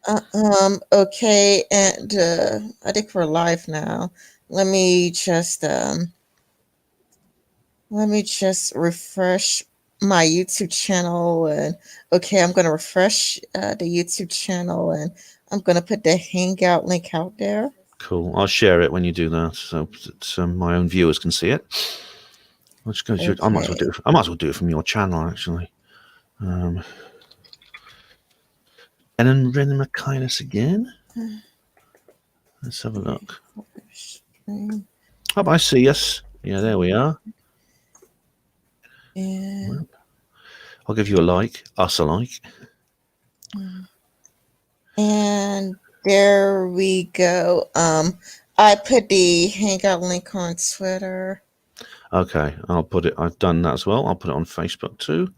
Okay, and I think we're live now. Let me just um let me just refresh my YouTube channel and okay, I'm gonna refresh the YouTube channel and I'm gonna put the Hangout link out there. Cool. I'll share it when you do that, so that my own viewers can see it. Which goes, I might as well do. Okay. I might as well do it from your channel actually. And then Renan McInnes again. Let's have a look. Oh, I see us. Yeah, there we are. And, I'll give you a like. Us a like. and there we go. I put the Hangout link on Twitter. Okay, I'll put it. I've done that as well. I'll put it on Facebook too.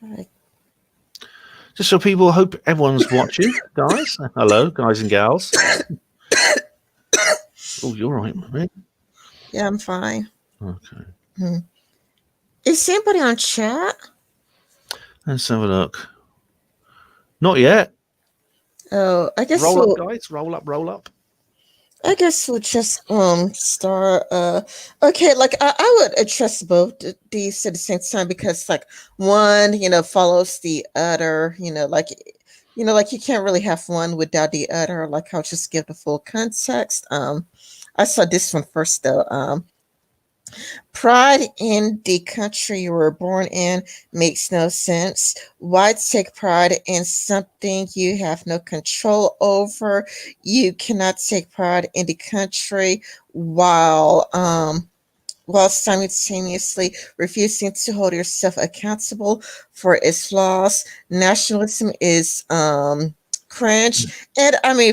Right. Just so people hope everyone's watching, guys. Hello, guys and gals. Oh, you're right, mate. Yeah, I'm fine. Okay. Is anybody on chat? Let's have a look. Not yet. Oh, I guess roll up, guys. Roll up, roll up. I guess we'll just start okay, like I would address both these at the same time because like one, follows the other, like you can't really have one without the other. Like I'll just give the full context. I saw this one first though. Pride in the country you were born in makes no sense. Why take pride in something you have no control over? You cannot take pride in the country while simultaneously refusing to hold yourself accountable for its flaws. Nationalism is cringe, and I mean.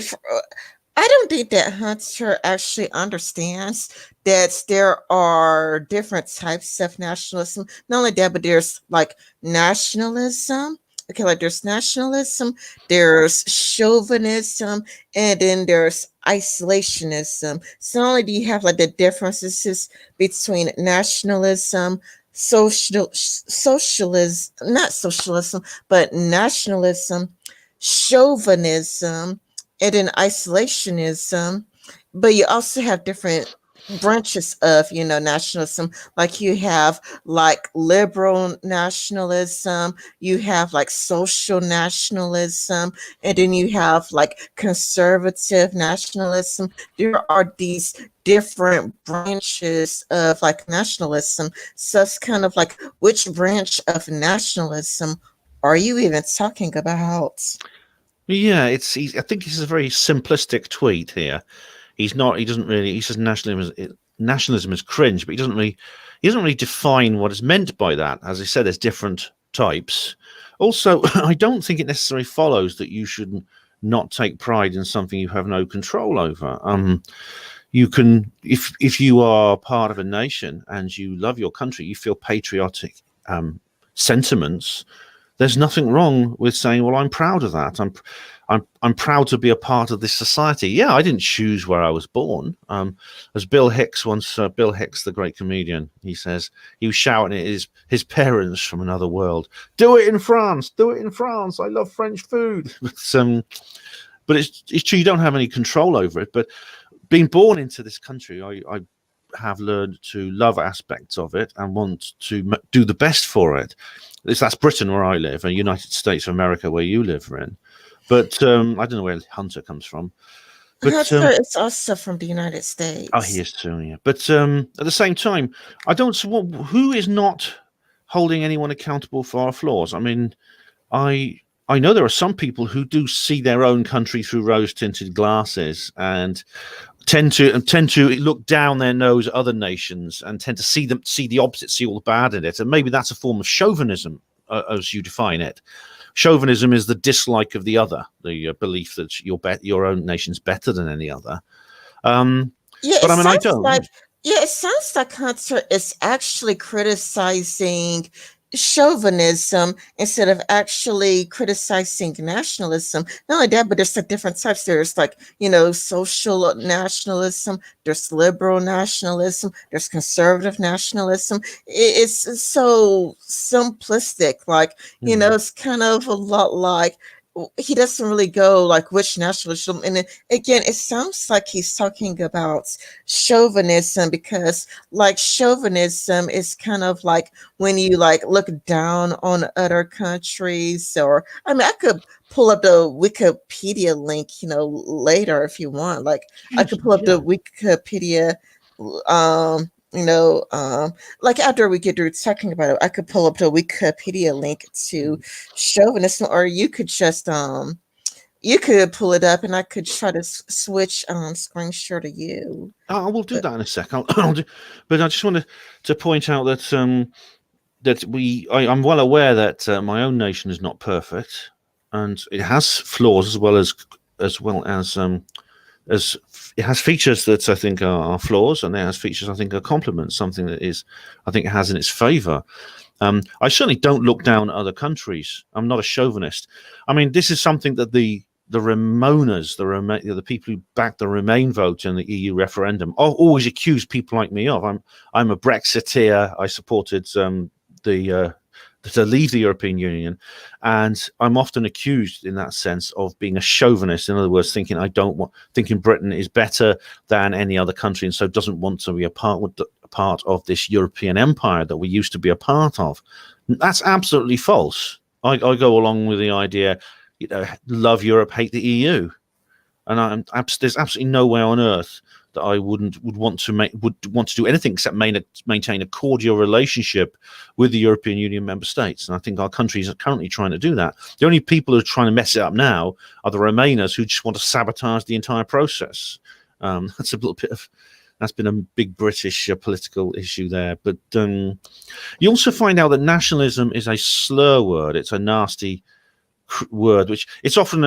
I don't think that Hunter actually understands that there are different types of nationalism. Not only that, but there's like nationalism. Okay, like there's nationalism, there's chauvinism, and then there's isolationism. So not only do you have like the differences between nationalism, socialism, not socialism, but nationalism, chauvinism, and then isolationism, but you also have different branches of nationalism. Like you have like liberal nationalism, you have like social nationalism, and then you have like conservative nationalism. There are these different branches of like nationalism, so it's kind of like, which branch of nationalism are you even talking about? Yeah, I think it's a very simplistic tweet here. He doesn't really. He says nationalism is cringe, but he doesn't really define what is meant by that. As I said, there's different types. Also, I don't think it necessarily follows that you should not take pride in something you have no control over. You can, if you are part of a nation and you love your country, you feel patriotic sentiments. There's nothing wrong with saying, "Well, I'm proud of that. I'm proud to be a part of this society." Yeah, I didn't choose where I was born. As Bill Hicks once, Bill Hicks, the great comedian, he says he was shouting at his parents from another world, "Do it in France! Do it in France! I love French food." But it's true, you don't have any control over it. But being born into this country, I have learned to love aspects of it and want to do the best for it. That's Britain where I live, and United States of America where you live, Ren. But I don't know where Hunter comes from. But Hunter is also from the United States. oh, he is too, yeah. But at the same time, I don't. Who is not holding anyone accountable for our flaws? I mean, I know there are some people who do see their own country through rose-tinted glasses and tend to look down their nose at other nations and tend to see the opposite, see all the bad in it, and maybe that's a form of chauvinism, as you define it. Chauvinism is the dislike of the other, the belief that your own nation's better than any other. But I mean, I don't. It sounds like Hunter is actually criticizing chauvinism instead of actually criticizing nationalism. Not only that, but there's like different types. There's like, social nationalism, there's liberal nationalism, there's conservative nationalism. It's so simplistic. Like, it's kind of a lot like, he doesn't really go like which nationalism. And again, it sounds like he's talking about chauvinism, because like chauvinism is kind of like when you like look down on other countries. Or I mean, I could pull up the Wikipedia link, later if you want. Like I Yes, could pull up yeah. the Wikipedia, like after we get through talking about it, I could pull up the Wikipedia link to chauvinism, or you could just you could pull it up and I could try to switch screen share to you. I will do But that in a sec. I'll do, but I just wanted to point out that I'm well aware that my own nation is not perfect, and it has flaws as it has features that I think are flaws, and it has features I think are complements. Something that is I think it has in its favour. I certainly don't look down at other countries. I'm not a chauvinist. I mean, this is something that the Remoaners, the people who backed the Remain vote in the EU referendum, always accuse people like me of. I'm a Brexiteer. I supported the to leave the European Union, and I'm often accused in that sense of being a chauvinist. In other words, thinking Britain is better than any other country, and so doesn't want to be a part of this European empire that we used to be a part of. That's absolutely false. I go along with the idea, love Europe, hate the EU, and there's absolutely no way on earth that I would want to do anything except maintain a cordial relationship with the European Union member states. And I think our countries are currently trying to do that. The only people who are trying to mess it up now are the Remainers, who just want to sabotage the entire process. That's a little bit of that's been a big British political issue there. But you also find out that nationalism is a slur word. It's a nasty word, which it's often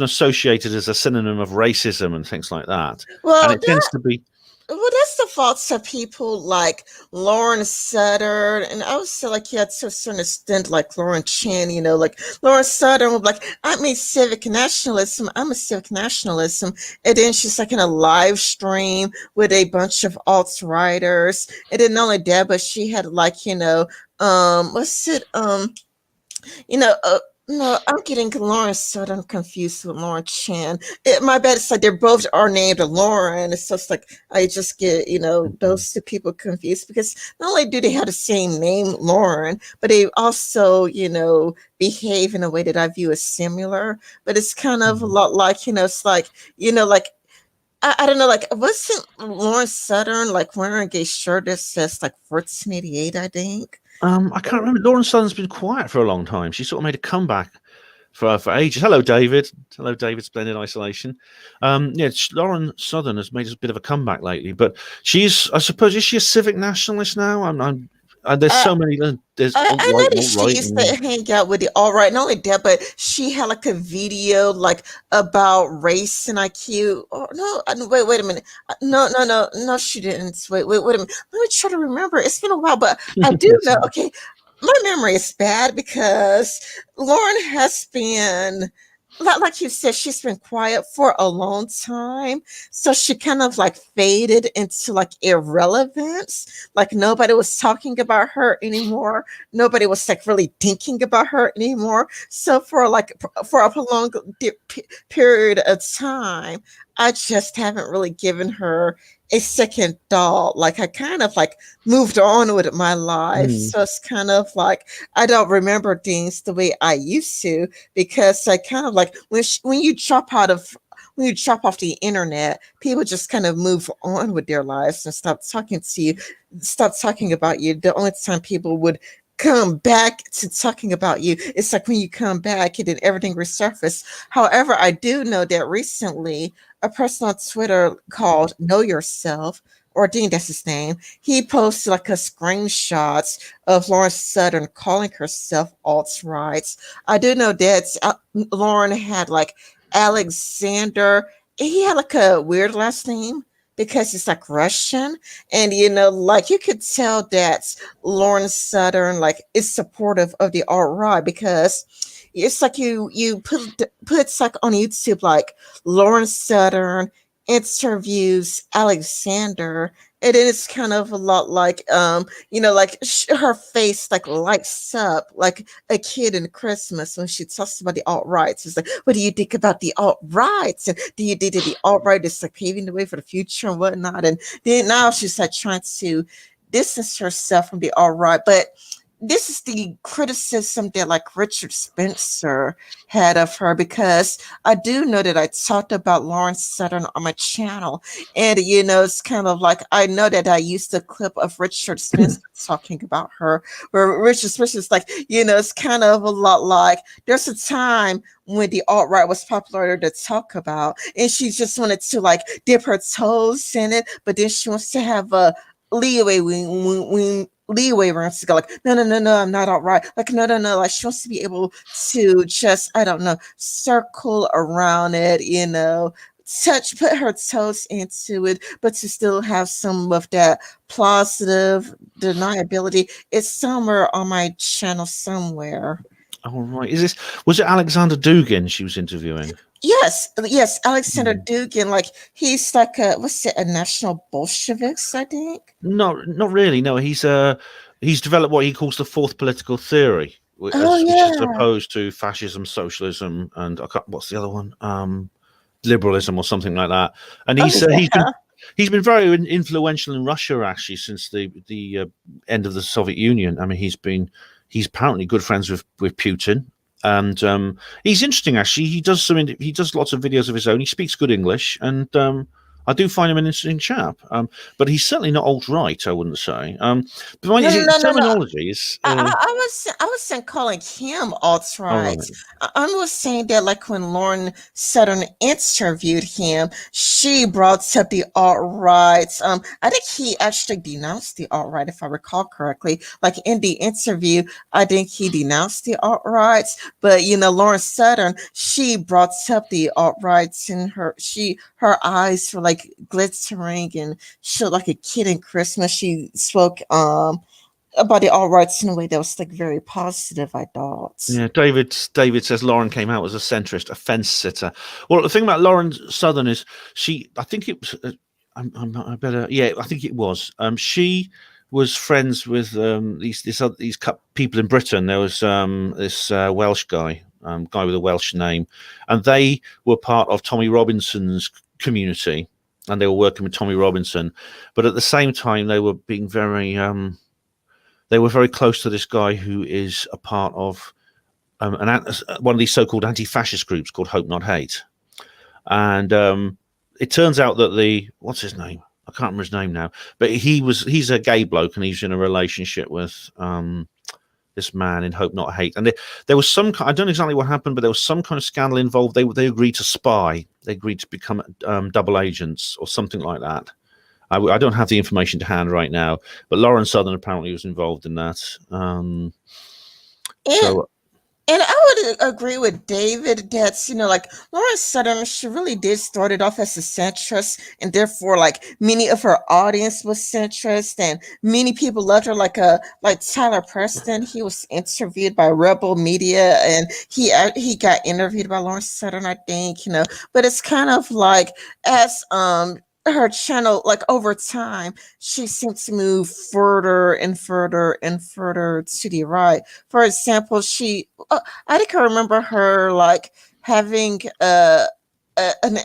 associated as a synonym of racism and things like that. And well, it tends to be. that's the faults of people like Lauren Sutter, and I would say like yeah, to a certain extent like Lauren Chan, like Lauren Sutter would be like, I'm a civic nationalism, and then she's like in a live stream with a bunch of alt writers, and then not only that, but she had like what's it you know, no, I'm getting Lauren Sutter. I'm confused with Lauren Chan. My bad. It's like they're both are named Lauren. It's just like I just get those two people confused, because not only do they have the same name, Lauren, but they also behave in a way that I view as similar. But it's kind of a lot like it's like like I don't know, like wasn't Lauren Sutter like wearing a shirt that says like 1488? I think. I can't remember. Lauren Southern's been quiet for a long time. She sort of made a comeback for ages. Hello, David. Hello, David. Splendid isolation. Yeah, Lauren Southern has made a bit of a comeback lately, but I suppose, is she a civic nationalist now? There's so many. There's alt I right, know that alt she right, used and to hang out with the all right, not only that, but she had like a video like about race and IQ. Oh no, wait a minute. No, she didn't. Wait a minute. Let me try to remember. It's been a while, but I do know. Okay, my memory is bad because Lauren has been, like you said, she's been quiet for a long time. So she kind of like faded into like irrelevance. Like nobody was talking about her anymore. Nobody was like really thinking about her anymore. So for a prolonged period of time, I just haven't really given her a second thought. Like I kind of like moved on with my life. mm, So it's kind of like I don't remember things the way I used to, because I kind of like when you drop out of when you drop off the internet, people just kind of move on with their lives and stop talking to you, stop talking about you. The only time people would come back to talking about you, it's like when you come back and then everything resurfaces. However, I do know that recently a person on Twitter called Know Yourself, or I think that's his name, he posted like a screenshots of Lauren Southern calling herself alt right. I do know that Lauren had like Alexander. He had like a weird last name because it's like Russian, and like you could tell that Lauren Southern like is supportive of the alt right, because it's like you put like on YouTube like Lauren Southern interviews Alexander, And then it's kind of a lot like, like her face like lights up like a kid in Christmas when she talks about the alt rights. It's like, what do you think about the alt rights? And do you think that the alt right is like paving the way for the future and whatnot? And then now she's like trying to distance herself from the alt right, but this is the criticism that like Richard Spencer had of her, because I do know that I talked about Lauren Southern on my channel, and it's kind of like I know that I used a clip of Richard Spencer talking about her, where Richard Spencer is like, it's kind of a lot like there's a time when the alt right was popular to talk about, and she just wanted to like dip her toes in it, but then she wants to have a leeway when leeway room to go like, no, no, no, no, I'm not all right. Like, no, no, no. Like, she wants to be able to just, I don't know, circle around it, touch, put her toes into it, but to still have some of that positive deniability. It's somewhere on my channel somewhere. Oh right, was it Alexander Dugin she was interviewing? Yes, yes, Alexander Hmm. Dugin, like he's like a national Bolsheviks, I think. Not really. No, he's developed what he calls the fourth political theory, Oh which is yeah. opposed to fascism, socialism, and what's the other one? Liberalism or something like that. And Oh yeah. he's been very influential in Russia actually since the end of the Soviet Union. I mean, he's apparently good friends with Putin. And he's interesting actually. He does lots of videos of his own. He speaks good English, and I do find him an interesting chap. But he's certainly not alt right, I wouldn't say. But No, no, no, no, no. terminology is. I wasn't calling him alt All right. right. I was saying that like when Lauren Southern interviewed him, she brought up the alt rights. I think he actually denounced the alt right, if I recall correctly. Like in the interview, I think he denounced the alt rights. But Lauren Southern, she brought up the alt rights, and her eyes were like glittering and showed like a kid in Christmas. She spoke about the alt rights in a way that was like very positive, I thought. Yeah, David says Lauren came out as a centrist, a fence sitter. Well, the thing about Lauren Southern is I think it was. I better. Yeah, I think it was. She was friends with these people in Britain. There was this Welsh guy with a Welsh name, and they were part of Tommy Robinson's community, and they were working with Tommy Robinson, but at the same time they were very close to this guy who is a part of one of these so-called anti-fascist groups called Hope Not Hate, and it turns out that what's his name? I can't remember his name now, but he's a gay bloke and he's in a relationship with this man in Hope Not Hate, and there was I don't know exactly what happened, but there was some kind of scandal involved. They agreed to spy, they agreed to become double agents or something like that. I don't have the information to hand right now, but Lauren Southern apparently was involved in that. And So And I would agree with David that, like Lauren Southern, she really did start it off as a centrist, and therefore, like many of her audience was centrist, and many people loved her. Like Tyler Preston, he was interviewed by Rebel Media, and he got interviewed by Lauren Southern, I think, But it's kind of like as her channel, like over time, she seemed to move further and further and further to the right. For example, I think I remember her like having a an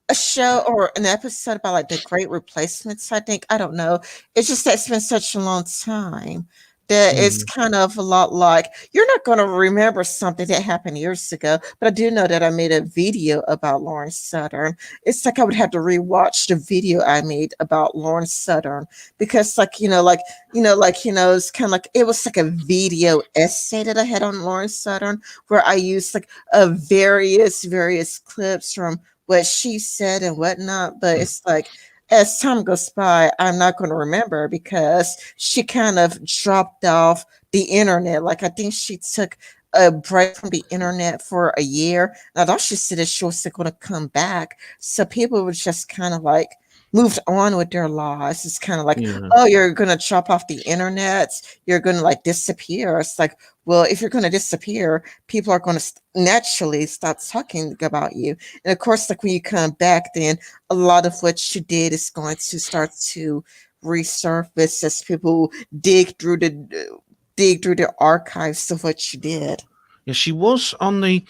a show or an episode about like the Great Replacements. I think, I don't know. It's just that it's been such a long time that it's mm, kind of a lot like you're not going to remember something that happened years ago. But I do know that I made a video about Lauren Southern. It's like I would have to rewatch the video I made about Lauren Southern, because like it's kind of like it was like a video essay that I had on Lauren Southern, where I used like a various clips from what she said and whatnot. But it's like as time goes by, I'm not going to remember because she kind of dropped off the internet. Like I think she took a break from the internet for a year. And I thought she said that she was going to come back. So people were just kind of like moved on with their lives. It's kind of like, Yeah. oh, you're gonna chop off the internet, you're gonna like disappear. It's like, well, if you're gonna disappear, people are gonna naturally stop talking about you. And of course, like when you come back, then a lot of what you did is going to start to resurface as people dig through the archives of what you did. Yeah, she was on the.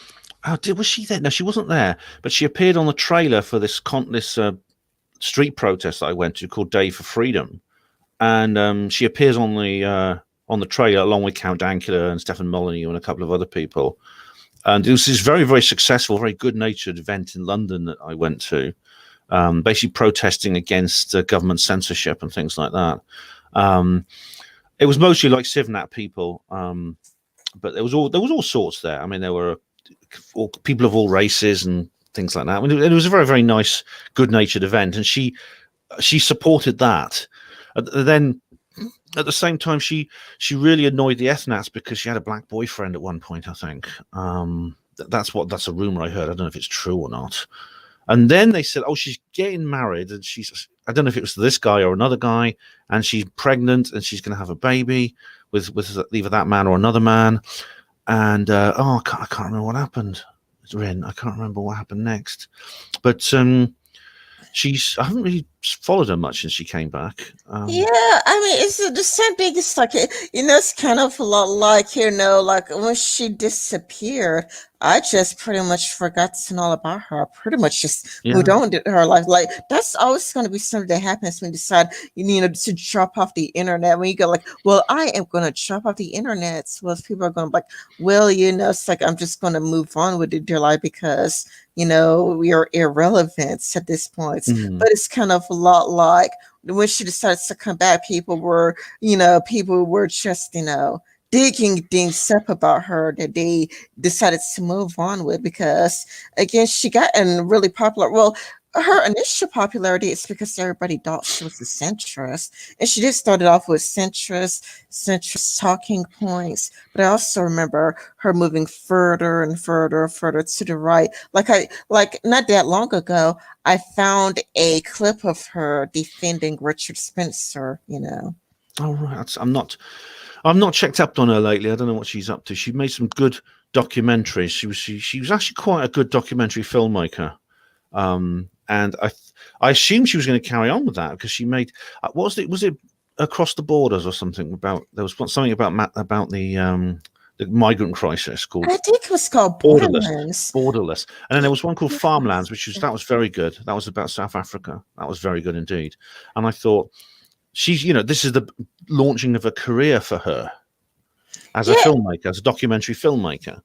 Oh, was she there? No, she wasn't there, but she appeared on the trailer for this street protest that I went to called Day for Freedom, and she appears on the trailer along with Count Dankula and Stefan Molyneux and a couple of other people. And it was this very, very successful, very good-natured event in London that I went to, basically protesting against government censorship and things like that. It was mostly like Civnat people, but there was all sorts there. I mean, there were people of all races and things like that. I mean, it was a very, very nice, good-natured event, and she supported that. Then at the same time, she really annoyed the Ethnats because she had a black boyfriend at one point, I think. That's a rumor I heard. I don't know if it's true or not. And then they said, oh, she's getting married, and I don't know if it was this guy or another guy, and she's pregnant and she's going to have a baby with either that man or another man. And I can't remember what happened. Rin, I can't remember what happened next. But I haven't really followed her much since she came back. Yeah, I mean, it's the same thing. It's like, it's kind of a lot like, like when she disappeared, I just pretty much forgot to know all about her. I pretty much just moved on to her life. Like, that's always going to be something that happens when you decide, to drop off the internet. When you go like, well, I am going to drop off the internet. Well, people are going to be like, well, it's like, I'm just going to move on with your life because, we are irrelevant at this point. But it's kind of a lot like when she decided to come back, people were just, digging things up about her that they decided to move on with because, again, she got really popular. Well, her initial popularity is because everybody thought she was a centrist, and she did started off with centrist talking points. But I also remember her moving further and further to the right. Like not that long ago, I found a clip of her defending Richard Spencer. Oh right, I'm not checked up on her lately. I don't know what she's up to. She made some good documentaries. She was actually quite a good documentary filmmaker. And I assumed she was going to carry on with that because she made was it Across the Borders or something about something about the migrant crisis called I think it was called Borderless, and then there was one called Farmlands, that was very good. That was about South Africa. That was very good indeed. And I thought she's this is the launching of a career for her as a filmmaker, as a documentary filmmaker.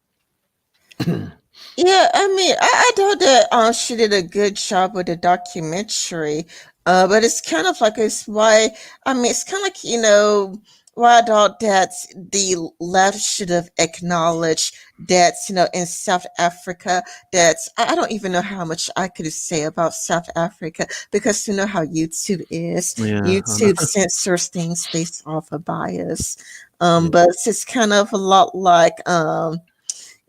Yeah, I mean, I know that she did a good job with the documentary, but it's kind of like it's kind of like why I thought that the left should have acknowledged that in South Africa that I don't even know how much I could say about South Africa because you know how YouTube is. Yeah, YouTube censors things based off of bias, but it's kind of a lot like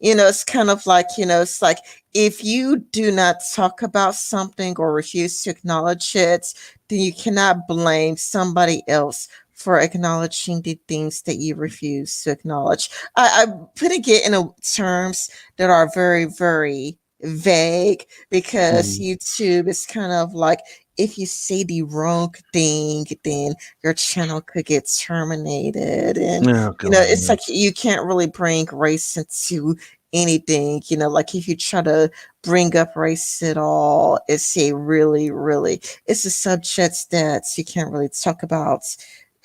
it's kind of like, it's like if you do not talk about something or refuse to acknowledge it, then you cannot blame somebody else for acknowledging the things that you refuse to acknowledge. I'm putting it in terms that are very, very vague because YouTube is kind of like if you say the wrong thing, then your channel could get terminated. And, it's like you can't really bring race into anything, like if you try to bring up race at all, it's a really, really, it's a subject that you can't really talk about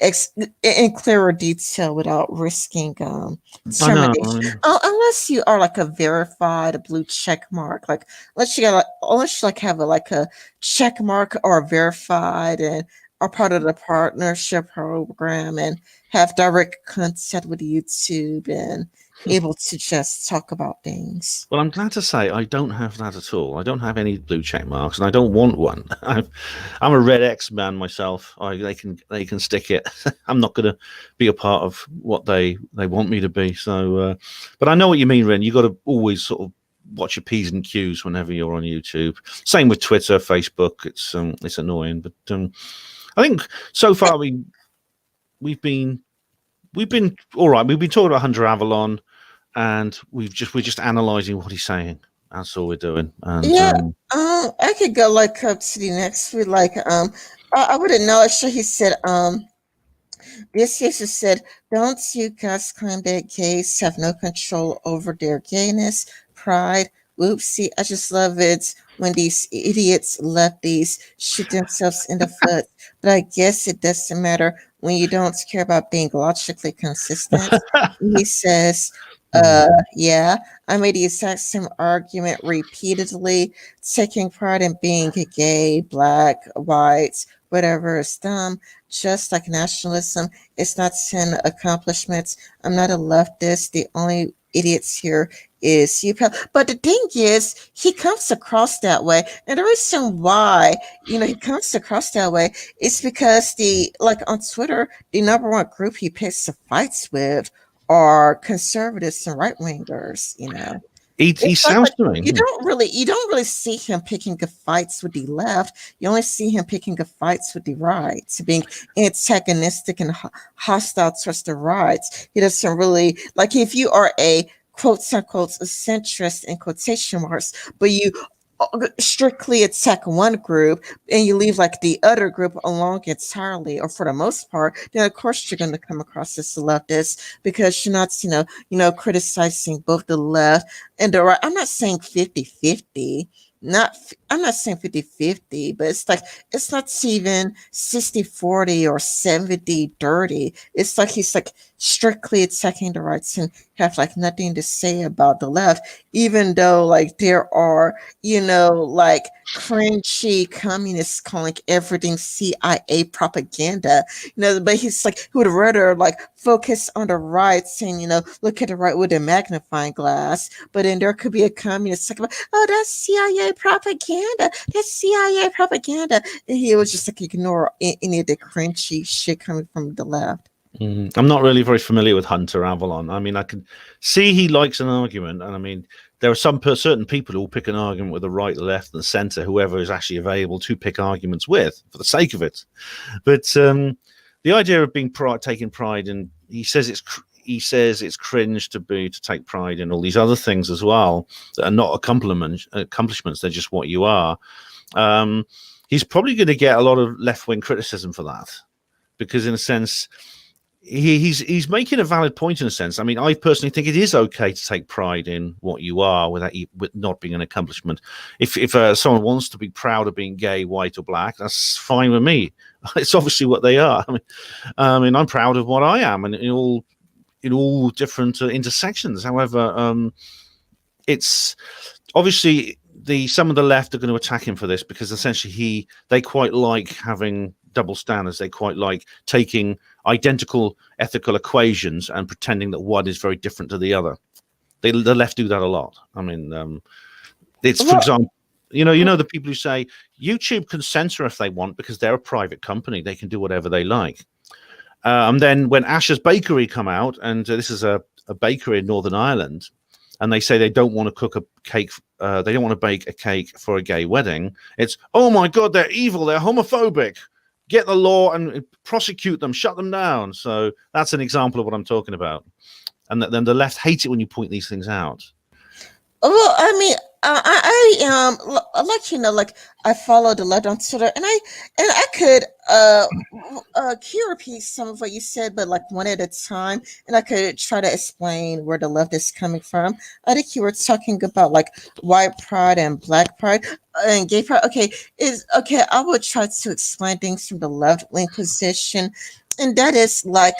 in clearer detail without risking termination. Unless you are like a verified blue check mark, like unless you have a check mark or verified and are part of the partnership program and have direct contact with YouTube and able to just talk about things. Well, I'm glad to say I don't have that at all. I don't have any blue check marks, and I don't want one. I'm a red X man myself. They can stick it. I'm not going to be a part of what they want me to be. So, but I know what you mean, Ren. You got to always sort of watch your P's and Q's whenever you're on YouTube. Same with Twitter, Facebook. It's annoying, but I think so far we've been all right. We've been talking about Hunter Avallone, and we're just analysing what he's saying. That's all we're doing. And Yeah, I could go like up to the next week. Like, I wouldn't know. Actually, he said, this Jesus said, don't you guys claim that gays have no control over their gayness, pride? Whoopsie, I just love it when these idiots lefties shoot themselves in the foot. But I guess it doesn't matter when you don't care about being logically consistent. He says, yeah, I made the exact same argument repeatedly. Taking pride in being gay, black, white, whatever is dumb. Just like nationalism, it's not 10 accomplishments. I'm not a leftist. The only idiots here is you. But the thing is, he comes across that way. And the reason why, he comes across that way is because like on Twitter, the number one group he picks the fights with are conservatives and right wingers. he It's like, sounds to me. you don't really see him picking the fights with the left. You only see him picking the fights with the right, being antagonistic and hostile towards the right. He doesn't really like if you are a quote unquote centrist in quotation marks, but you strictly attack one group and you leave like the other group alone entirely or for the most part, then of course you're going to come across as a leftist because you're not criticizing both the left and the right. I'm not saying 50-50. I'm not saying 50-50, but it's like it's not even 60-40 or 70-30. It's like he's like strictly attacking the rights and have like nothing to say about the left, even though like there are like cringy communists calling everything CIA propaganda, but he's like, who would rather like focus on the right and, look at the right with a magnifying glass. But then there could be a communist talking about, oh, that's CIA propaganda. That's CIA propaganda. And he was just like ignore any of the cringy shit coming from the left. I'm not really very familiar with Hunter Avallone. I mean, I can see he likes an argument, and I mean, there are certain people who will pick an argument with the right, the left, and the centre, whoever is actually available to pick arguments with, for the sake of it. But the idea of taking pride in, he says it's cringe to take pride in all these other things as well that are not accomplishments. They're just what you are. He's probably going to get a lot of left-wing criticism for that, because in a sense, he's making a valid point in a sense. I mean, I personally think it is okay to take pride in what you are with not being an accomplishment. If someone wants to be proud of being gay, white, or black, that's fine with me. It's obviously what they are. I mean, I'm proud of what I am, and in all different intersections. However, it's obviously some of the left are going to attack him for this because essentially they quite like having double standards. They quite like taking identical ethical equations and pretending that one is very different to the other. The left do that a lot. I mean, it's, for example, the people who say YouTube can censor if they want because they're a private company. They can do whatever they like. And then when Asher's Bakery come out, and this is a bakery in Northern Ireland, and they say they don't want to cook a cake, they don't want to bake a cake for a gay wedding, it's, oh my God, they're evil, they're homophobic. Get the law and prosecute them, shut them down. So that's an example of what I'm talking about. And then the left hate it when you point these things out. Well, I mean, like I follow the left on Twitter, and I could repeat some of what you said, but like one at a time, and I could try to explain where the left is coming from. I think you were talking about like white pride and black pride and gay pride. Okay, I will try to explain things from the left wing position, and that is like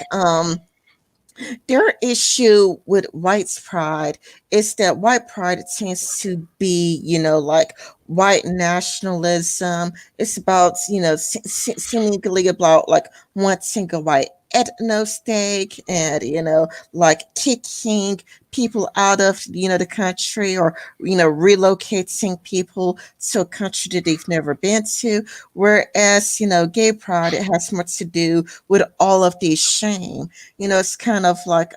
their issue with white pride is that white pride tends to be, like white nationalism. It's about, seemingly about like wanting a white ethno state and, like kicking people out of, the country or, relocating people to a country that they've never been to. Whereas, gay pride, it has much to do with all of the shame. It's kind of like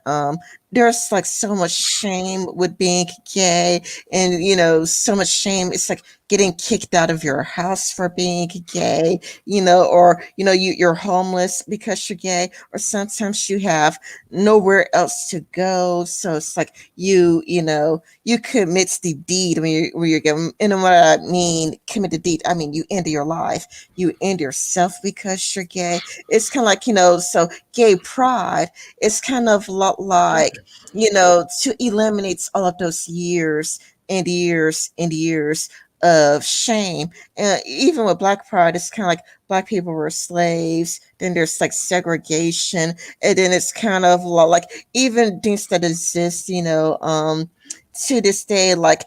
there's like so much shame with being gay, and so much shame. It's like getting kicked out of your house for being gay, or you're homeless because you're gay, or sometimes you have nowhere else to go, so it's like you commit the deed when you're gay. And what I mean commit the deed, I mean you end your life, you end yourself because you're gay. It's kind of like, so gay pride, it's kind of a lot like, to eliminate all of those years and years and years of shame. And even with Black Pride, it's kind of like Black people were slaves. Then there's like segregation, and then it's kind of like even things that exist, to this day, like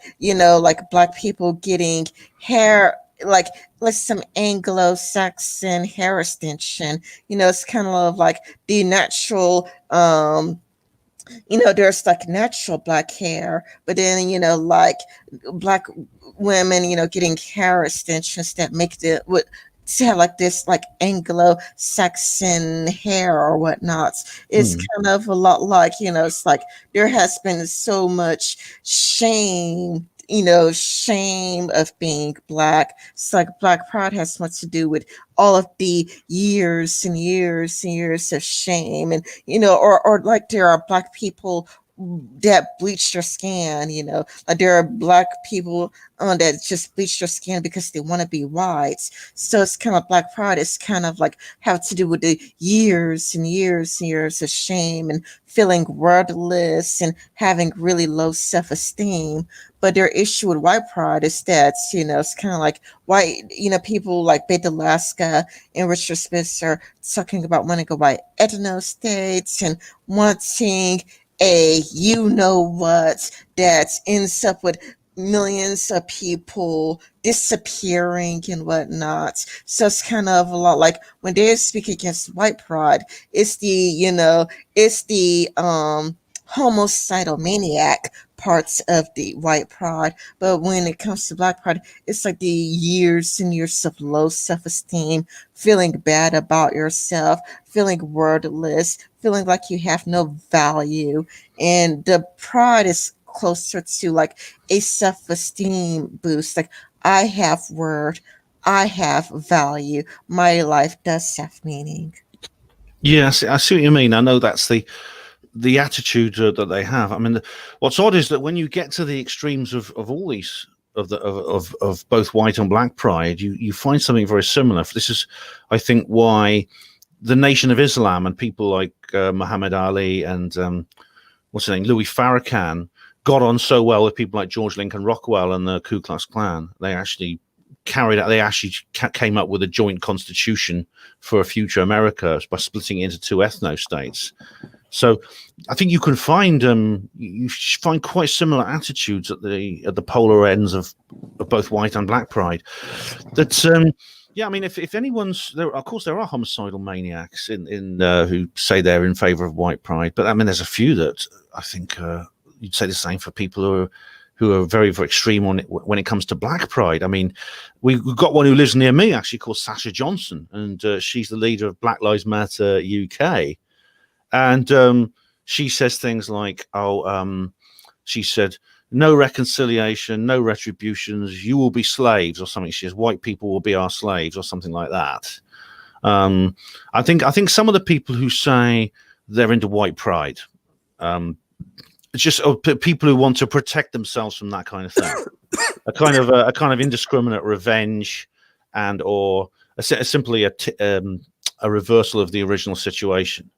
Black people getting hair, like some Anglo-Saxon hair extension. It's kind of like the natural, there's like natural black hair, but then like Black women, getting hair extensions that make the what to have like this like Anglo-Saxon hair or whatnot. It's Hmm. kind of a lot like, it's like there has been so much shame, shame of being Black. It's like Black pride has much to do with all of the years and years and years of shame, and or like there are Black people that bleach their skin, like there are Black people that just bleach their skin because they want to be white. So it's kind of Black pride. It's kind of like have to do with the years and years and years of shame and feeling worthless and having really low self-esteem. But their issue with white pride is that, it's kind of like white, people like Beta Alaska and Richard Spencer talking about wanting to go by ethno states and wanting a what that ends up with millions of people disappearing and whatnot. So it's kind of a lot like when they speak against white pride, it's the homicidal maniac parts of the white pride. But when it comes to Black pride, it's like the years and years of low self-esteem, feeling bad about yourself, feeling worthless, feeling like you have no value. And the pride is closer to like a self-esteem boost. Like, I have worth, I have value, my life does have meaning. Yeah, I see what you mean. I know that's the attitude that they have. I mean, what's odd is that when you get to the extremes of all these of both white and Black pride, you find something very similar. This is, I think, why the Nation of Islam and people like Muhammad Ali and what's his name, Louis Farrakhan, got on so well with people like George Lincoln Rockwell and the Ku Klux Klan. They actually came up with a joint constitution for a future America by splitting it into two ethno states. So I think you can find you find quite similar attitudes at the polar ends of both white and Black pride. That yeah, I mean, if anyone's there, of course there are homicidal maniacs in who say they're in favour of white pride, but I mean, there's a few that I think you'd say the same for people who are very, very extreme on it when it comes to Black pride. I mean, we've got one who lives near me actually called Sasha Johnson, and she's the leader of Black Lives Matter UK. And she says things like, she said, no reconciliation, no retributions, you will be slaves, or something. She says, white people will be our slaves, or something like that. I think some of the people who say they're into white pride, it's just people who want to protect themselves from that kind of thing, a kind of indiscriminate revenge, and or simply a reversal of the original situation.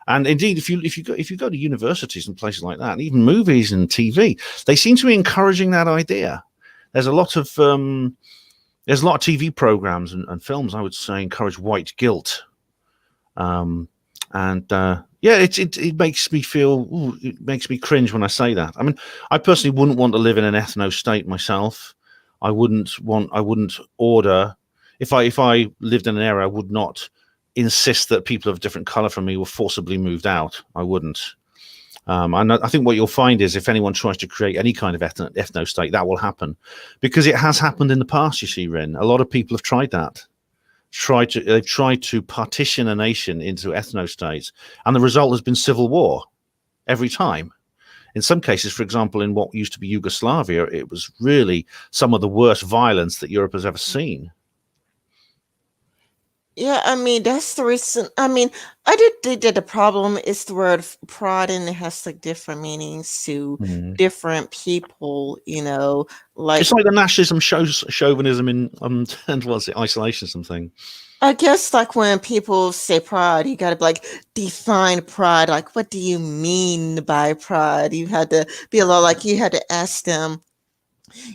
And indeed, if you go to universities and places like that, and even movies and TV, they seem to be encouraging that idea. There's a lot of TV programs and films, I would say, encourage white guilt, yeah, it makes me feel, it makes me cringe when I say that. I mean, I personally wouldn't want to live in an ethno state myself. I wouldn't order, if I lived in an area, I would not insist that people of different color from me were forcibly moved out. I wouldn't. And I think what you'll find is if anyone tries to create any kind of ethno state, that will happen, because it has happened in the past. You see, Rin, a lot of people have tried that. They've tried to partition a nation into ethno states, and the result has been civil war. every time. In some cases, for example, in what used to be Yugoslavia, it was really some of the worst violence that Europe has ever seen. Yeah, I mean that's the reason. I mean, I did think that the problem is the word pride, and it has like different meanings to Mm. different people. Like It's like the nationalism shows chauvinism in and what's it, isolation something. I guess like when people say pride, you gotta be like define pride. Like, what do you mean by pride? You had to be a lot like you had to ask them.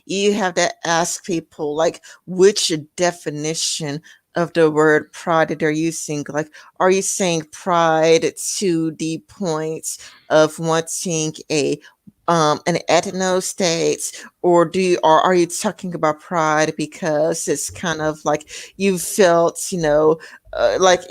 You have to ask people like which definition of the word pride that they're using. Like, are you saying pride to the point of wanting an ethno state, or are you talking about pride because it's kind of like you felt, like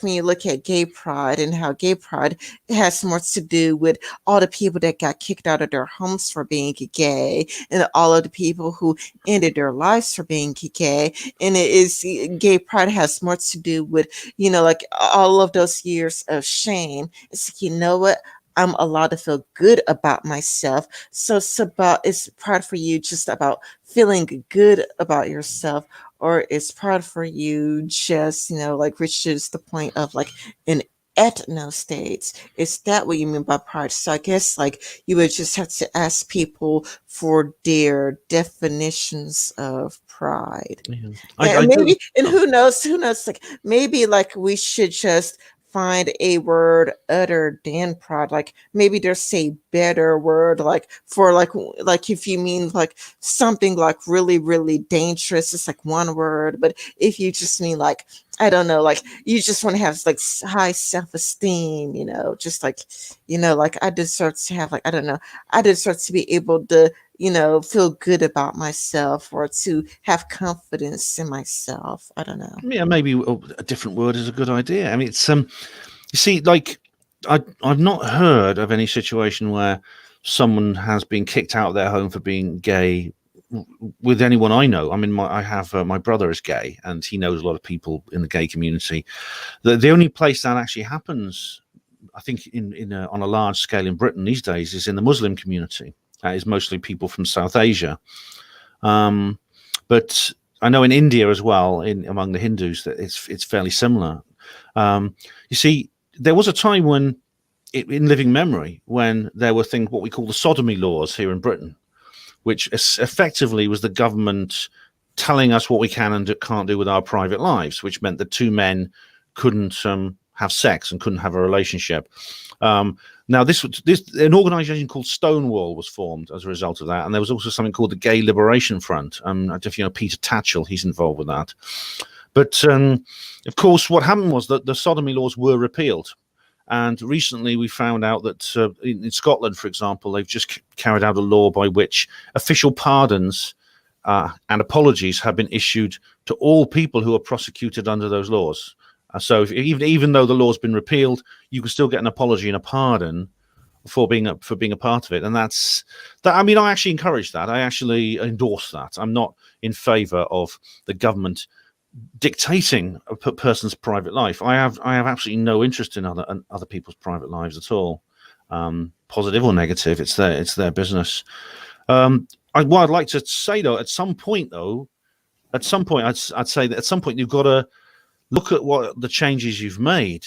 when you look at gay pride and how gay pride has more to do with all the people that got kicked out of their homes for being gay, and all of the people who ended their lives for being gay. And it is gay pride has more to do with, like all of those years of shame. It's like, what? I'm allowed to feel good about myself. So it's pride for you just about feeling good about yourself, or is pride for you just, like reaches the point of like an ethno states? Is that what you mean by pride? So I guess like you would just have to ask people for their definitions of pride. Yeah. I And do. maybe, and who knows, like maybe like we should just find a word other than pride. Like maybe there's a better word like for like if you mean like something like really, really dangerous, it's like one word. But if you just mean like, I don't know, like you just want to have like high self-esteem, just like, like I deserve to have like, I don't know, I deserve to be able to, feel good about myself, or to have confidence in myself. I don't know. Yeah, maybe a different word is a good idea. I mean, it's you see, like I've not heard of any situation where someone has been kicked out of their home for being gay with anyone I know. I mean, I have my brother is gay, and he knows a lot of people in the gay community. The only place that actually happens, I think, on a large scale in Britain these days, is in the Muslim community. That is mostly people from South Asia. But I know in India as well, in among the Hindus, that it's fairly similar. You see, there was a time when, in living memory, when there were things what we call the sodomy laws here in Britain, which effectively was the government telling us what we can and can't do with our private lives, which meant that two men couldn't have sex and couldn't have a relationship. Now, an organisation called Stonewall was formed as a result of that, and there was also something called the Gay Liberation Front. I don't know if you know Peter Tatchell; he's involved with that. But of course, what happened was that the sodomy laws were repealed. And recently we found out that in Scotland, for example, they've just carried out a law by which official pardons and apologies have been issued to all people who are prosecuted under those laws. So even though the law's been repealed, you can still get an apology and a pardon for being a part of it. And that's that. I mean, I actually encourage that. I actually endorse that. I'm not in favour of the government dictating a person's private life. I have absolutely no interest in other people's private lives at all, positive or negative. It's their business. What I'd like to say though, at some point, I'd say that at some point you've got to look at what the changes you've made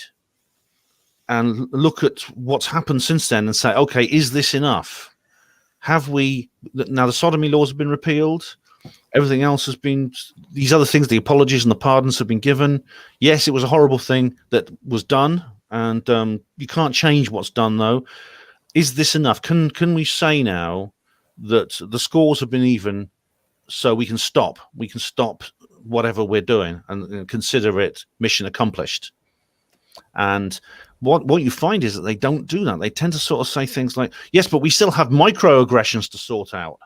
and look at what's happened since then and say, okay, is this enough? Have we now the sodomy laws have been repealed? Everything else has been, these other things, the apologies and the pardons have been given. Yes, it was a horrible thing that was done, and you can't change what's done, though. Is this enough? Can we say now that the scores have been even, so we can stop? We can stop whatever we're doing and consider it mission accomplished. And what you find is that they don't do that. They tend to sort of say things like, yes, but we still have microaggressions to sort out.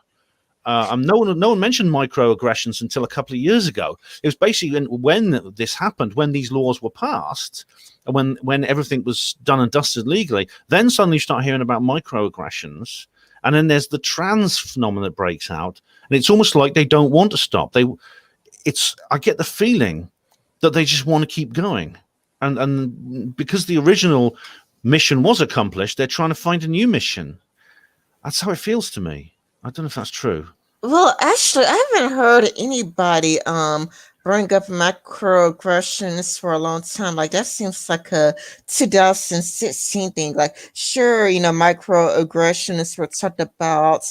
No one mentioned microaggressions until a couple of years ago. It was basically when this happened, when these laws were passed, and when everything was done and dusted legally, then suddenly you start hearing about microaggressions. And then there's the trans phenomenon that breaks out, and it's almost like they don't want to stop. I get the feeling that they just want to keep going, and because the original mission was accomplished, they're trying to find a new mission. That's how it feels to me. I don't know if that's true. Well, actually, I haven't heard anybody bring up microaggressions for a long time. Like that seems like a 2016 thing. Like, sure, microaggressions were talked about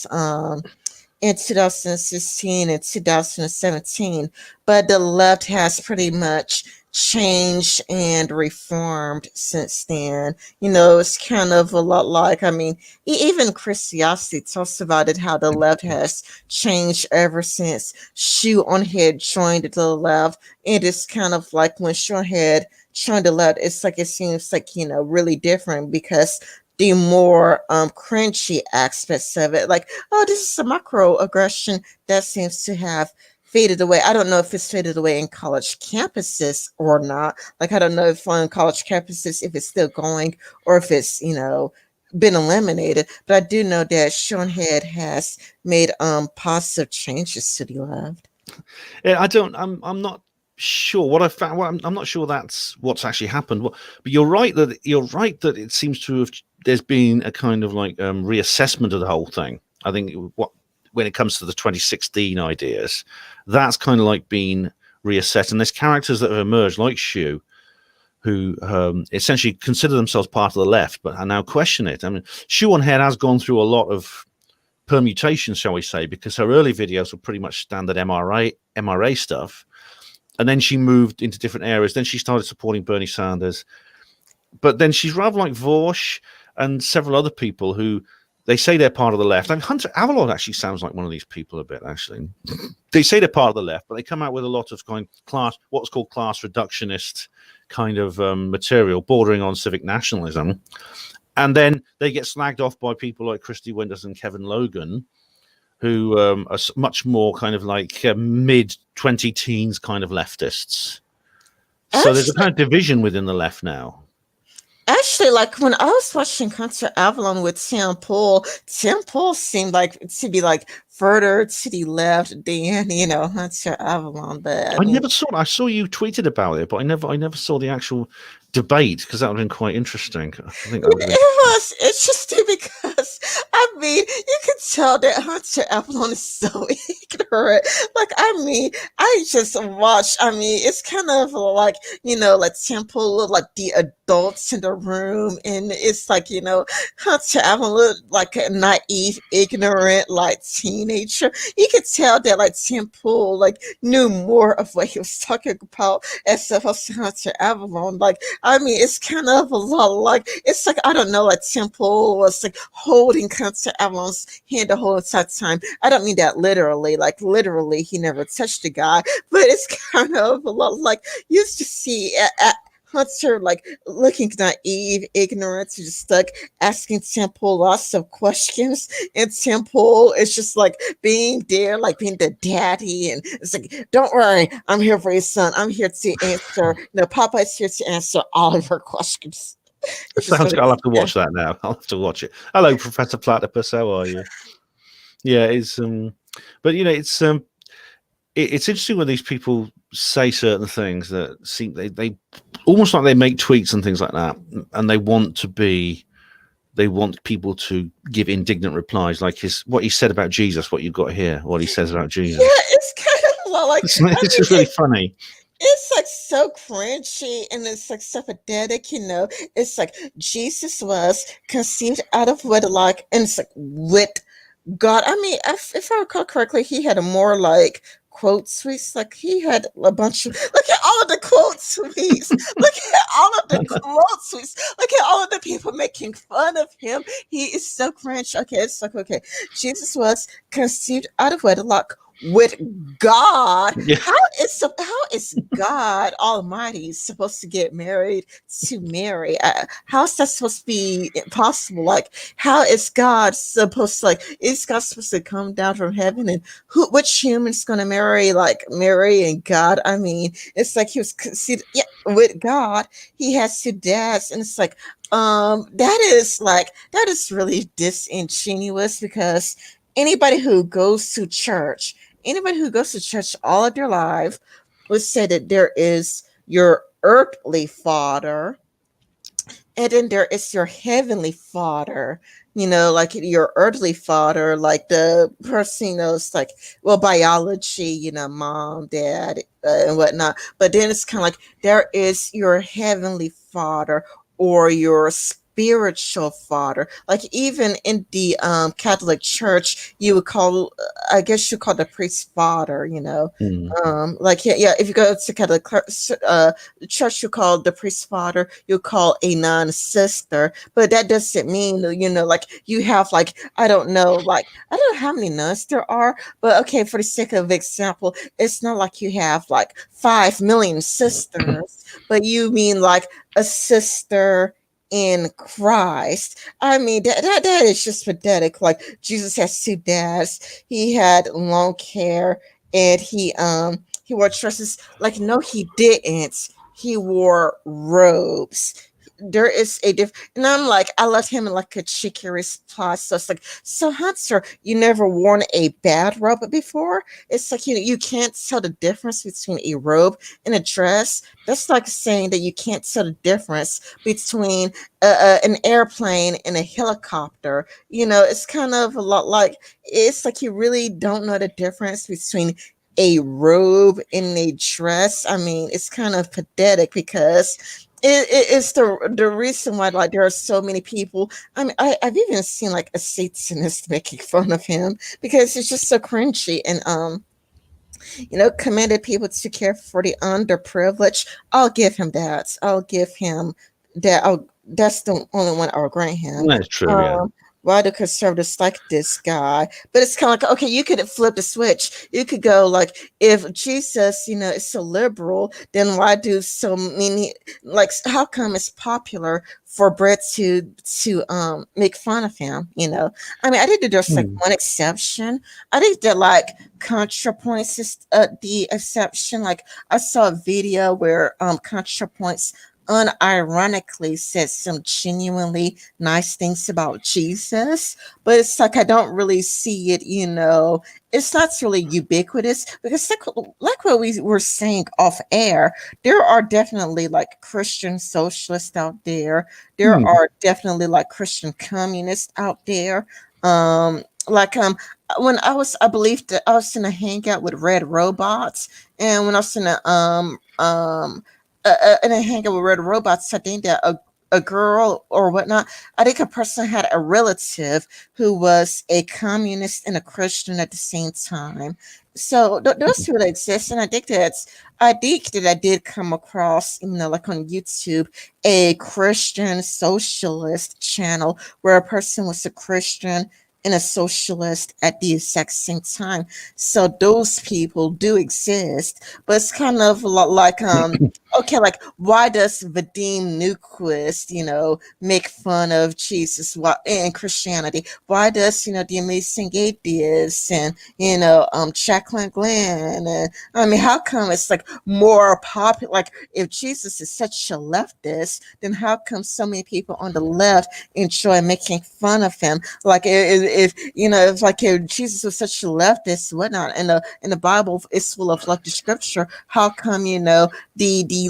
in 2016 and 2017, but the left has pretty much changed and reformed since then. It's kind of a lot like, I mean, even Christianity talks about it, how the left has changed ever since Shoe on Head joined the left. It is kind of like when Shoe on Head joined the left, it's like it seems like, really different because the more cringy aspects of it, like, oh, this is a microaggression, that seems to have faded away. I don't know if it's faded away in college campuses or not. Like, I don't know if on college campuses, if it's still going or if it's, been eliminated. But I do know that Sean Head has made positive changes to the left. Yeah, I'm not sure what I found. Well, I'm not sure that's what's actually happened. But you're right that it seems to have. There's been a kind of like reassessment of the whole thing. I think when it comes to the 2016 ideas, that's kind of like been reassessed. And there's characters that have emerged, like Shu, who essentially consider themselves part of the left, but are now question it. I mean, Shu on Head has gone through a lot of permutation, shall we say, because her early videos were pretty much standard MRA stuff, and then she moved into different areas. Then she started supporting Bernie Sanders, but then she's rather like Vorsh and several other people who they say they're part of the left. I mean, Hunter Avallone actually sounds like one of these people a bit. Actually, they say they're part of the left, but they come out with a lot of what's called class reductionist kind of material, bordering on civic nationalism. And then they get slagged off by people like Christy Winters and Kevin Logan, who are much more kind of like mid-20-teens kind of leftists. So there's a kind of division within the left now. Actually, like when I was watching Hunter Avallone with Sam Poole seemed like to be like further to the left than Hunter Avallone. But Never saw it. I saw you tweeted about it, but I never saw the actual debate because that would have been quite interesting. I think that it was interesting because you can tell that Hunter Avallone is so ignorant. Like, I just watched. It's kind of like like Temple, like the adults in the room, and it's like Hunter Avallone like a naive, ignorant, like teenager. You could tell that like Temple like knew more of what he was talking about as opposed to Hunter Avallone. Like, it's kind of a lot like, it's like, I don't know, like Temple was like holding Hunter Avallone's hand the whole entire time. I don't mean that literally, like literally he never touched the guy, but it's kind of a lot like you used to see at Hunter like looking naive, ignorant, just stuck asking Temple lots of questions, and Temple is just like being there, like being the daddy, and it's like, don't worry, I'm here for your son. I'm here to answer. Papa is here to answer all of her questions. Sounds good. I'll have to watch that now. I'll have to watch it. Hello, Professor Platypus. How are you? Yeah, it's but it's interesting when these people say certain things that seem they almost like they make tweets and things like that, and they want people to give indignant replies, like what he said about Jesus. What you've got here, what he says about Jesus. Yeah, it's kind of like it's just really funny. It's like so cringy and it's like so pathetic, It's like Jesus was conceived out of wedlock, and it's like with God. If I recall correctly, he had a more like quote tweets. Like he had a bunch of, look at all of the quote tweets. Look at all of the quote tweets. Look at all of the people making fun of him. He is so cringe. Okay, it's like, okay, Jesus was conceived out of wedlock with God. Yeah. How is God Almighty supposed to get married to Mary? How's that supposed to be possible? Like, how is God supposed to, like, is God supposed to come down from heaven, and which human's gonna marry like Mary and God? It's like he was conceived, yeah, with God. He has two dads, and it's like that is really disingenuous, because anybody who goes to church all of their life would say that there is your earthly father, And then there is your heavenly father, like your earthly father, like the person, it's like, well, biology, mom, dad, and whatnot. But then it's kind of like there is your heavenly father or your spiritual father. Like even in the Catholic Church, you would call, I guess you call the priest father, Mm. like yeah, if you go to Catholic church, you call the priest father, you call a nun sister, but that doesn't mean, like you have, like, I don't know, like I don't know how many nuns there are, but okay, for the sake of example, it's not like you have like 5 million sisters, but you mean like a sister in Christ. I mean, that is just pathetic. Like Jesus has two dads. He had long hair, and he wore dresses. Like, no, he didn't. He wore robes. There is a difference, and I'm like, I left him in like a cheeky response. So it's like, so Hunter, you never worn a bad robe before? It's like, you can't tell the difference between a robe and a dress. That's like saying that you can't tell the difference between an airplane and a helicopter. It's kind of a lot like, it's like you really don't know the difference between a robe and a dress. I mean, it's kind of pathetic because it's the reason why, like, there are so many people. I mean, I've even seen like a Satanist making fun of him because it's just so cringy, and commanded people to care for the underprivileged. I'll give him that. I'll give him that. That's the only one I'll grant him. That's true. Yeah. Um, why do conservatives like this guy? But it's kind of like, okay, you could flip the switch. You could go like, if Jesus, is so liberal, then why do so many, like, how come it's popular for Brett to make fun of him? I mean, I think that there's like Mm. one exception. I think that like ContraPoints is the exception. Like I saw a video where ContraPoints unironically said some genuinely nice things about Jesus, but it's like I don't really see it, it's not really ubiquitous because like what we were saying off air, there are definitely like Christian socialists out there. There Mm. are definitely like Christian communists out there. Like when I believe that I was in a hangout with Red Robots, and when I was in a hangout with Red Robots, I think that a girl or whatnot, I think a person had a relative who was a communist and a Christian at the same time. So those really exist, and I think that I did come across, like on YouTube, a Christian socialist channel where a person was a Christian and a socialist at the exact same time. So those people do exist, but it's kind of like okay, like why does Vadim Newquist, make fun of Jesus and Christianity? Why does the Amazing Atheist and Jacqueline Glenn? And I mean, how come it's like more popular? Like if Jesus is such a leftist, then how come so many people on the left enjoy making fun of him? Like if if like if Jesus was such a leftist, whatnot, and the Bible is full of like the scripture, how come the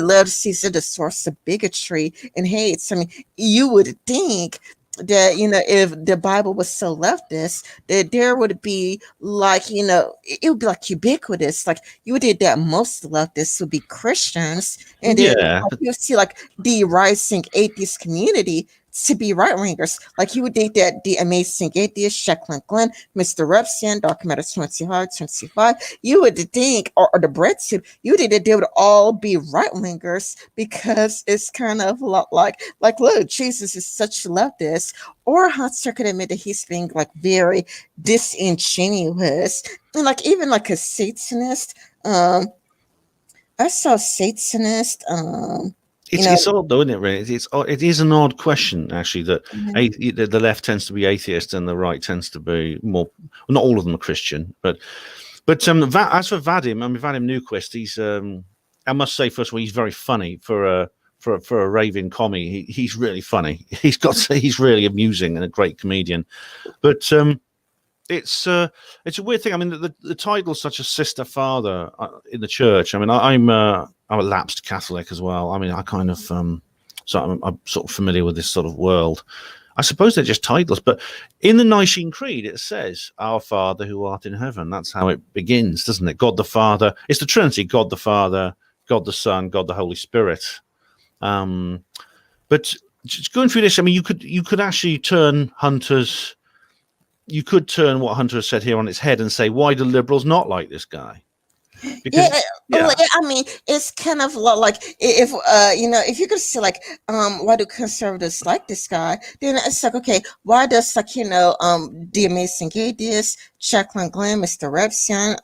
left sees it a source of bigotry and hate? I mean, you would think that if the Bible was so leftist, that there would be like it would be like ubiquitous. Like you would think that most leftists would be Christians, and then Yeah. like, you see like the rising atheist community to be right wingers. Like you would think that the Amazing Atheist, Jacqueline Glenn, Mr. Repson, Dark Matter 25, you would think, or the Brits, you would think that they would all be right wingers because it's kind of a lot like, look, Jesus is such a leftist. Or Hunter could admit that he's being like very disingenuous. And like even like a Satanist, I saw a Satanist, you know, It's odd though, isn't it? Really, it is an odd question actually. That mhm, the left tends to be atheist and the right tends to be more. Well, not all of them are Christian, but as for Vadim, I mean Vadim Newquist, he's I must say first of all he's very funny for a raving commie. He's really funny. He's really amusing and a great comedian. But it's a weird thing. I mean, the title's such a sister father in the church. I mean, I'm a lapsed Catholic as well. I mean, I kind of so I'm sort of familiar with this sort of world. I suppose they're just titles, but in the Nicene Creed it says, "Our Father who art in heaven." That's how it begins, doesn't it? God the Father. It's the Trinity: God the Father, God the Son, God the Holy Spirit. But just going through this, I mean, you could actually turn Hunter's. You could turn what Hunter has said here on its head and say, why do liberals not like this guy? Yeah, Because well, yeah, I mean, it's kind of like if if you could see like why do conservatives like this guy? Then it's like, okay, why does like the Amazing Gay Deist, Jacqueline Glenn, Mr. Repsian,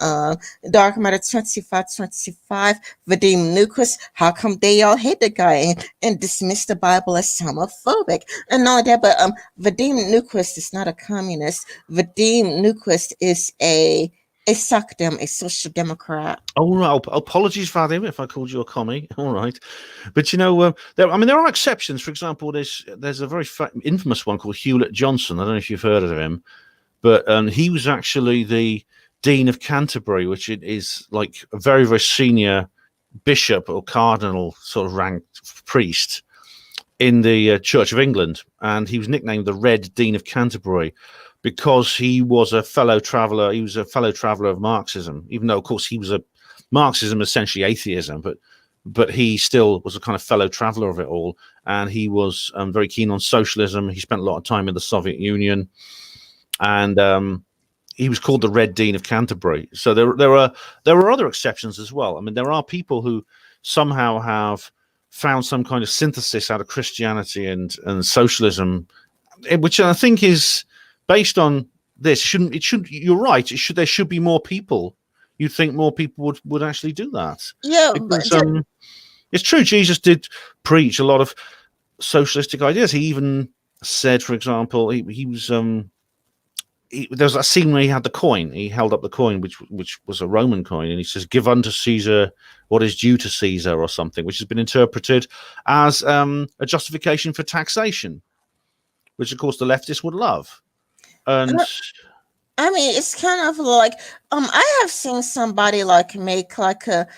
Dark Matter 2525, Vadim Newquist, how come they all hate the guy and dismiss the Bible as homophobic? And not that, but Vadim Newquist is not a communist. Vadim Newquist is a SOCDEM, a social democrat. oh right. Apologies, Vadim, if I called you a commie. All right, but there are exceptions. For example, there's a very infamous one called Hewlett Johnson. I don't know if you've heard of him, but he was actually the Dean of Canterbury, which is like a very, very senior bishop or cardinal sort of ranked priest in the Church of England, and he was nicknamed the Red Dean of Canterbury because he was a fellow traveller. He was a fellow traveller of Marxism, even though, of course, he was a Marxism, essentially atheism, but he still was a kind of fellow traveller of it all, and he was very keen on socialism. He spent a lot of time in the Soviet Union, and he was called the Red Dean of Canterbury. So there are other exceptions as well. I mean, there are people who somehow have found some kind of synthesis out of Christianity and socialism, which I think is based on this. You're right. There should be more people. You'd think more people would actually do that. Yeah, because it's true. Jesus did preach a lot of socialistic ideas. He even said, for example, he was there was a scene where he had the coin. He held up the coin, which was a Roman coin, and he says, "Give unto Caesar what is due to Caesar," or something, which has been interpreted as a justification for taxation, which of course the leftists would love. And I mean, it's kind of like I have seen somebody like make like a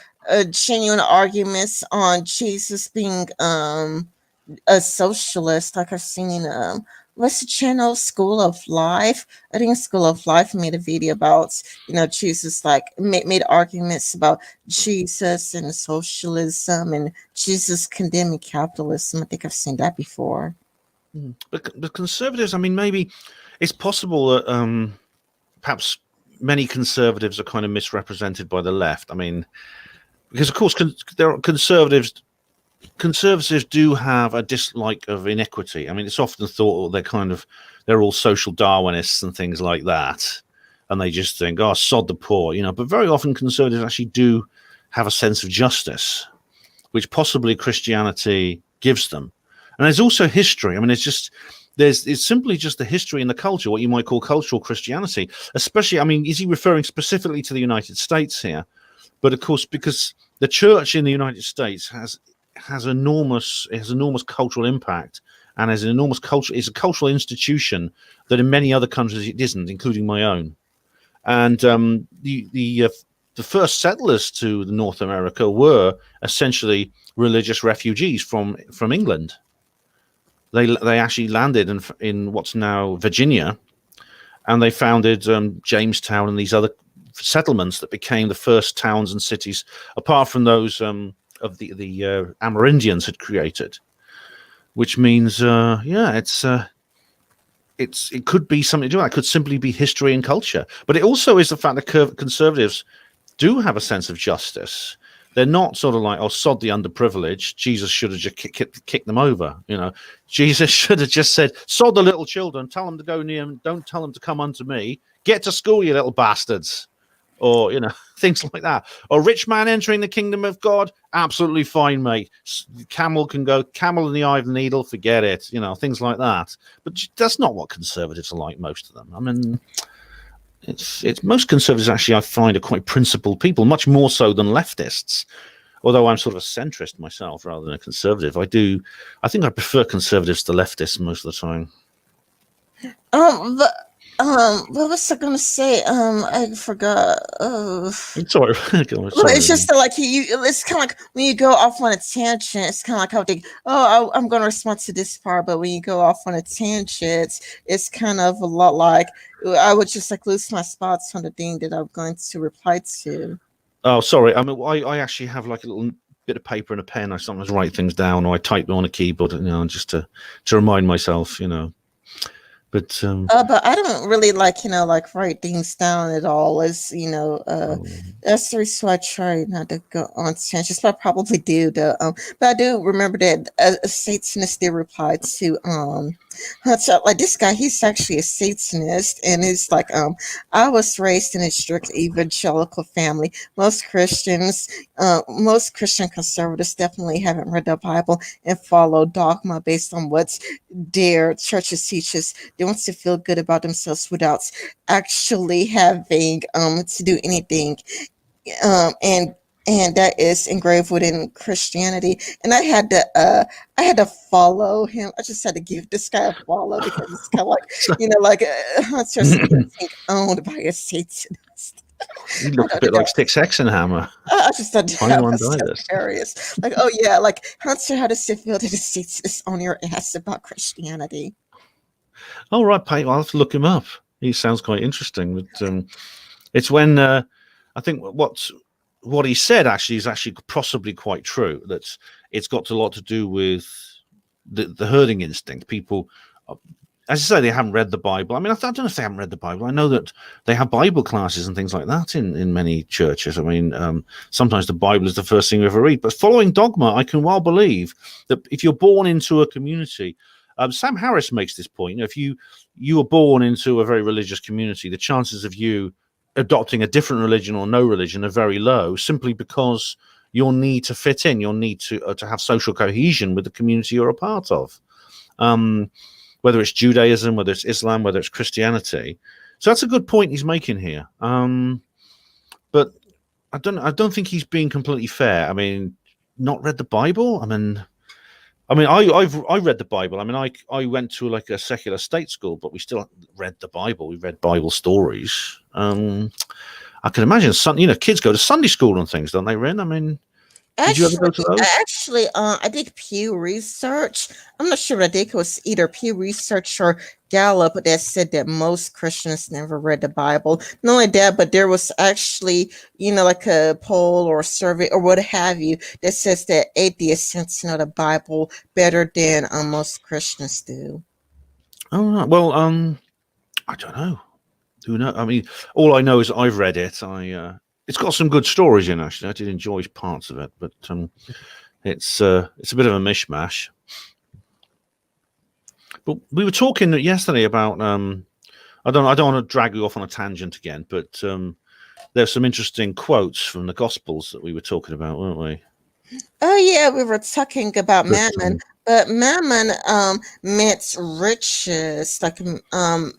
genuine arguments on Jesus being a socialist. Like I've seen what's the channel, School of Life? I think School of Life made a video about Jesus, like made arguments about Jesus and socialism and Jesus condemning capitalism. I think I've seen that before. But the conservatives, I mean, maybe it's possible that perhaps many conservatives are kind of misrepresented by the left. I mean, because of course there are conservatives do have a dislike of inequity. I mean, it's often thought they're all social Darwinists and things like that, and they just think, oh, sod the poor, But very often conservatives actually do have a sense of justice, which possibly Christianity gives them. And there's also history. I mean, it's simply just the history and the culture, what you might call cultural Christianity. Especially, I mean, is he referring specifically to the United States here? But of course, because the church in the United States has enormous cultural impact, and is a cultural institution that in many other countries it isn't, including my own. And the first settlers to North America were essentially religious refugees from England. They actually landed in what's now Virginia, and they founded Jamestown and these other settlements that became the first towns and cities, apart from those of the Amerindians had created. Which means, it could be something to do with that. It could simply be history and culture, but it also is the fact that conservatives do have a sense of justice. They're not sort of like, oh, sod the underprivileged. Jesus should have just kicked them over. Jesus should have just said, sod the little children, tell them to go near them, don't tell them to come unto me. Get to school, you little bastards. Or, things like that. Or rich man entering the kingdom of God, absolutely fine, mate. Camel in the eye of the needle, forget it. Things like that. But that's not what conservatives are like, most of them. I mean, it's most conservatives actually I find are quite principled people, much more so than leftists. Although I'm sort of a centrist myself rather than a conservative, I think I prefer conservatives to leftists most of the time. What was I gonna say? I forgot. Sorry, God, Well, sorry. it's just that, like it's kind of like when you go off on a tangent. It's kind of like how they, I'm going to respond to this part, but when you go off on a tangent, it's kind of a lot like I would just like lose my spots on the thing that I'm going to reply to. Oh, sorry. I mean, I actually have like a little bit of paper and a pen. I sometimes write things down, or I type them on a keyboard, just to remind myself, But But I don't really like, like write things down at all. As oh, that's the reason why I try not to go on tangents. But I probably do though. But I do remember that a Satanist did reply to so, like this guy. He's actually a Satanist, and it's like I was raised in a strict evangelical family. Most Christian conservatives definitely haven't read the Bible and follow dogma based on what their churches teaches. They want to feel good about themselves without actually having to do anything. And that is engraved within Christianity. And I had to follow him. I just had to give this guy a follow because it's kind of like so like Hunter being owned by a Satanist. he I looks a don't bit know. like Six Hexenhammer. I just thought Tiny that one was this. hilarious. Like, oh yeah, like Hunter, how does it feel that the Satanist on your ass about Christianity? Oh, right, Pate. I'll have to look him up. He sounds quite interesting. But it's when I think what he said actually is actually possibly quite true. That it's got a lot to do with the herding instinct. People, as I say, they haven't read the Bible. I mean, I don't know if they haven't read the Bible. I know that they have Bible classes and things like that in many churches. I mean, sometimes the Bible is the first thing you ever read. But following dogma, I can well believe that if you're born into a community, Sam Harris makes this point. If you were born into a very religious community, the chances of you adopting a different religion or no religion are very low, simply because your need to fit in, your need to have social cohesion with the community you're a part of. Whether it's Judaism, whether it's Islam, whether it's Christianity. So that's a good point he's making here. But I don't think he's being completely fair. I mean, not read the Bible. I read the Bible. I mean, I went to like a secular state school, but we still read the Bible. We read Bible stories. I can imagine kids go to Sunday school and things, don't they, Rin? I mean, did you ever go to those? I did Pew Research. I'm not sure what I did. It was either Pew Research or Gallup that said that most Christians never read the Bible. Not only that, but there was actually, like a poll or a survey or what have you that says that atheists tend to know the Bible better than most Christians do. Oh, right. Well, I don't know. Who knows? I mean, all I know is I've read it. It's got some good stories in. Actually, I did enjoy parts of it, but it's a bit of a mishmash. But we were talking yesterday about I don't want to drag you off on a tangent again, but there's some interesting quotes from the Gospels that we were talking about, weren't we? Oh yeah, we were talking about But mammon, but mammon meant riches. Like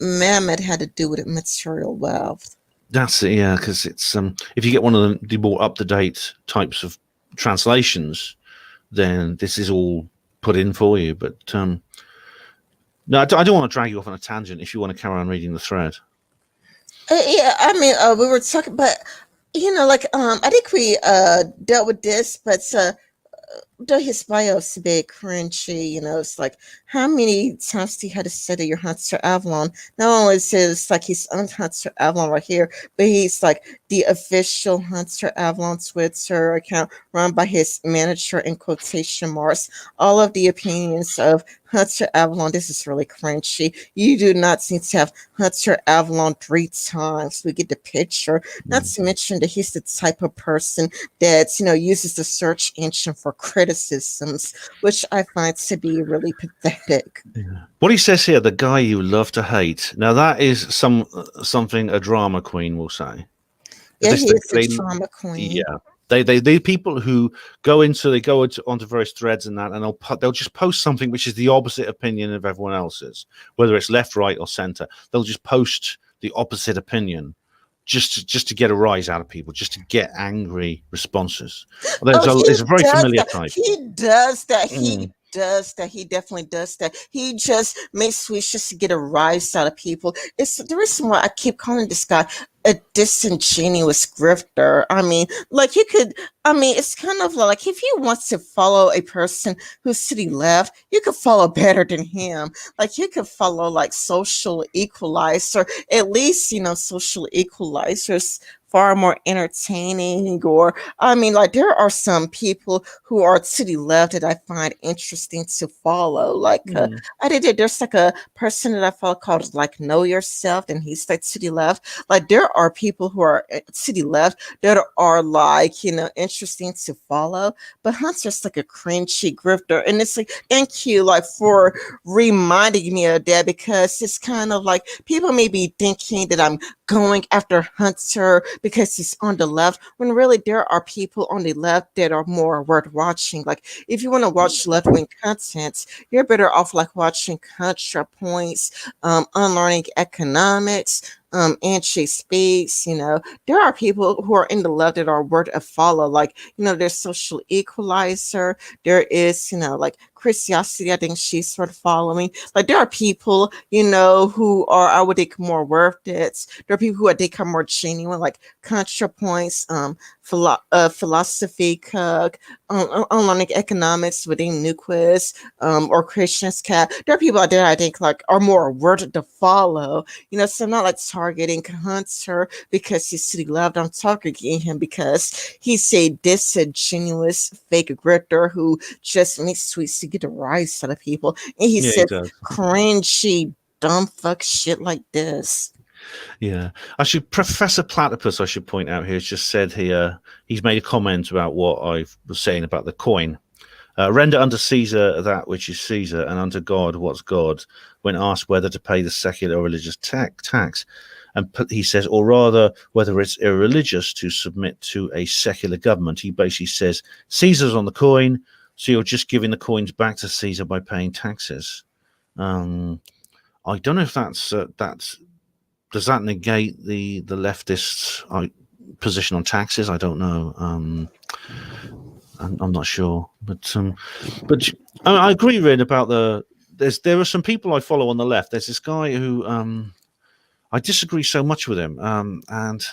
mammon had to do with material wealth. that's it, yeah, because it's if you get one of the more up to date types of translations, then this is all put in for you. But no, I don't want to drag you off on a tangent if you want to carry on reading the thread. Yeah, I mean, we were talking, but like I think we dealt with this, but though his bio's a bit cringy, it's like how many times do you have to say that you're Hunter Avallone? Not only is it like he's on Hunter Avallone right here, but he's like the official Hunter Avallone Twitter account run by his manager in quotation marks. All of the opinions of Hunter Avallone, this is really cringy. You do not seem to have Hunter Avallone 3 times. We get the picture. Not to mention that he's the type of person that uses the search engine for criticisms, which I find to be really pathetic. Yeah. What he says here, the guy you love to hate. Now that is something a drama queen will say. Yeah, This he is a they drama queen. yeah. They people who onto various threads and that, and they'll just post something which is the opposite opinion of everyone else's, whether it's left, right, or center. They'll just post the opposite opinion just to get a rise out of people, just to get angry responses. There's a very familiar that. type. He does that. Mm. does that. He definitely does that. He just makes tweets just to get a rise out of people. It's the reason why I keep calling this guy a disingenuous grifter. I mean, like you could. I mean, it's kind of like if you want to follow a person who's to the left, you could follow better than him. Like you could follow like social equalizer, at least social equalizers far more entertaining. Or I mean, like there are some people who are to the left that I find interesting to follow. Like Hmm. I did. There's like a person that I follow called like Know Yourself, and he's like to the left. Like there are people who are to the left that are like interesting to follow. But Hunter's like a cringy grifter, and it's like thank you like for reminding me of that, because it's kind of like people may be thinking that I'm going after Hunter because he's on the left, when really there are people on the left that are more worth watching. Like if you want to watch left wing content, you're better off like watching ContraPoints, Unlearning Economics, Angie Speaks. There are people who are in the left that are worth a follow. Like, there's Social Equalizer. There is, like Christiosity. I think she's sort of following. Like there are people, who are I would think more worth it. There are people who I think are more genuine, like ContraPoints, Philosophy Cook, Unlearning Economics within Nuquist, or Christian's Cat. There are people out there I think like are more worth to follow. So I'm not like targeting Hunter because he's city loved. I'm targeting him because he's a disingenuous fake grifter who just makes tweets to get a rise out of people, and he Yeah, he says does. cringy dumb fuck shit like this. Yeah, actually, Professor Platypus, I should point out here, has just said here he's made a comment about what I was saying about the coin. Render unto Caesar that which is Caesar, and unto God what's God, when asked whether to pay the secular or religious tax. And he says, or rather, whether it's irreligious to submit to a secular government. He basically says, Caesar's on the coin, so you're just giving the coins back to Caesar by paying taxes. I don't know if that's does that negate the leftist position on taxes? I don't know. I'm not sure, but I agree, Rin, about there are some people I follow on the left. There's this guy who I disagree so much with him, and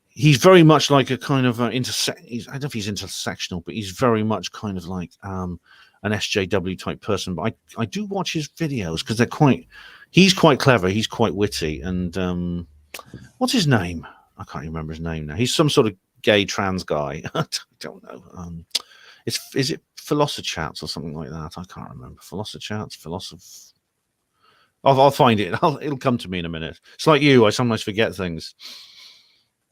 he's very much like a kind of I don't know if he's intersectional, but he's very much kind of like an SJW type person. But I do watch his videos because he's quite clever, he's quite witty, and what's his name? I can't remember his name now. He's some sort of gay trans guy. I don't know. Is it Philosochats or something like that? I can't remember. Philosophers. I'll find it. It'll come to me in a minute. It's like you. I sometimes forget things.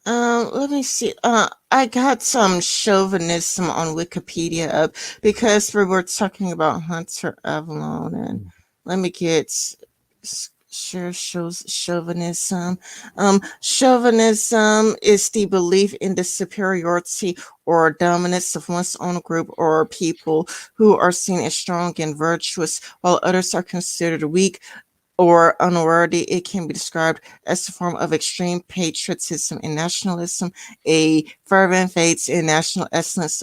Let me see. I got some chauvinism on Wikipedia up because we were talking about Hunter Avallone, and let me get sure shows chauvinism. Chauvinism is the belief in the superiority or dominance of one's own group or people who are seen as strong and virtuous, while others are considered weak or unworthy. It can be described as a form of extreme patriotism and nationalism, a fervent faith in national excellence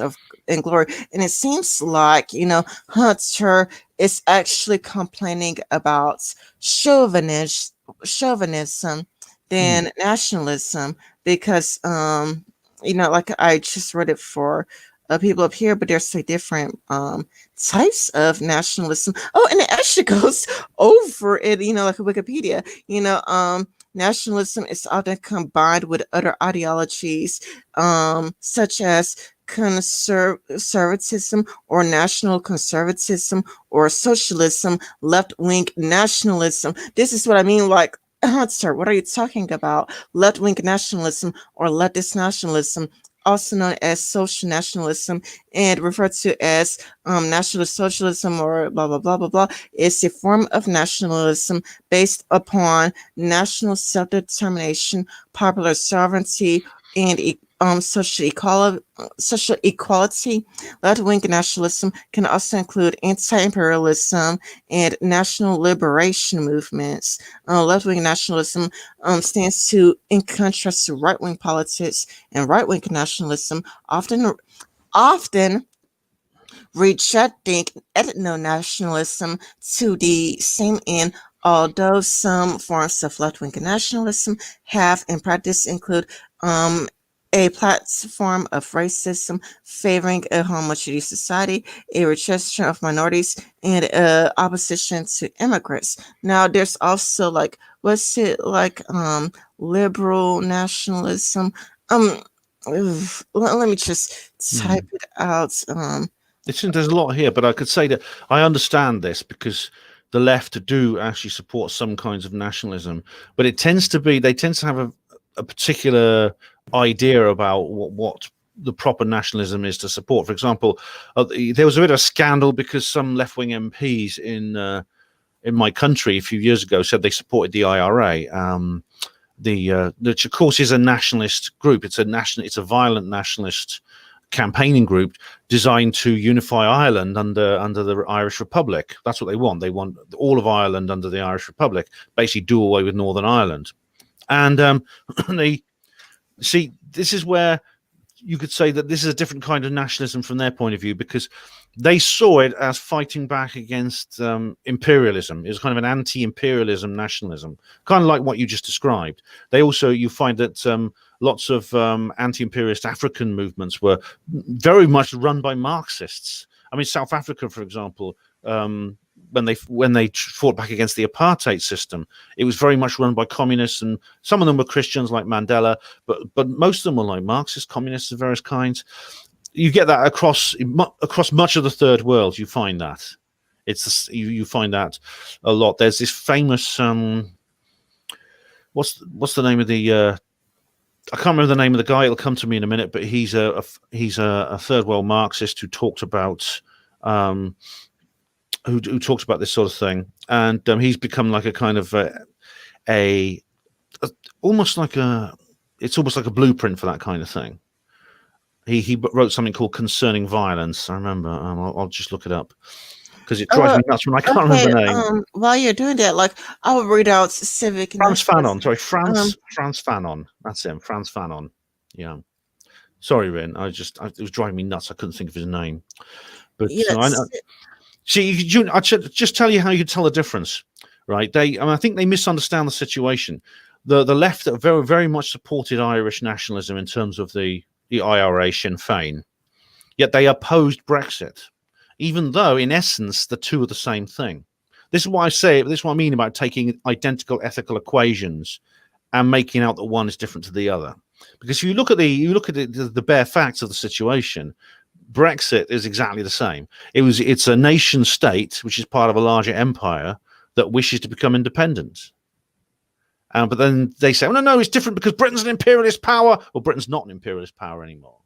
and glory. And it seems like, Hunter is actually complaining about chauvinism than nationalism, because, like I just read it for people up here, but there's so different types of nationalism. Oh, and it actually goes over it, like Wikipedia. Nationalism is often combined with other ideologies, such as conservatism or national conservatism or socialism, left-wing nationalism. This is what I mean, like, Hunter, what are you talking about? Left-wing nationalism or leftist nationalism, also known as social nationalism and referred to as national socialism or blah, blah, blah, blah, blah, is a form of nationalism based upon national self-determination, popular sovereignty, and social equality. Left-wing nationalism can also include anti-imperialism and national liberation movements. Left-wing nationalism stands in contrast to right-wing politics, and right-wing nationalism often rejecting ethno-nationalism to the same end, although some forms of left-wing nationalism have in practice include um, a platform of racism favoring a homogeneous society, a rejection of minorities, and opposition to immigrants. Now, there's also like, what's it like, liberal nationalism? Um, let me just type Hmm. it out. There's a lot here, but I could say that I understand this because the left do actually support some kinds of nationalism, but they tend to have a particular idea about what the proper nationalism is to support. For example, there was a bit of a scandal because some left wing MPs in my country a few years ago said they supported the IRA. Which of course is a nationalist group. It's a violent nationalist campaigning group designed to unify Ireland under the Irish Republic. That's what they want. They want all of Ireland under the Irish Republic, basically do away with Northern Ireland. And they see this is where you could say that this is a different kind of nationalism from their point of view because they saw it as fighting back against imperialism. It was kind of an anti-imperialism nationalism, kind of like what you just described. You find that lots of anti-imperialist African movements were very much run by Marxists. I mean, South Africa, for example, when they fought back against the apartheid system, it was very much run by communists, and some of them were Christians like Mandela, but most of them were like Marxist communists of various kinds. You get that across much of the third world. You find that you find that a lot. There's this famous what's the name of the I can't remember the name of the guy. It'll come to me in a minute. But he's a third world Marxist who talked about who talks about this sort of thing, and he's become like a kind of a almost like a it's almost like a blueprint for that kind of thing. He wrote something called Concerning Violence. I remember. I'll just look it up because it drives Uh, me nuts when I can't remember okay. the name. While you're doing that, like, I'll read out civic Frantz Fanon. nationalism. Sorry, Um, Frantz Fanon. That's him. Frantz Fanon. Yeah. Sorry, Rin. It was driving me nuts. I couldn't think of his name. But yes. see, I should just tell you how you can tell the difference, right? I think they misunderstand the situation. The left very very much supported Irish nationalism in terms of the IRA Sinn Féin, yet they opposed Brexit, even though in essence the two are the same thing. This is why I say this is what I mean about taking identical ethical equations and making out that one is different to the other. Because if you look at the bare facts of the situation, Brexit is exactly the same. It's a nation state which is part of a larger empire that wishes to become independent. But then they say, well, no, it's different because Britain's an imperialist power. Well, Britain's not an imperialist power anymore.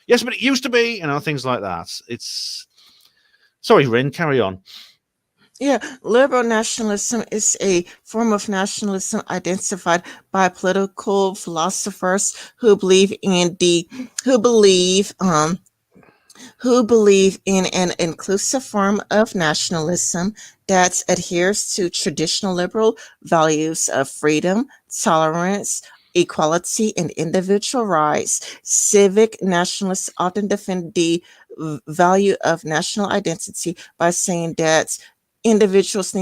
Yes, but it used to be, things like that. It's sorry, Rin, carry on. Yeah, liberal nationalism is a form of nationalism identified by political philosophers who believe in the who believe who believe in an inclusive form of nationalism that adheres to traditional liberal values of freedom, tolerance, equality, and individual rights. Civic nationalists often defend the value of national identity by saying that individuals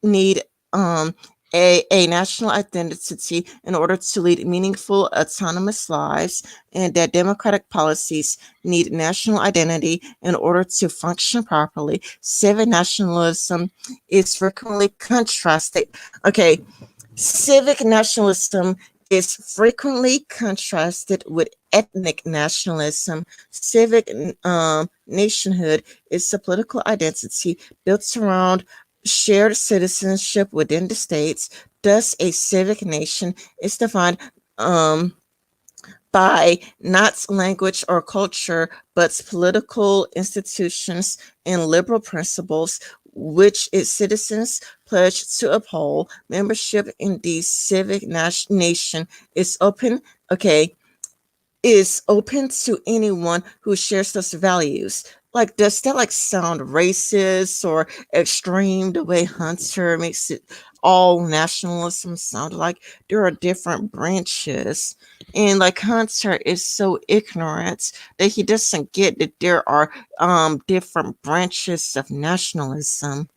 need um, a national identity in order to lead meaningful, autonomous lives, and that democratic policies need national identity in order to function properly. Civic nationalism is frequently contrasted. Okay, civic nationalism is frequently contrasted with ethnic nationalism. Civic nationhood is a political identity built around shared citizenship within the states. Thus, a civic nation is defined um, by not language or culture, but political institutions and liberal principles which its citizens pledge to uphold. Membership in the civic nation is open. Okay, is open to anyone who shares those values. Like, does that like sound racist or extreme the way Hunter makes it all nationalism sound like. There are different branches. And like Hunter is so ignorant that he doesn't get that there are different branches of nationalism.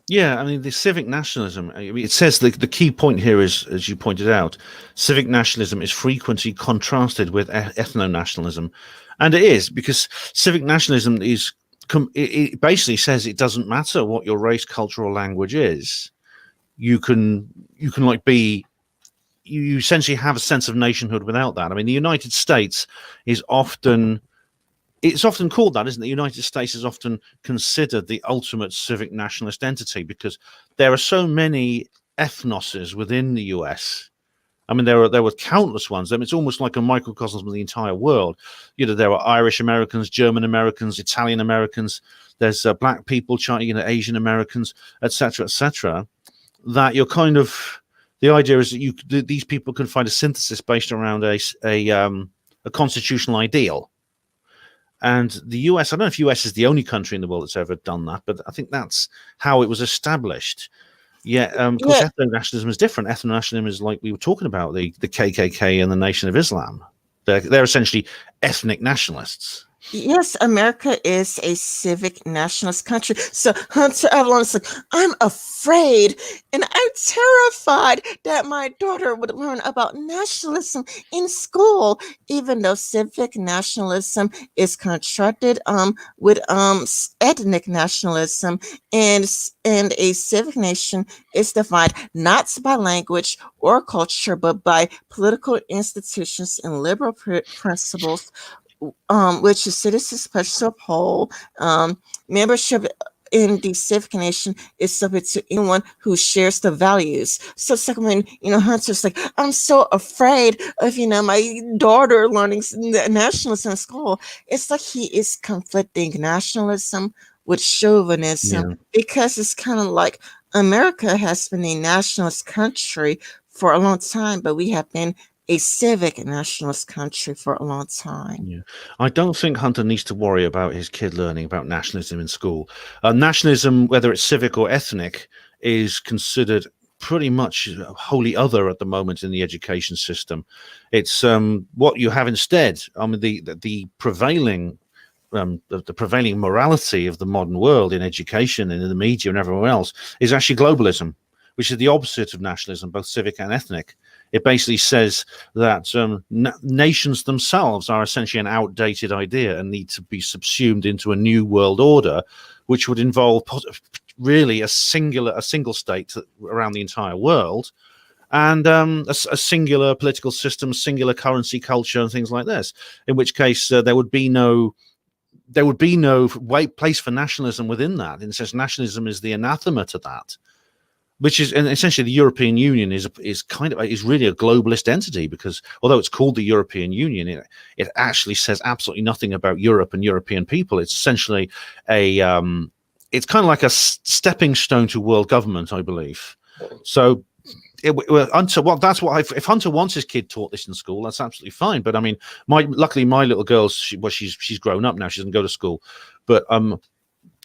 Yeah, I mean the civic nationalism. I mean, it says the key point here is, as you pointed out, civic nationalism is frequently contrasted with ethno nationalism, and it is because civic nationalism is it basically says it doesn't matter what your race, culture, or language is. You can like be you essentially have a sense of nationhood without that. I mean, the United States is often it's often called that, isn't it? The United States is often considered the ultimate civic nationalist entity because there are so many ethnoses within the US. I mean, there were countless ones. I mean, it's almost like a microcosm of the entire world. You know, there are Irish Americans, German Americans, Italian Americans. There's black people, Asian Americans, etc., etc. That you're kind of the idea is that these people can find a synthesis based around a constitutional ideal. And the US, I don't know if US is the only country in the world that's ever done that, but I think that's how it was established. Yeah, of course, Yeah, ethno-nationalism is different. Ethno-nationalism is like we were talking about the KKK and the Nation of Islam. They're essentially ethnic nationalists. yes, America is a civic nationalist country. So Hunter Avallone is like, I'm afraid and I'm terrified that my daughter would learn about nationalism in school, even though civic nationalism is contrasted with ethnic nationalism, and a civic nation is defined not by language or culture, but by political institutions and liberal principles, which is citizens pledge to uphold. Membership in the civic nation is subject to anyone who shares the values. So it's like when, Hunter's like, I'm so afraid of, my daughter learning nationalism in school. It's like he is conflicting nationalism with chauvinism, Yeah. because it's kind of like America has been a nationalist country for a long time, but we have been a civic nationalist country for a long time. Yeah, I don't think Hunter needs to worry about his kid learning about nationalism in school. Nationalism, whether it's civic or ethnic, is considered pretty much wholly other at the moment in the education system. It's what you have instead. I mean, the prevailing the prevailing morality of the modern world in education and in the media and everywhere else is actually globalism, which is the opposite of nationalism, both civic and ethnic. It basically says that nations themselves are essentially an outdated idea and need to be subsumed into a new world order, which would involve really a single state around the entire world, and a singular political system, singular currency, culture, and things like this. In which case, there would be no place for nationalism within that. And it says nationalism is the anathema to that, which is, and essentially the European Union is really a globalist entity, because although it's called the European Union, it actually says absolutely nothing about Europe and European people. It's essentially it's kind of like a stepping stone to world government, I believe. So that's what if Hunter wants his kid taught this in school, that's absolutely fine. But I mean, luckily my little girl, she's grown up now. She doesn't go to school, but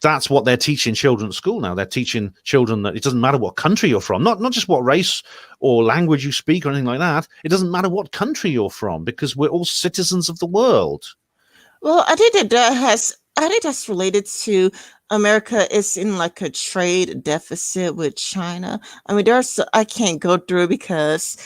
that's what they're teaching children at school now. They're teaching children that it doesn't matter what country you're from, not just what race or language you speak or anything like that. It doesn't matter what country you're from, because we're all citizens of the world. Well, I think that's related to America is in like a trade deficit with China. I mean, I can't go through because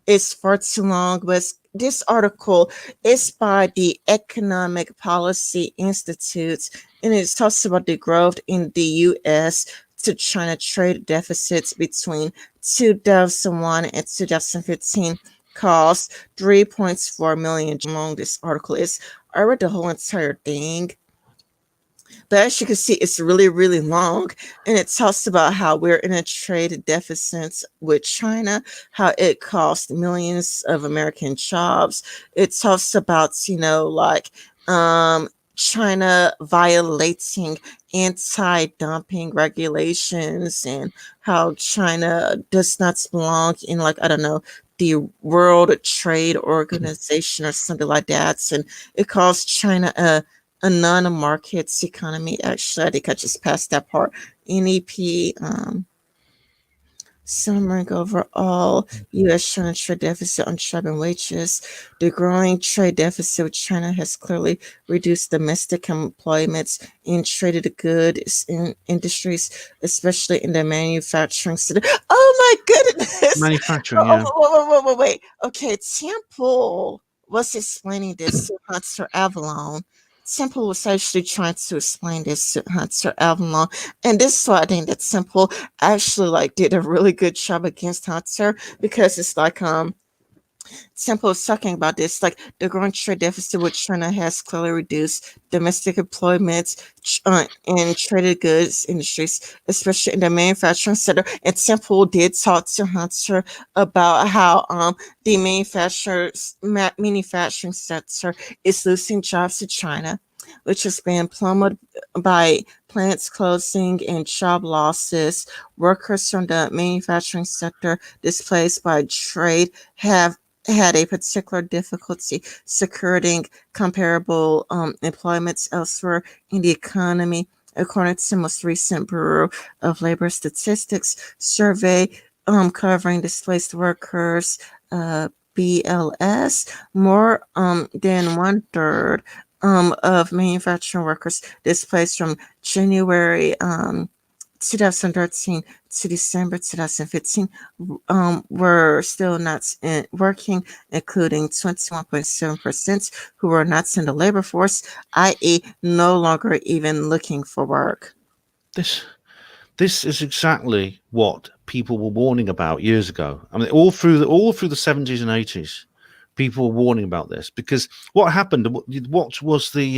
it's far too long, but this article is by the Economic Policy Institute, and it talks about the growth in the U.S. to China trade deficits between 2001 and 2015 cost 3.4 million. Long this article is. I read the whole entire thing, but as you can see, it's really, really long. And it talks about how we're in a trade deficit with China, how it cost millions of American jobs. It talks about, China violating anti-dumping regulations, and how China does not belong in, like, I don't know, the World Trade Organization or something like that. And it calls China a non-markets economy. Actually, I think I just passed that part. NEP. Summering overall U.S.-China trade deficit on job and wages, the growing trade deficit with China has clearly reduced domestic employment in traded goods in industries, especially in the manufacturing sector. Oh my goodness! Manufacturing, Oh, yeah. wait. Okay, Temple was explaining this to Hunter Avallone. Temple was actually trying to explain this to Hunter Avallone, and this is why I think that Temple actually like did a really good job against Hunter, because it's like Temple is talking about this, like the growing trade deficit with China has clearly reduced domestic employment in traded goods industries, especially in the manufacturing sector. And Temple did talk to Hunter about how the manufacturing sector is losing jobs to China, which has been plummeted by plants closing and job losses. Workers from the manufacturing sector displaced by trade have had a particular difficulty securing comparable employments elsewhere in the economy, according to the most recent Bureau of Labor Statistics survey covering displaced workers, BLS. More than one third of manufacturing workers displaced from January 2013 to December 2015 were still not working, including 21.7% who were not in the labor force, i.e., no longer even looking for work. This this is exactly what people were warning about years ago. I mean, all through the 70s and 80s, people were warning about this because what happened? What was the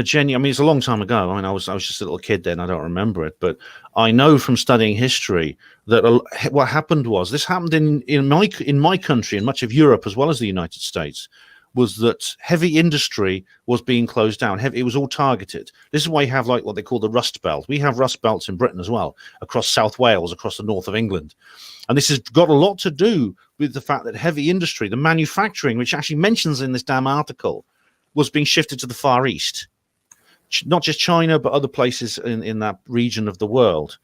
genuine? I mean, it's a long time ago. I mean, I was just a little kid then. I don't remember it, but I know from studying history that what happened was this happened in my country and much of Europe as well as the United States. Was that heavy industry was being closed down? It was all targeted. This is why you have like what they call the Rust Belt. We have Rust Belts in Britain as well, across South Wales, across the north of England, and this has got a lot to do with the fact that heavy industry, the manufacturing, which actually mentions in this damn article, was being shifted to the Far East, not just China, but other places in that region of the world.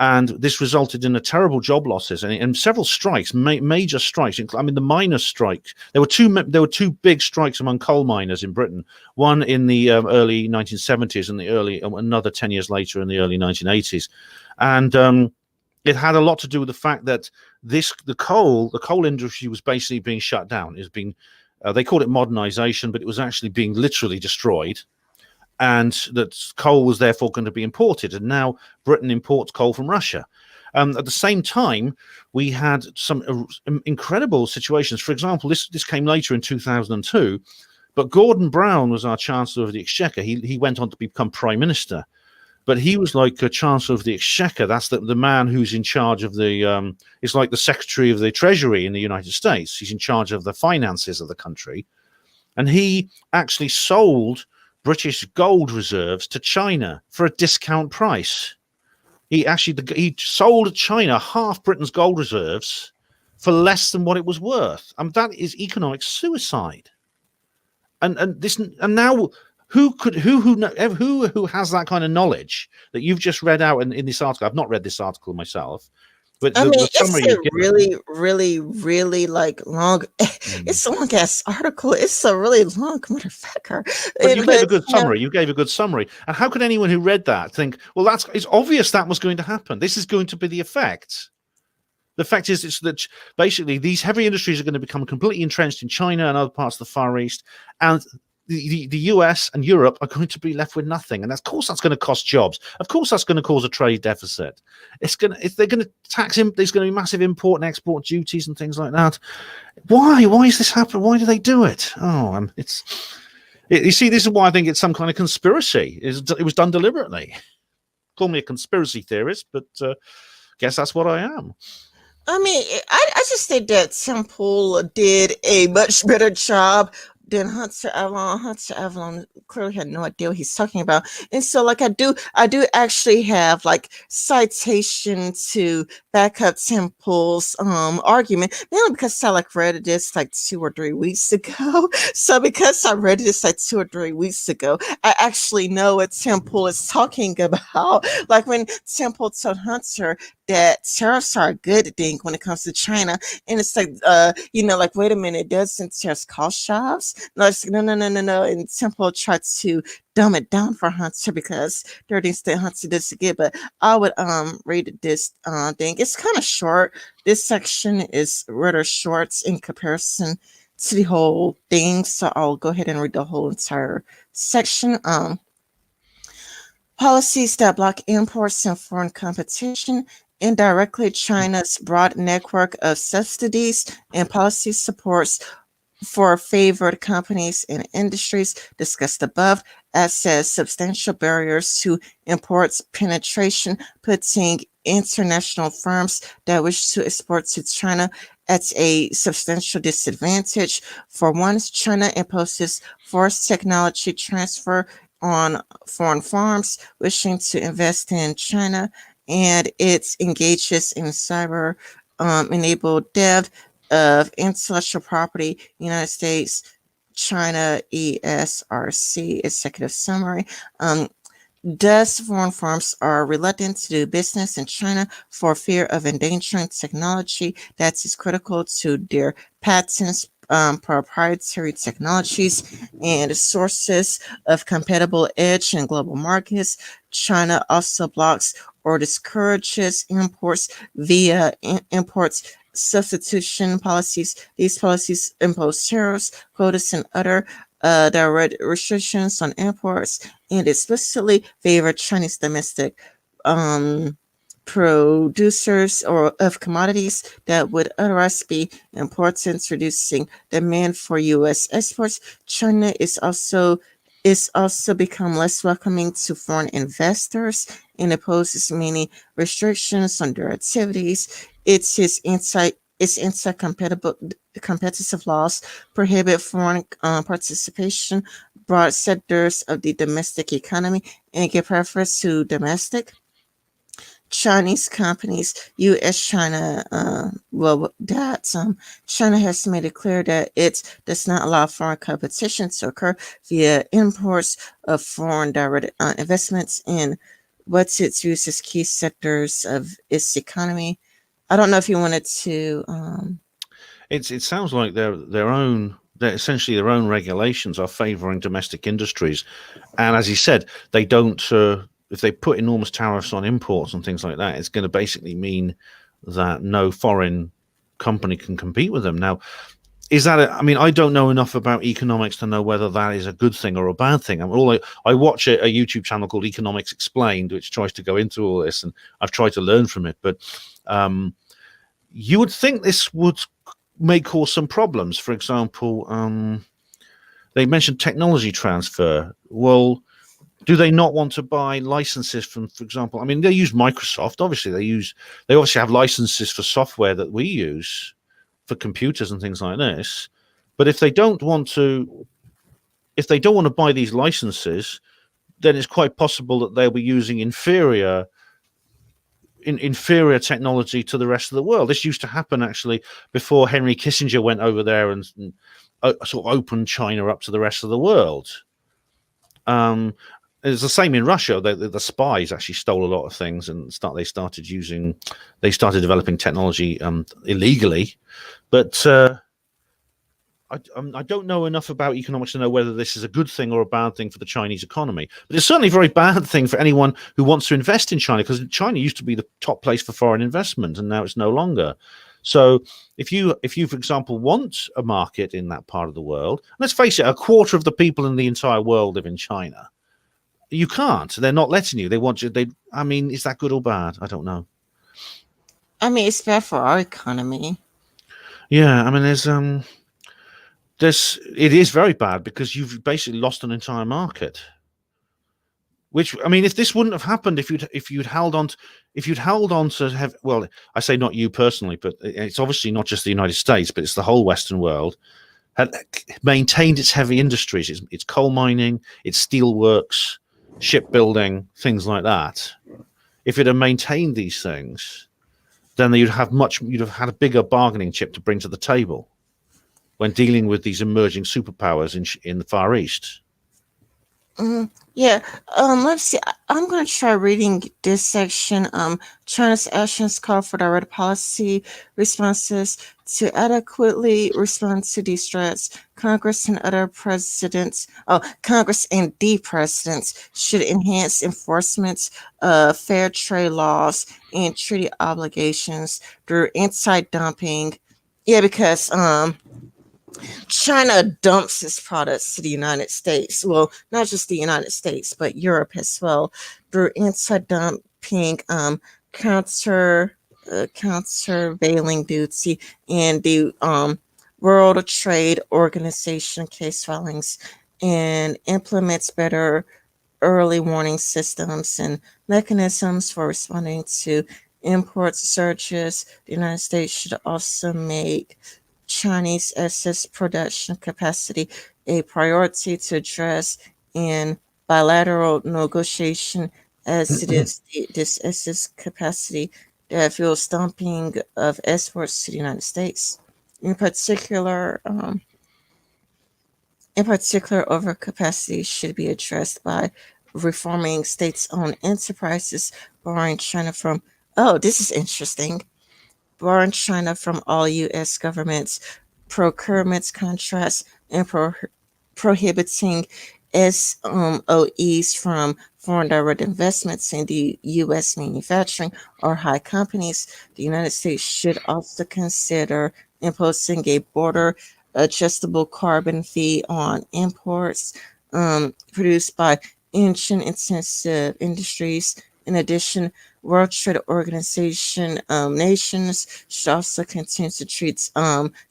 And this resulted in a terrible job losses and several strikes, major strikes. I mean, the miners' strike. There were two big strikes among coal miners in Britain. One in the early 1970s, and another 10 years later in the early 1980s. And it had a lot to do with the fact that the coal industry was basically being shut down. It was being they called it modernization, but it was actually being literally destroyed, and that coal was therefore going to be imported. And now Britain imports coal from Russia. At the same time, we had some incredible situations. For example, this came later in 2002, but Gordon Brown was our Chancellor of the Exchequer. He went on to become Prime Minister, but he was like a Chancellor of the Exchequer. That's the man who's in charge of it's like the Secretary of the Treasury in the United States. He's in charge of the finances of the country. And he actually sold British gold reserves to China for a discount price. He sold China half Britain's gold reserves for less than what it was worth. And that is economic suicide. And now who has that kind of knowledge that you've just read out in this article? I've not read this article myself, but I the mean, summary it's a you've given. really, really, really like long. It's a long ass article. It's a really long motherfucker. But you gave But a good summary. You gave a good summary. And how could anyone who read that think, well, it's obvious that was going to happen. This is going to be the effect. The fact is, it's that basically these heavy industries are going to become completely entrenched in China and other parts of the Far East, and the US and Europe are going to be left with nothing. And of course, that's going to cost jobs. Of course, that's going to cause a trade deficit. They're going to tax him. There's going to be massive import and export duties and things like that. Why? Why is this happening? Why do they do it? You see, this is why I think it's some kind of conspiracy. It was done deliberately. Call me a conspiracy theorist, but guess that's what I am. I mean, I just think that Temple did a much better job then Hunter Avallone clearly had no idea what he's talking about. And so like I do actually have like citation to back up Temple's argument, mainly because I like read this like 2 or 3 weeks ago. So because I read this like 2 or 3 weeks ago, I actually know what Temple is talking about. Like when Temple told Hunter that tariffs are a good thing when it comes to China, and it's like, like, wait a minute, doesn't tariffs cost jobs? No, it's like, no, no, no, no, no. And Temple tried to dumb it down for Hunter because there are things that Hunter doesn't get. But I would read this thing. It's kind of short. This section is rather short in comparison to the whole thing. So I'll go ahead and read the whole entire section. Policies that block imports and foreign competition, indirectly China's broad network of subsidies and policy supports for favored companies and industries discussed above, as says substantial barriers to imports penetration, putting international firms that wish to export to China at a substantial disadvantage. For one, China imposes forced technology transfer on foreign firms wishing to invest in China, and it engages in cyber enabled dev of intellectual property, United States, China, ESRC, executive summary. Thus, foreign firms are reluctant to do business in China for fear of endangering technology that is critical to their patents, proprietary technologies, and sources of compatible edge in global markets. China also blocks or discourages imports via imports substitution policies. These policies impose tariffs, quotas, and other direct restrictions on imports, and explicitly favor Chinese domestic um, producers or of commodities that would otherwise be important, reducing demand for U.S. exports. China is also become less welcoming to foreign investors and imposes many restrictions on their activities. Its competitive laws prohibit foreign participation, broad sectors of the domestic economy, and give preference to domestic Chinese companies. U.S. China, China has made it clear that it does not allow foreign competition to occur via imports of foreign direct investments in what it views as key sectors of its economy. I don't know if you wanted to. It sounds like they're essentially their own regulations are favouring domestic industries, and as you said, they don't. If they put enormous tariffs on imports and things like that, it's going to basically mean that no foreign company can compete with them. Now, is that? I mean, I don't know enough about economics to know whether that is a good thing or a bad thing. I mean, I watch a YouTube channel called Economics Explained, which tries to go into all this, and I've tried to learn from it. But you would think this may cause some problems. For example, they mentioned technology transfer. Well, do they not want to buy licenses from, for example, I mean, they use Microsoft. Obviously, they obviously have licenses for software that we use for computers and things like this. But if they don't want to buy these licenses, then it's quite possible that they'll be using inferior technology to the rest of the world. This used to happen actually before Henry Kissinger went over there and sort of opened China up to the rest of the world. It's the same in Russia. The spies actually stole a lot of things and they started developing technology illegally. But I don't know enough about economics to know whether this is a good thing or a bad thing for the Chinese economy. But it's certainly a very bad thing for anyone who wants to invest in China, because China used to be the top place for foreign investment, and now it's no longer. So if you, for example, want a market in that part of the world, let's face it, a quarter of the people in the entire world live in China. You can't. They're not letting you. They want you. I mean, is that good or bad? I don't know. I mean, it's bad for our economy. Yeah, I mean, it is very bad because you've basically lost an entire market. Which, I mean, if this wouldn't have happened, if you'd held on to have, well, I say not you personally, but it's obviously not just the United States, but it's the whole Western world, had maintained its heavy industries, its coal mining, its steelworks, shipbuilding, things like that. If it had maintained these things, then you'd have had a bigger bargaining chip to bring to the table when dealing with these emerging superpowers in the Far East. Yeah. Let's see. I'm going to try reading this section. China's actions call for direct policy responses to adequately respond to these threats. Congress and the presidents should enhance enforcement of fair trade laws and treaty obligations through anti-dumping. Yeah, because China dumps its products to the United States. Well, not just the United States, but Europe as well, through anti-dumping, counter countervailing duty, and the World Trade Organization case filings, and implements better early warning systems and mechanisms for responding to import surges. The United States should also make Chinese excess production capacity a priority to address in bilateral negotiation, as it is this excess capacity that fuels dumping of exports to the United States. In particular, um, overcapacity should be addressed by reforming state-owned enterprises, borrowing China from. Oh, this is interesting. Borrowing China from all U.S. governments procurement contracts, and prohibiting SOEs from foreign direct investments in the U.S. manufacturing or high companies. The United States should also consider imposing a border adjustable carbon fee on imports produced by engine intensive industries. In addition, World Trade Organization nations should also continue to treat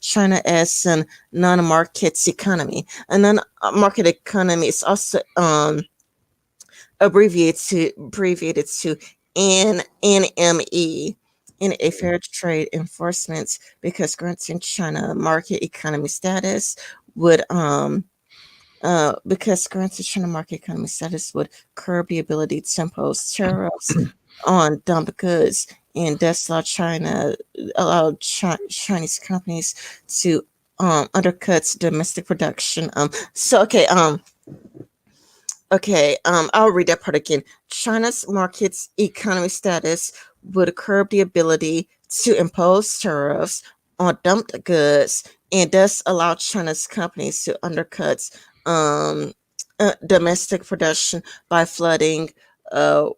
China as a non-market economy. A non-market economy is also abbreviated to NME in a fair trade enforcement, because granting China market economy status would curb the ability to impose tariffs on dump goods, and thus Chinese companies to undercut domestic production. I'll read that part again. China's market's economy status would curb the ability to impose tariffs on dumped goods, and thus allow China's companies to undercut um, domestic production by flooding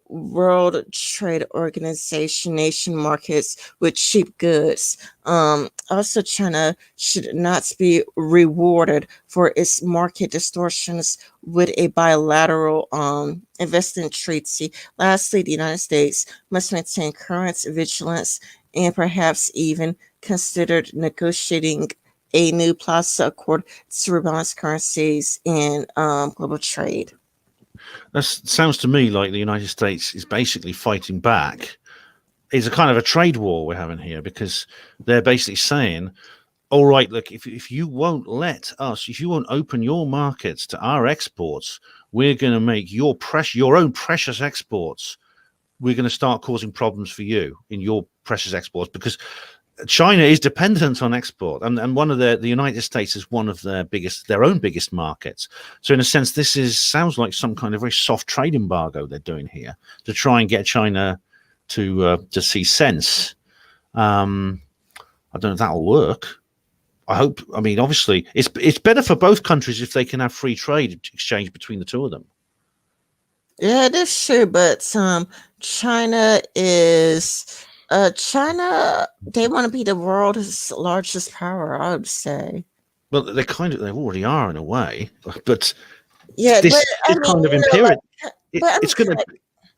World Trade Organization nation markets with cheap goods. Also, China should not be rewarded for its market distortions with a bilateral investment treaty. Lastly, the United States must maintain current vigilance and perhaps even considered negotiating a new Plaza Accord to rebalance currencies and global trade. That sounds to me like the United States is basically fighting back. It's a kind of a trade war we're having here, because they're basically saying, all right, look, if you won't let us, if you won't open your markets to our exports, we're going to make your own precious exports. We're going to start causing problems for you in your precious exports, because China is dependent on export, and one of the United States is one of their own biggest markets. So in a sense, sounds like some kind of very soft trade embargo they're doing here to try and get China to see sense. I don't know if that'll work. I hope. I mean, obviously, it's better for both countries if they can have free trade exchange between the two of them. Yeah, that's true, but China is China. They want to be the world's largest power, I would say. Well, they already are in a way, but Yeah, but I this mean, kind of like, imperial, but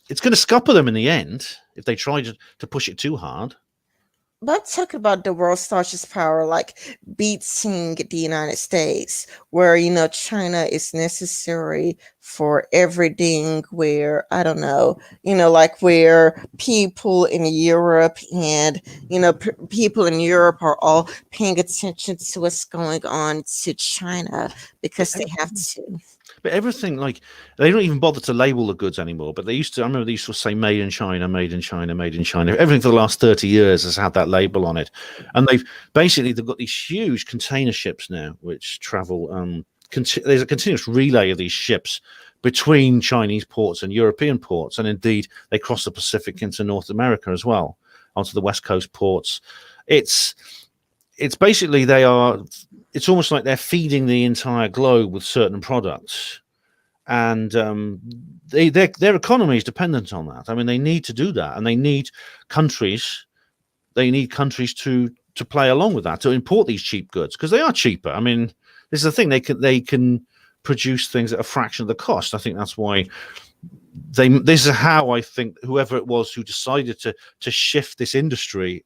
it's gonna scupper them in the end if they try to push it too hard. But talk about the world's largest power, like beating the United States, where China is necessary for everything where I don't know, like where people in Europe and people in Europe are all paying attention to what's going on to China But because they have to. But everything, like, they don't even bother to label the goods anymore. But they used to. I remember they used to say "Made in China," "Made in China," "Made in China." Everything for the last 30 years has had that label on it, and they've got these huge container ships now which travel. There's a continuous relay of these ships between Chinese ports and European ports, and indeed they cross the Pacific into North America as well, onto the West Coast ports. It's it's basically they are. It's almost like they're feeding the entire globe with certain products, and their economy is dependent on that. I mean, they need to do that, and countries. They need countries to play along with that, to import these cheap goods because they are cheaper. I mean, this is the thing, they can produce things at a fraction of the cost. I think that's why this is how I think whoever it was who decided to shift this industry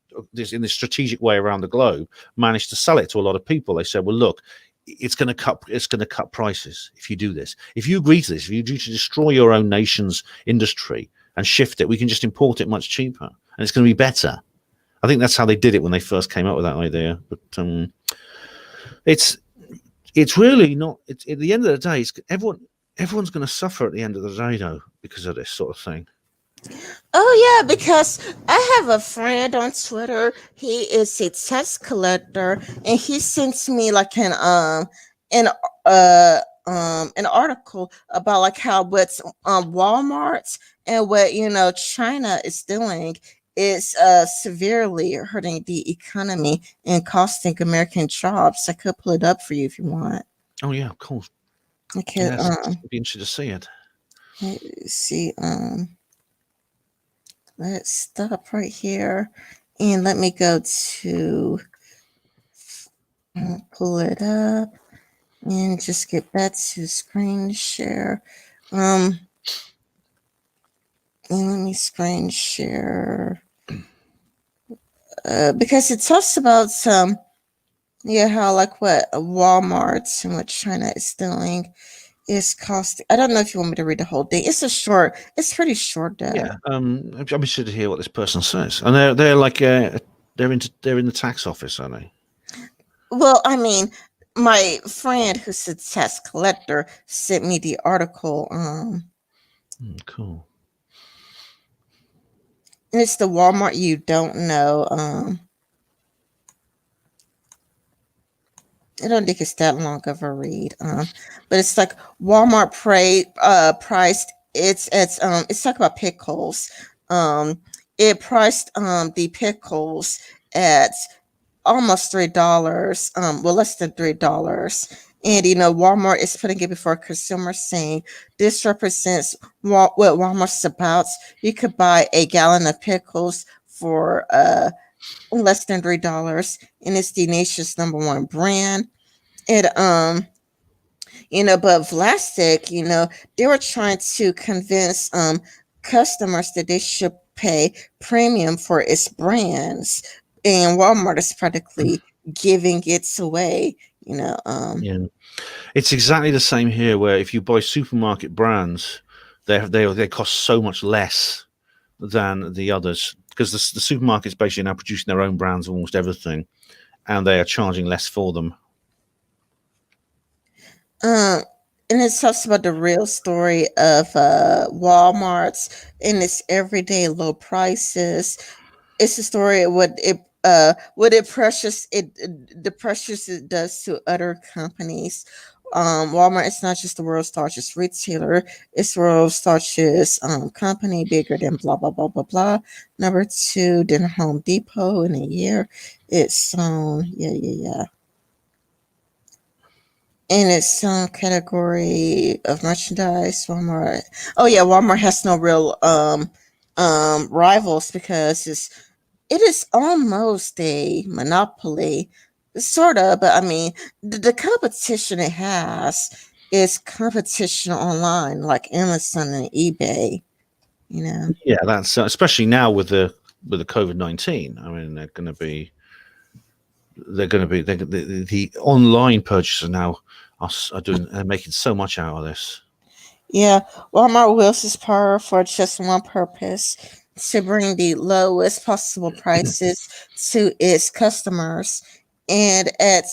in this strategic way around the globe managed to sell it to a lot of people. They said, well, look, it's going to cut prices if you do this. If you agree to this, if you do to destroy your own nation's industry and shift it, we can just import it much cheaper and it's going to be better. I think that's how they did it when they first came up with that idea. But it's really not. It's at the end of the day, everyone's going to suffer at the end of the day, though, because of this sort of thing. Oh yeah, because I have a friend on Twitter. He is a tax collector, and he sends me like an an article about like how what's Walmart and what China is doing is severely hurting the economy and costing American jobs. I could pull it up for you if you want. Oh yeah, of course. Okay, Yes, it'd be interesting to see it. let's see. Let's stop right here and let me go to pull it up and just get back to screen share. And let me screen share because it talks about how like what Walmart and what China is doing is costing. I don't know if you want me to read the whole thing. It's pretty short. Yeah, I'm interested to hear what this person says. And they're like they're in the tax office, are they? Well, I mean, my friend who's a tax collector sent me the article. Cool. And it's the Walmart you don't know. I don't think it's that long of a read. But it's like Walmart priced. It's talking about pickles. It priced the pickles at almost $3. Well, less than $3. And Walmart is putting it before consumers, saying this represents what Walmart's about. You could buy a gallon of pickles for less than $3, and it's the nation's number one brand. It but Vlastik, they were trying to convince customers that they should pay premium for its brands, and Walmart is practically giving it away. Yeah, it's exactly the same here. Where if you buy supermarket brands, they cost so much less than the others because the supermarkets basically now producing their own brands of almost everything, and they are charging less for them. And it talks about the real story of Walmart's and its everyday low prices. It's a story of the pressures it does to other companies. Walmart is not just the world's largest retailer; it's the world's largest company, bigger than blah blah blah blah blah. Number two, than Home Depot in a year. It's yeah. In its category of merchandise, Walmart. Oh yeah, Walmart has no real rivals because it is almost a monopoly, sort of. But I mean, the competition it has is competition online, like Amazon and eBay. Yeah, that's especially now with the COVID-19. I mean, the online purchasers now are making so much out of this. Yeah, Walmart wields its power for just one purpose: to bring the lowest possible prices to its customers. And at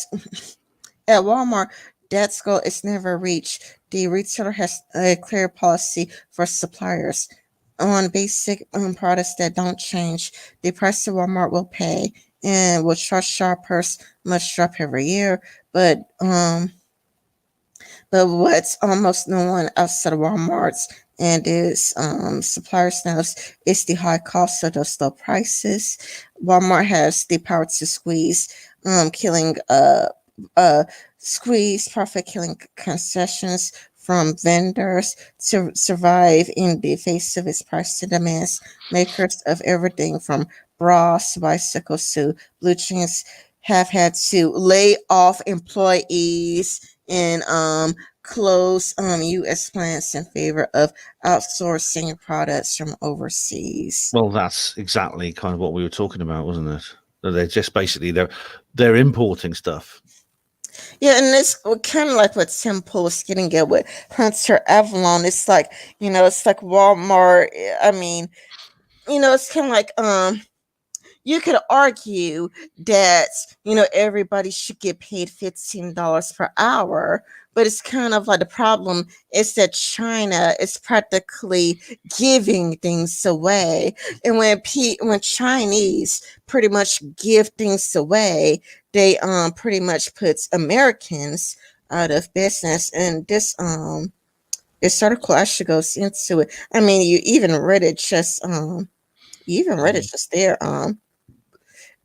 Walmart, that goal is never reached. The retailer has a clear policy for suppliers on basic products that don't change. The price that Walmart will pay and will charge shoppers must drop every year. But what's almost no one outside of Walmart's and its suppliers knows is the high cost of those low prices. Walmart has the power to killing uh squeeze profit killing concessions from vendors to survive in the face of its price demands. Makers of everything from bras, bicycles to blue jeans have had to lay off employees and close U.S. plants in favor of outsourcing products from overseas. Well, that's exactly kind of what we were talking about, wasn't it? That they're just basically they're importing stuff. Yeah, and it's kind of like what Tim Pool was getting at with Hunter Avallone. It's like, it's like Walmart. I mean, it's kind of like you could argue that everybody should get paid $15 per hour, but it's kind of like the problem is that China is practically giving things away, and when Chinese pretty much give things away, they pretty much puts Americans out of business. And this article actually goes into it. I mean, you even read it just there.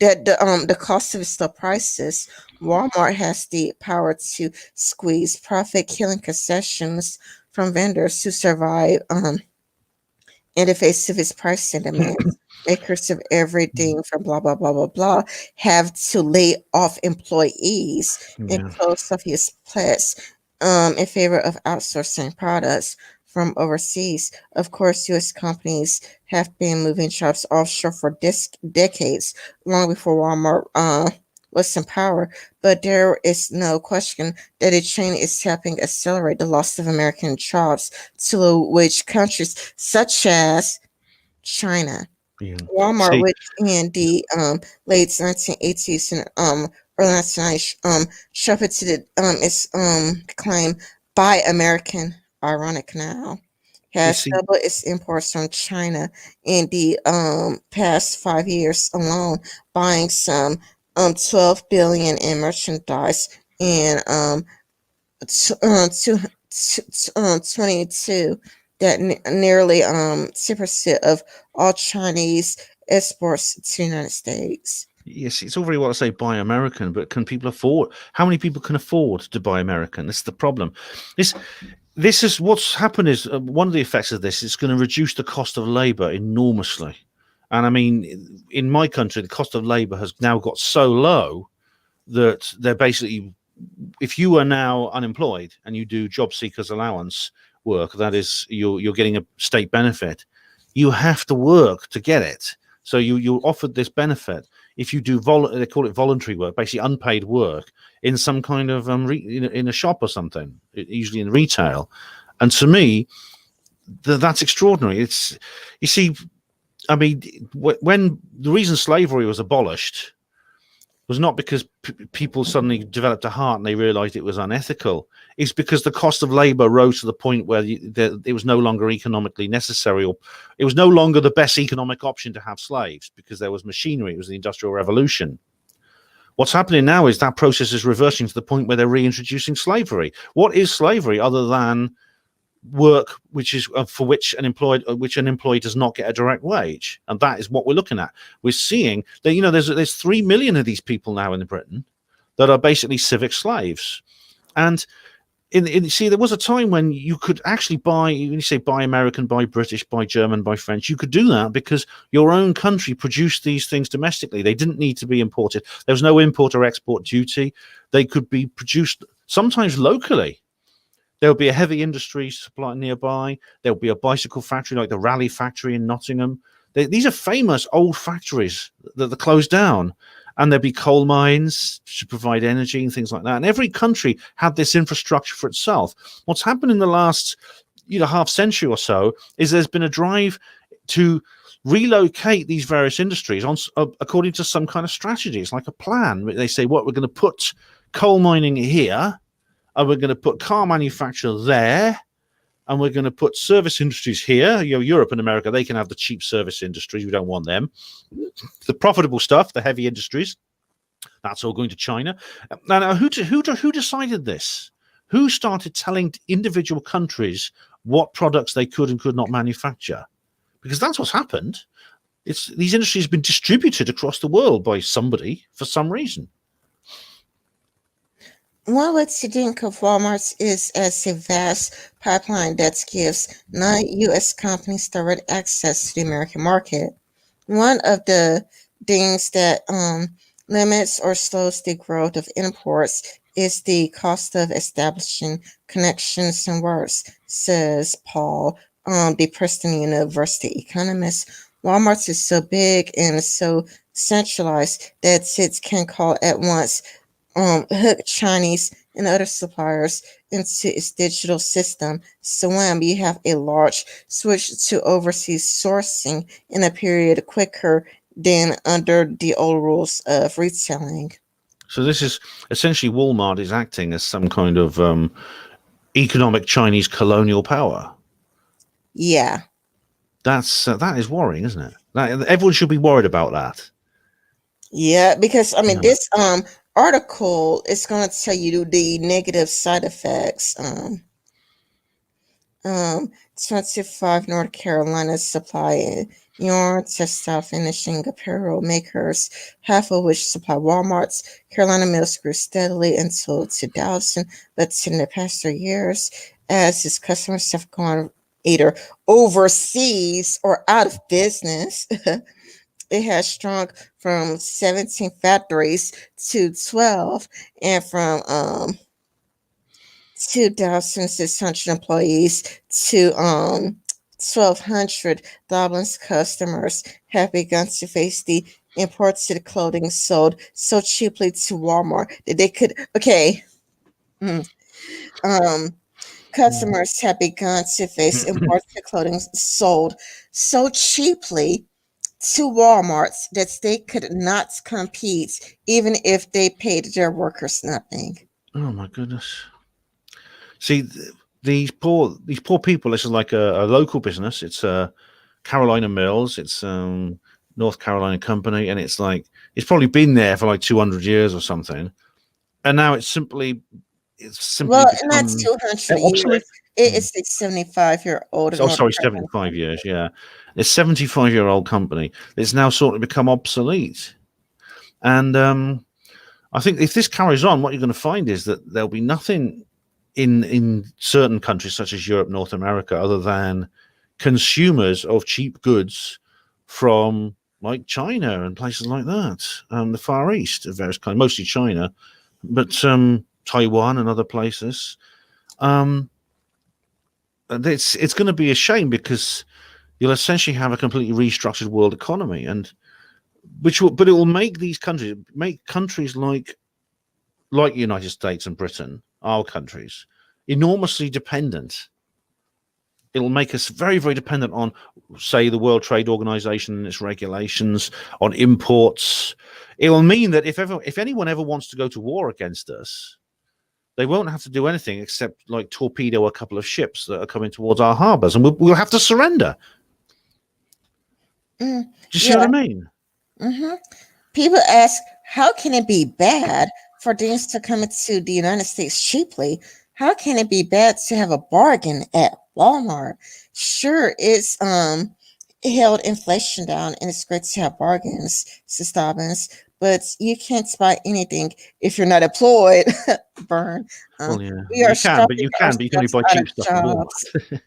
That the cost of the prices. Walmart has the power to squeeze profit killing concessions from vendors to survive in the face of its price and demand. Makers of everything from blah blah blah blah blah have to lay off employees and Yeah. close off his plants in favor of outsourcing products from overseas. Of course, U.S. companies have been moving jobs offshore for decades, long before Walmart was in power. But there is no question that a chain is helping accelerate the loss of American jobs to which countries such as China. Yeah. Walmart, See, which in the late 1980s and early 1990s trumpeted its claim "Buy American," ironic now, you has see, doubled its imports from China in the past 5 years alone, buying some 12 billion in merchandise and to 22 that nearly 10% of all Chinese exports to the United States. yes, it's all very well to say buy American, but can people afford? How many people can afford to buy American? This is the problem. This this is what's happened. Is one of the effects of this is going to reduce the cost of labor enormously. And I mean, in my country, the cost of labor has now got so low that they're basically, if you are now unemployed and you do job seekers allowance work, that is, you're getting a state benefit, you have to work to get it. So you're offered this benefit if you do they call it voluntary work, basically unpaid work in some kind of in a shop or something, usually in retail. And to me, that's extraordinary. It's, you see, I mean, when the reason slavery was abolished was not because people suddenly developed a heart and they realized it was unethical. It's because the cost of labor rose to the point where it was no longer economically necessary, or it was no longer the best economic option to have slaves because there was machinery. It was the Industrial Revolution. What's happening now is that process is reversing to the point where they're reintroducing slavery. What is slavery other than work which is for which an employee does not get a direct wage? And that is what we're looking at. We're seeing that there's 3 million of these people now in Britain that are basically civic slaves. And see, there was a time when you could actually buy, when you say buy American, buy British, buy German, buy French, you could do that because your own country produced these things domestically. They didn't need to be imported. There was no import or export duty. They could be produced sometimes locally. There'll be a heavy industry supply nearby. There'll be a bicycle factory like the Raleigh factory in Nottingham. These are famous old factories that are closed down. And there'd be coal mines to provide energy and things like that. And every country had this infrastructure for itself. What's happened in the last half century or so is there's been a drive to relocate these various industries on according to some kind of strategy. It's like a plan. They say, what, we're going to put coal mining here, and we're going to put car manufacture there, and we're going to put service industries here. Europe and America, they can have the cheap service industries. We don't want them. The profitable stuff, the heavy industries, that's all going to China. Now, who decided this? Who started telling individual countries what products they could and could not manufacture? Because that's what's happened. These industries have been distributed across the world by somebody for some reason. One way to think of Walmart is as a vast pipeline that gives non-U.S. companies direct access to the American market. One of the things that limits or slows the growth of imports is the cost of establishing connections and works, says Paul, the Princeton University economist. Walmart is so big and so centralized that it can call at once hook Chinese and other suppliers into its digital system. So when you have a large switch to overseas sourcing in a period quicker than under the old rules of retailing. So this is essentially Walmart is acting as some kind of economic Chinese colonial power. Yeah. That is worrying, isn't it? Everyone should be worried about that. Yeah, because this article is going to tell you the negative side effects. 25 North Carolina supply yarn, textile finishing apparel makers, half of which supply Walmart's Carolina mills grew steadily until 2000, but in the past 3 years, as its customers have gone either overseas or out of business, it has shrunk from 17 factories to 12, and from 2,600 employees to 1,200. Dublin's customers have begun to face the imported clothing sold so cheaply to Walmart that they could. Okay. Customers have begun to face imported clothing sold so cheaply to Walmart that they could not compete even if they paid their workers nothing. Oh my goodness. See, these poor people, this is like a local business. It's Carolina Mills. It's North Carolina company, and it's probably been there for like 200 years or something. And now it's simply not 200 years. It's a 75-year-old. Oh, sorry, 75 years. Yeah, it's 75-year-old company. It's now sort of become obsolete. And I think if this carries on, what you're going to find is that there'll be nothing in certain countries such as Europe, North America, other than consumers of cheap goods from like China and places like that, the Far East of various kinds, mostly China, but Taiwan and other places. It's going to be a shame because you'll essentially have a completely restructured world economy, but it will make these countries, like United States and Britain, our countries, enormously dependent. It'll make us very, very dependent on, say, the World Trade Organization and its regulations, on imports. It will mean that if anyone ever wants to go to war against us, they won't have to do anything except like torpedo a couple of ships that are coming towards our harbors, and we'll have to surrender. Do you see what I mean? Mm-hmm. People ask, how can it be bad for things to come into the United States cheaply? How can it be bad to have a bargain at Walmart? Sure, it's held inflation down, and it's great to have bargains, says Dobbins, but you can't buy anything if you're not employed. Burn. Well, yeah, you can only buy cheap stuff from Walmart.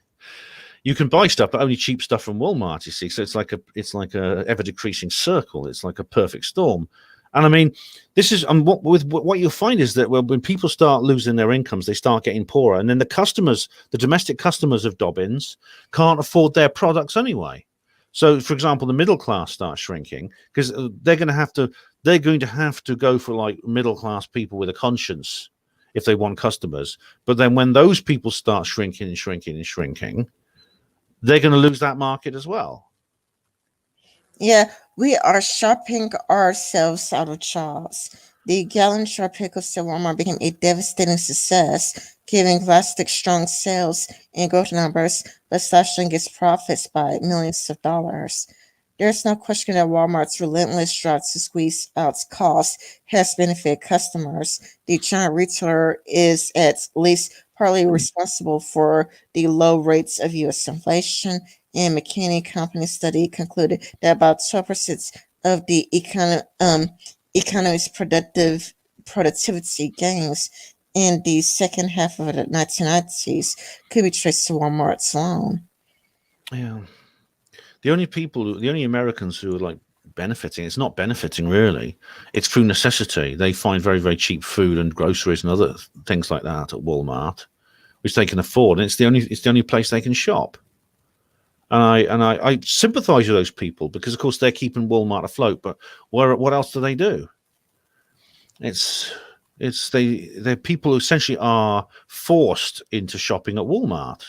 You can buy stuff, but only cheap stuff from Walmart. You see, so it's like a ever decreasing circle. It's like a perfect storm. And I mean, this is what you'll find is that when people start losing their incomes, they start getting poorer, and then the domestic customers of Dobbins can't afford their products anyway. So, for example, the middle class starts shrinking because they're going to have to go for like middle class people with a conscience if they want customers. But then when those people start shrinking and shrinking and shrinking, they're going to lose that market as well. Yeah, we are shopping ourselves out of jobs. The gallon jar pickles at Walmart became a devastating success, giving Plastic strong sales and growth numbers, but slashing its profits by millions of dollars. There's no question that Walmart's relentless drive to squeeze out costs has benefited customers. The giant retailer is at least partly responsible for the low rates of U.S. inflation, and McKinsey Company study concluded that about 12% of the economy's productivity gains in the second half of the 1990s could be traced to Walmart's alone. Yeah. The only Americans who are like benefiting, it's not benefiting really. It's through necessity. They find very, very cheap food and groceries and other things like that at Walmart, which they can afford. And it's the only place they can shop. And I sympathise with those people because, of course, they're keeping Walmart afloat. But what else do they do? They're people who essentially are forced into shopping at Walmart.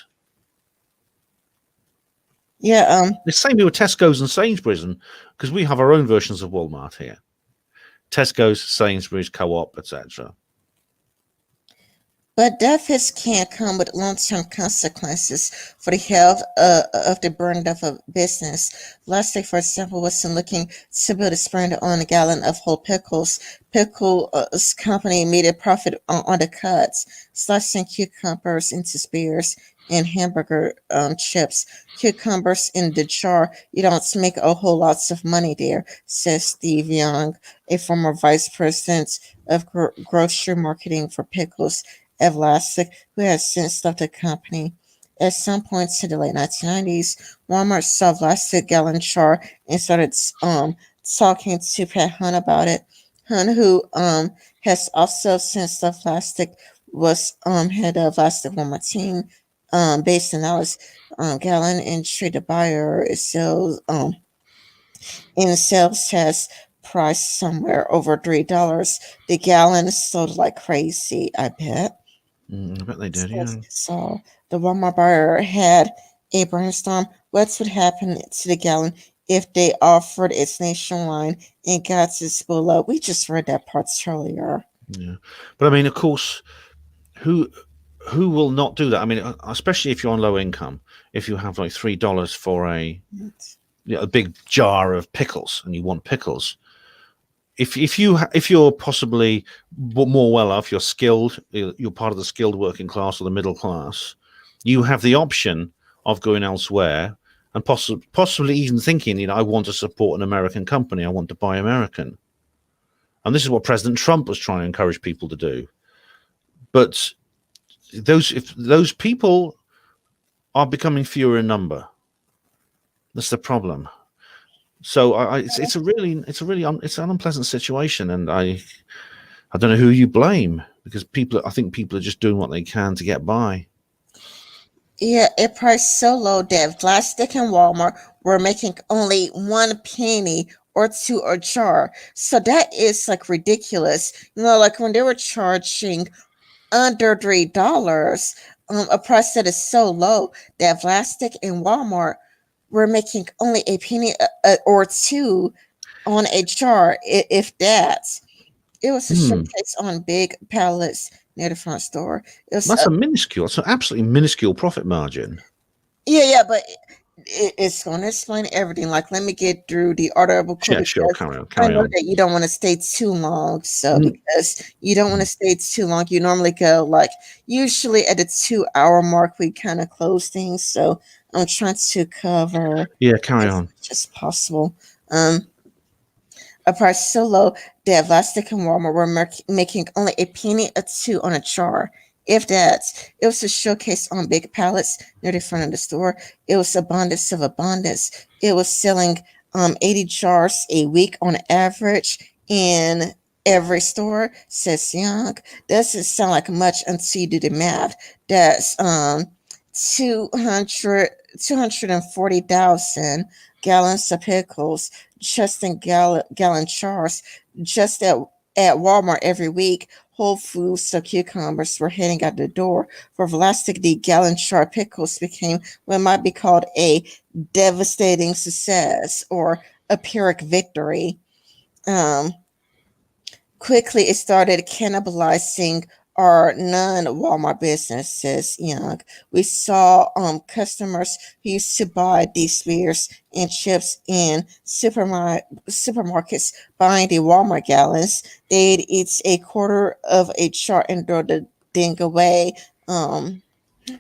Yeah, The same with Tesco's and Sainsbury's, because we have our own versions of Walmart here. Tesco's, Sainsbury's, Co-op, etc. but deficits can come with long-term consequences for the health of the brand of a business. Plastic, for example, wasn't looking to build its brand on a gallon of whole pickles. Pickles company made a profit on the cuts, slicing cucumbers into spears and hamburger chips. Cucumbers in the jar, you don't make a whole lots of money there, says Steve Young, a former vice president of grocery marketing for pickles at Vlasic, who has since left the company. At some points in the late 1990s, Walmart saw Vlasic gallon jar and started talking to Pat Hunt about it. Hunt, who has also since left Vlasic, was head of Vlasic Walmart team based in Dallas. Gallon entry the buyer is sales in sales has priced somewhere over $3. The gallon is sold like crazy, I bet. I bet they did, yeah. So the Walmart buyer had a brainstorm. What would happen to the gallon if they offered its nationwide and got its below? We just read that part earlier. Yeah. But I mean, of course, who will not do that? I mean, especially if you're on low income, if you have like $3 for a big jar of pickles and you want pickles, if you're possibly more well off, you're skilled, you're part of the skilled working class or the middle class, you have the option of going elsewhere and possibly even thinking, I want to support an American company, I want to buy American. And this is what President Trump was trying to encourage people to do. But if those people are becoming fewer in number, that's the problem. So it's an unpleasant situation, and I don't know who you blame, because I think people are just doing what they can to get by. Yeah, it priced so low that Plastic and Walmart were making only 1 penny or two a jar. So that is like ridiculous. Like when they were charging under $3, a price that is so low that Plastic and Walmart were making only a penny or two on a jar, if that. It was a showcase on big pallets near the front store. It was That's it's an absolutely minuscule profit margin. yeah, but it's going to explain everything. Like, let me get through the article. Yeah, sure. Carry on. I know that you don't want to stay too long. So, because you don't want to stay too long, you normally go like usually at the 2 hour mark, we kind of close things. So, I'm trying to cover carry on. much as possible. A price so low that Plastic and Walmart were making only a penny or two on a jar. If that, it was a showcase on big pallets near the front of the store. It was abundance of abundance. It was selling 80 jars a week on average in every store, says Young. Doesn't sound like much until you do the math. That's 240,000 gallons of pickles just in gallon jars just at Walmart every week. Whole Foods, so cucumbers were heading out the door. For Vlasic, the gallon jar pickles became what might be called a devastating success or a Pyrrhic victory. Um, Quickly, it started cannibalizing our non-Walmart business, says Young. We saw customers who used to buy these beers and chips in supermarkets buying the Walmart gallons. They'd eat a quarter of a jar and throw the thing away.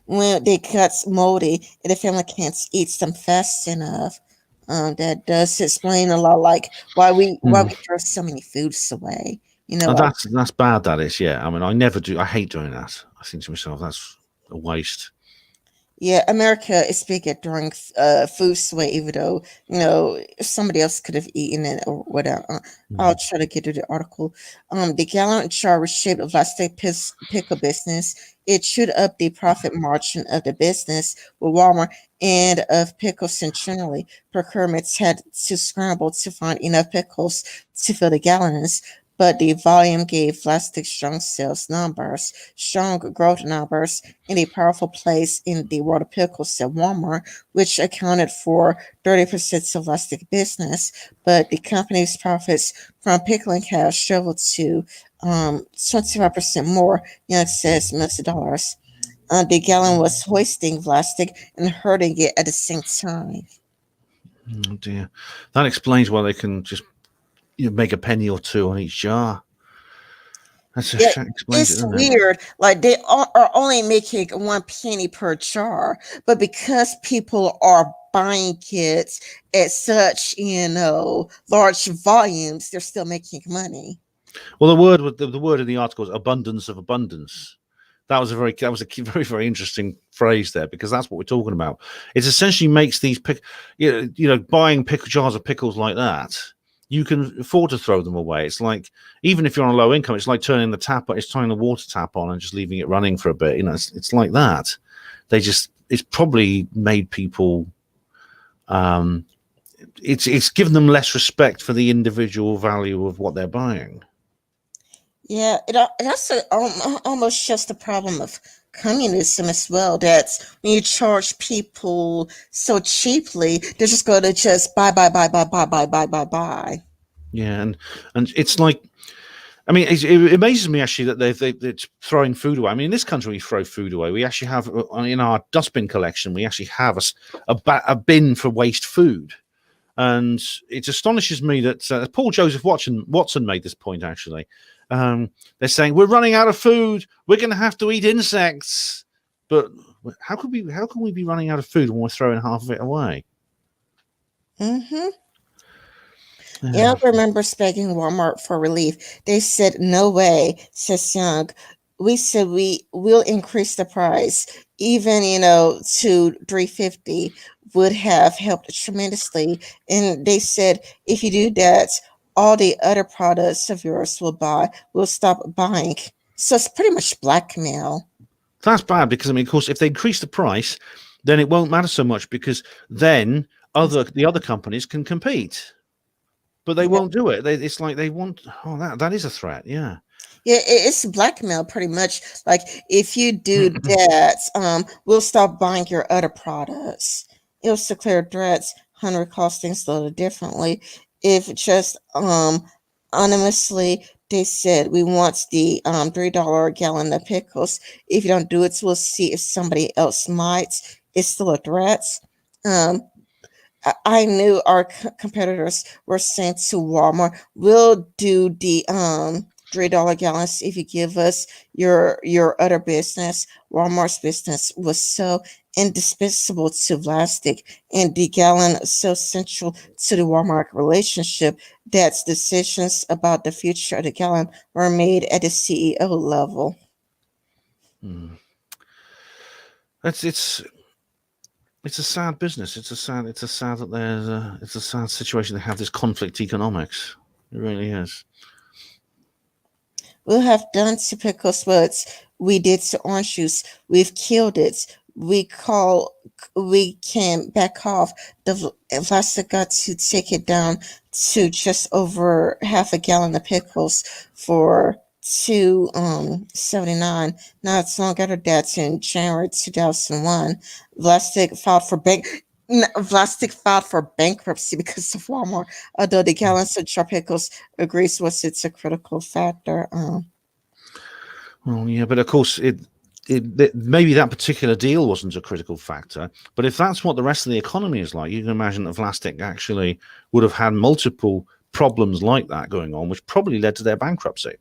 When they got moldy and the family can't eat them fast enough. That does explain a lot, like why Hmm. we throw so many foods away. You know, And like that's bad. That is, yeah. I mean, I never do. I hate doing that. I think to myself, that's a waste. yeah, America is big at throwing food away, even though somebody else could have eaten it or whatever. I'll Mm. try to get to the article. The gallon jar was shaped of plastic pickle business. It chewed up the profit margin of the business with Walmart and of pickles centrally. Procurements had to scramble to find enough pickles to fill the gallons. But the volume gave plastic strong growth numbers, in a powerful place in the world of pickles at Walmart, which accounted for 30% of elastic business. But the company's profits from pickling have shriveled to 25% more, says millions of dollars. The gallon was hoisting plastic and hurting it at the same time. Oh dear, that explains why they can just make a penny or two on each jar. Yeah, That explains it, it's doesn't it? weird. Like they are only making 1 penny per jar, but because people are buying it at such large volumes, they're still making money. Well, the word in the article is abundance of abundance. That was a very very interesting phrase there because that's what we're talking about. It essentially makes these buying jars of pickles like that. You can afford to throw them away. It's like even if you're on a low income, it's like turning the water tap on and just leaving it running for a bit. It's like that. It's probably made people. Um, it's given them less respect for the individual value of what they're buying. Yeah, it also almost shows the problem of communism as well. That when you charge people so cheaply, they're just going to just buy, buy, buy, buy, buy, buy, buy, buy, buy. Yeah, and it's like I mean, it amazes me actually that it's throwing food away. I mean, in this country, we throw food away. We actually have in our dustbin collection, we actually have a bin for waste food, and it astonishes me that Paul Joseph Watson made this point actually. They're saying we're running out of food. We're going to have to eat insects, but how can we be running out of food when we're throwing half of it away? Mm-hmm. Yeah, Yeah. I remember begging Walmart for relief. They said, "No way," says Young. We said will increase the price, even to 350 would have helped tremendously. And they said, if you do that, all the other products of yours will stop buying. So it's pretty much blackmail. That's bad because I mean, of course, if they increase the price, then it won't matter so much because then the other companies can compete, but they Yeah, won't do it. It's like they want. Oh, that is a threat. Yeah. yeah, it's blackmail pretty much. Like if you do that, we'll stop buying your other products. It was to clear threats. Hunter calls things a little differently. If just anonymously they said we want the $3 a gallon of pickles. If you don't do it, we'll see if somebody else might. It's still a threat. Um, I knew our competitors were saying to Walmart, "We'll do the $3 gallons if you give us your other business." Walmart's business was so indispensable to plastic, and the gallon so central to the Walmart relationship that decisions about the future of the gallon were made at the CEO level. Hmm. It's it's a sad business. It's a sad that it's a sad situation to have this conflict economics. It really is. We have done typical sports. We did to orange juice. We've killed it. We can back off. The Vlasic got to take it down to just over half a gallon of pickles for to 79. Not long after that, in January 2001, Vlastik filed for Vlastik filed for bankruptcy because of Walmart. Although the gallons of tropicals agrees was it's a critical factor. Well, yeah, but of course, maybe that particular deal wasn't a critical factor. But if that's what the rest of the economy is like, you can imagine that Vlastik actually would have had multiple problems like that going on, which probably led to their bankruptcy.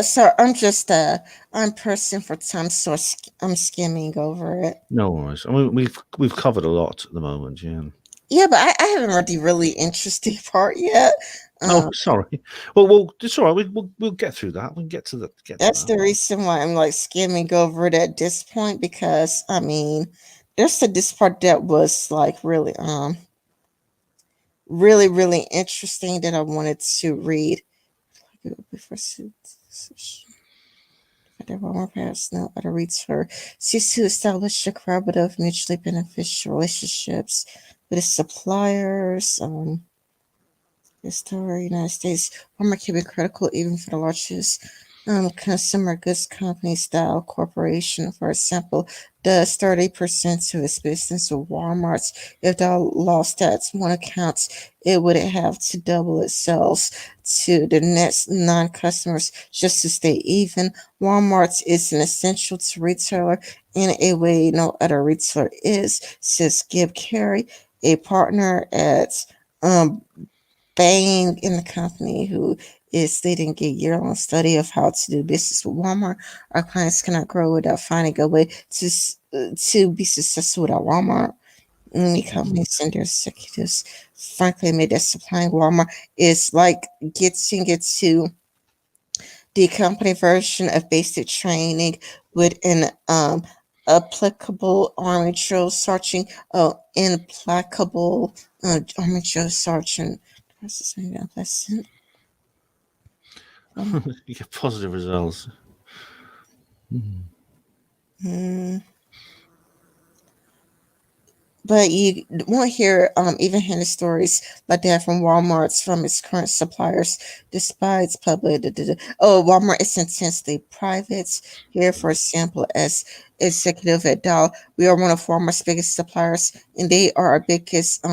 So I'm pressing for time, so I'm skimming over it. No worries. I mean, we've covered a lot at the moment. Yeah. Yeah, but I haven't read the really interesting part yet. Oh, sorry. Well, it's all right. We'll get through that. We can get to That's that. the reason why I'm like skimming over it at this point, because I mean, there's this part that was like really interesting that I wanted to read. One more pass, no other reads her. Seeks to establish a collaborative, mutually beneficial relationships with its suppliers. The story, United States, Walmart can be critical even for the largest consumer goods company style corporation. For example, does 30% to its business with Walmart's. If the lost that one accounts, it would have to double its sales to the next non-customers just to stay even. Walmart is an essential to retailer in a way no other retailer is, says Gib Carey, a partner at um, Bain in the company who is leading a year-long study of how to do business with Walmart. Our clients cannot grow without finding a way to be successful without Walmart. Many companies and their executives frankly admit that supplying Walmart is like getting it to the company version of basic training with an applicable army drill sergeant, implacable army drill sergeant. Unpleasant. You get positive results. Hmm. But you won't hear even-handed stories like that from Walmart's from its current suppliers, despite its public. Oh, Walmart is intensely private. Here, for example, as executive at Dow, we are one of Walmart's biggest suppliers, and they are our biggest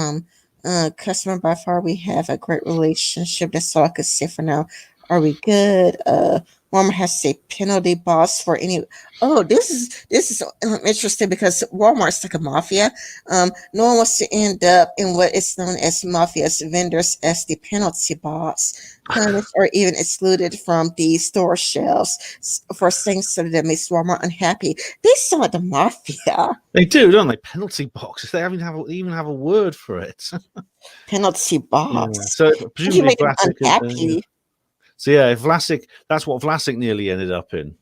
customer by far. We have a great relationship. That's all I could say for now. Are we good? Walmart has a penalty box for any. Oh, this is interesting because Walmart's like a mafia. No one wants to end up in what is known as mafia's vendors as the penalty box, punished or even excluded from the store shelves for things that makes Walmart unhappy. They sound like the mafia. They do, don't they? Penalty boxes. They even have a word for it. Penalty Yeah. box. So You presumably make them Vlasic. Yeah. unhappy. So yeah, if Vlasic, that's what Vlasic nearly ended up in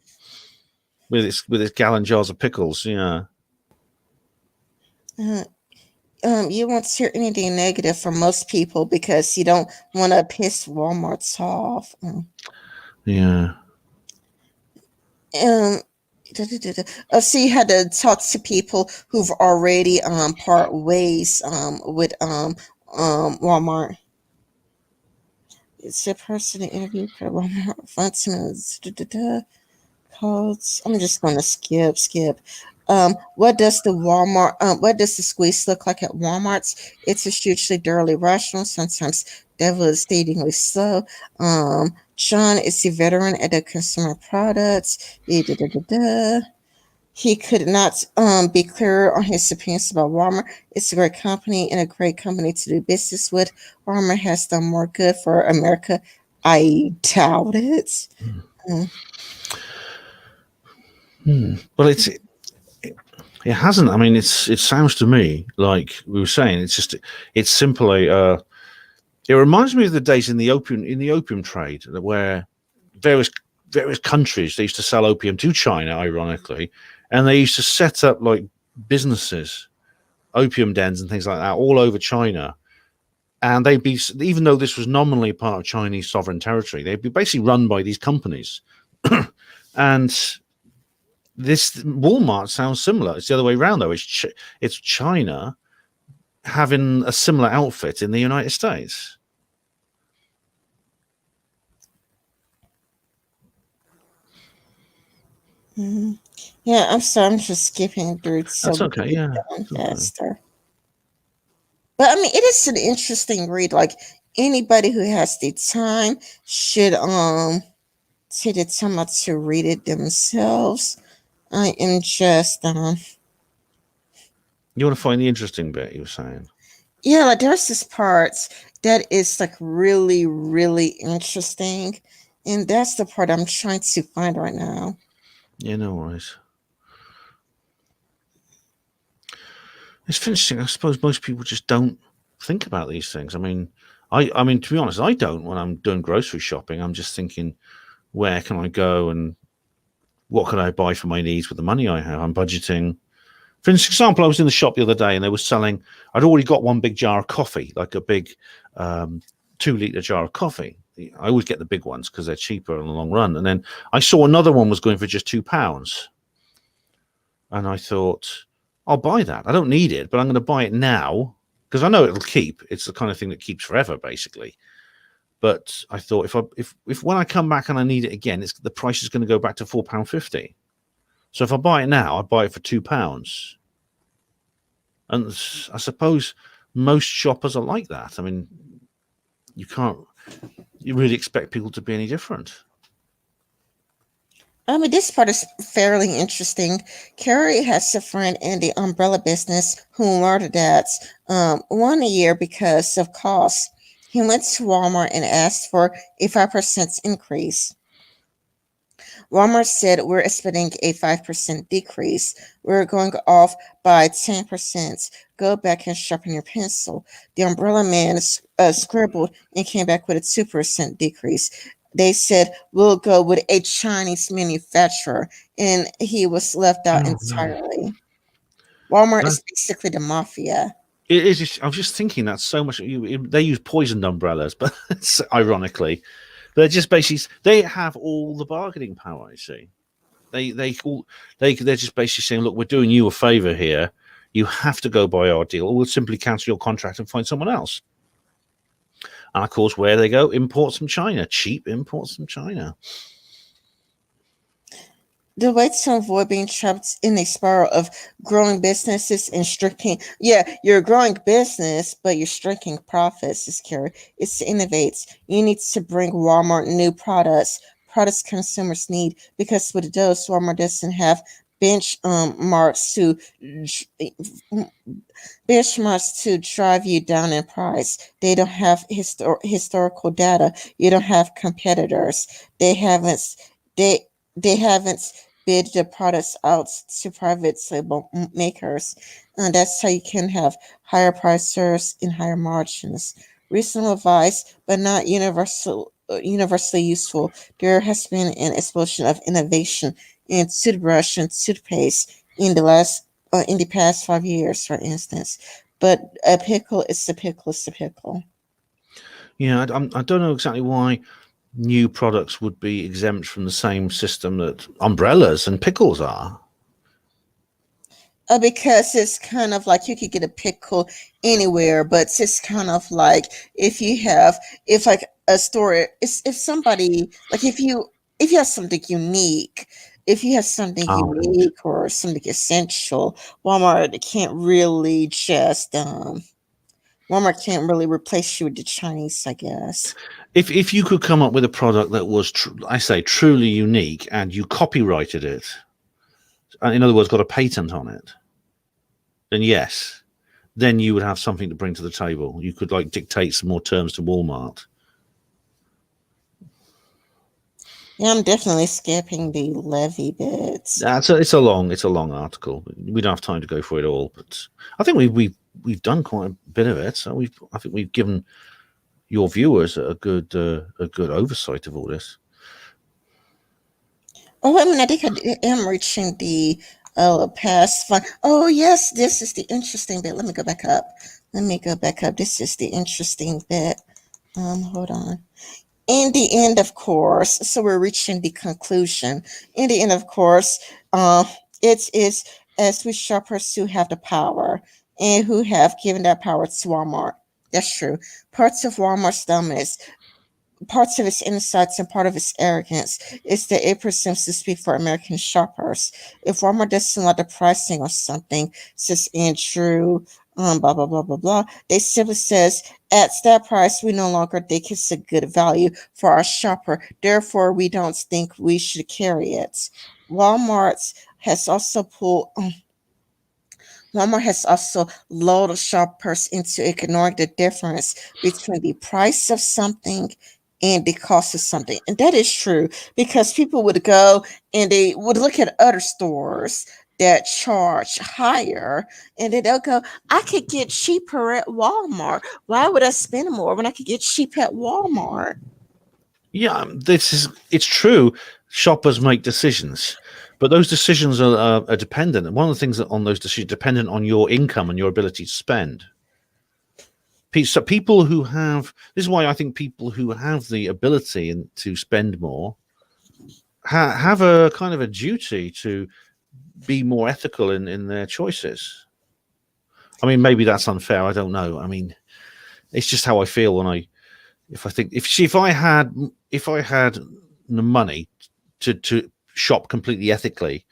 with its gallon jars of pickles. Yeah. Uh, you won't hear anything negative from most people because you don't want to piss Walmart's off. Yeah. Um, so you had to talk to people who've already part ways with Walmart. It's a person interview for Walmart functions. Codes. I'm just going to skip. What does the squeeze look like at Walmart's? It's a hugely dirty restaurant, sometimes devastatingly slow. John is a veteran at the consumer products. He could not be clearer on his opinions about Walmart. It's a great company and a great company to do business with. Walmart has done more good for America. I doubt it. Mm. Well, it hasn't. I mean, it sounds to me like we were saying. It's simply. It reminds me of the days in the opium trade where various countries they used to sell opium to China, ironically, and they used to set up like businesses, opium dens and things like that all over China. And they'd be, even though this was nominally part of Chinese sovereign territory, they'd be basically run by these companies. And this Walmart sounds similar. It's the other way around, though. It's China having a similar outfit in the United States. Mhm. Yeah, I'm sorry. I'm just skipping through so That's we can okay. get Yeah, done it's okay. faster. But I mean, it is an interesting read. Like anybody who has the time should take the time out to read it themselves. I am just You want to find the interesting bit? You were saying. yeah, like there's this part that is like really, really interesting. And that's the part I'm trying to find right now. Yeah, no worries. It's interesting. I suppose most people just don't think about these things. I mean, to be honest, I don't. When I'm doing grocery shopping, I'm just thinking, where can I go and what can I buy for my needs with the money I have? I'm budgeting. For example, I was in the shop the other day and they were selling. I'd already got one big jar of coffee, like a big 2 liter jar of coffee. I always get the big ones because they're cheaper in the long run. And then I saw another one was going for just £2, and I thought, I'll buy that. I don't need it, but I'm going to buy it now because I know it'll keep. It's the kind of thing that keeps forever, basically. But I thought if when I come back and I need it again, the price is going to go back to £4.50. So if I buy it now, I buy it for £2. And I suppose most shoppers are like that. I mean, you can't you really expect people to be any different. I mean, this part is fairly interesting. Carrie has a friend in the umbrella business who learned that 1 year because of cost. He went to Walmart and asked for a 5% increase. Walmart said we're expecting a 5% decrease. We're going off by 10%. Go back and sharpen your pencil. The umbrella man scribbled and came back with a 2% decrease. They said we'll go with a Chinese manufacturer, and he was left out Oh no, entirely. Walmart that is basically the mafia. it is. I was just thinking that so much. They use poisoned umbrellas, but ironically, they're just basically they have all the bargaining power. You see, they're just basically saying, look, we're doing you a favor here. You have to go by our deal, or we'll simply cancel your contract and find someone else. And of course, where they go, imports from China, cheap imports from China. The way to avoid being trapped in a spiral of growing businesses and shrinking. Yeah, you're a growing business, but you're shrinking profits, is Carrie. It's to innovate. You need to bring Walmart new products consumers need, because with those, Walmart doesn't have bench marks to benchmarks to drive you down in price. They don't have historical data. You don't have competitors. They haven't they they haven't bid the products out to private label makers. And that's how you can have higher prices and higher margins. Reasonable advice, but not universally useful. There has been an explosion of innovation in toothbrush and toothpaste in the past 5 years, for instance. But a pickle is a pickle is a pickle. Yeah, I don't know exactly why new products would be exempt from the same system that umbrellas and pickles are. Because it's kind of like you could get a pickle anywhere, but it's kind of like if you have, if like a store, if somebody, like if you have something unique, if you have something Oh, right. unique or something essential, Walmart can't really just Walmart can't really replace you with the Chinese, I guess. If you could come up with a product that was, I say, truly unique, and you copyrighted it, in other words, got a patent on it, then yes, then you would have something to bring to the table. You could like dictate some more terms to Walmart. Yeah, I'm definitely skipping the levy bits. It's a long article. We don't have time to go through it all, but I think we've done quite a bit of it. So I think we've given your viewers a good oversight of all this. Oh, I mean, I think I am reaching the past fun. Oh, yes, this is the interesting bit. Let me go back up. Let me go back up. This is the interesting bit. Hold on. In the end, of course, so we're reaching the conclusion. In the end, of course, uh, it is as we shoppers who have the power and who have given that power to Walmart. That's true. Parts of Walmart's dominance parts of its insights and part of its arrogance is that it presumes to speak for American shoppers. If Walmart doesn't like the pricing or something, says Andrew, blah blah blah blah blah, they simply says at that price we no longer think it's a good value for our shopper. Therefore, we don't think we should carry it. Walmart has also pulled Walmart has also lulled shoppers into ignoring the difference between the price of something and the cost of something. And that is true because people would go and they would look at other stores that charge higher and then they'll go, I could get cheaper at Walmart. Why would I spend more when I could get cheap at Walmart? Yeah, it's true. Shoppers make decisions, but those decisions are dependent. And one of the things that on those decisions dependent on your income and your ability to spend. So people who have this is why I think people who have the ability and to spend more have a kind of a duty to be more ethical in their choices. I mean, maybe that's unfair. I don't know. I mean, it's just how I feel when if I think if I had the money to shop completely ethically,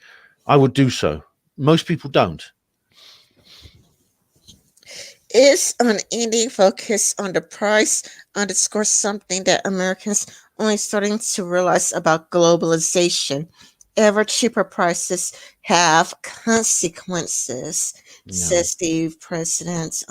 I would do so. Most people don't. Is an ending focus on the price underscores something that Americans only starting to realize about globalization. Ever cheaper prices have consequences, No. says the president.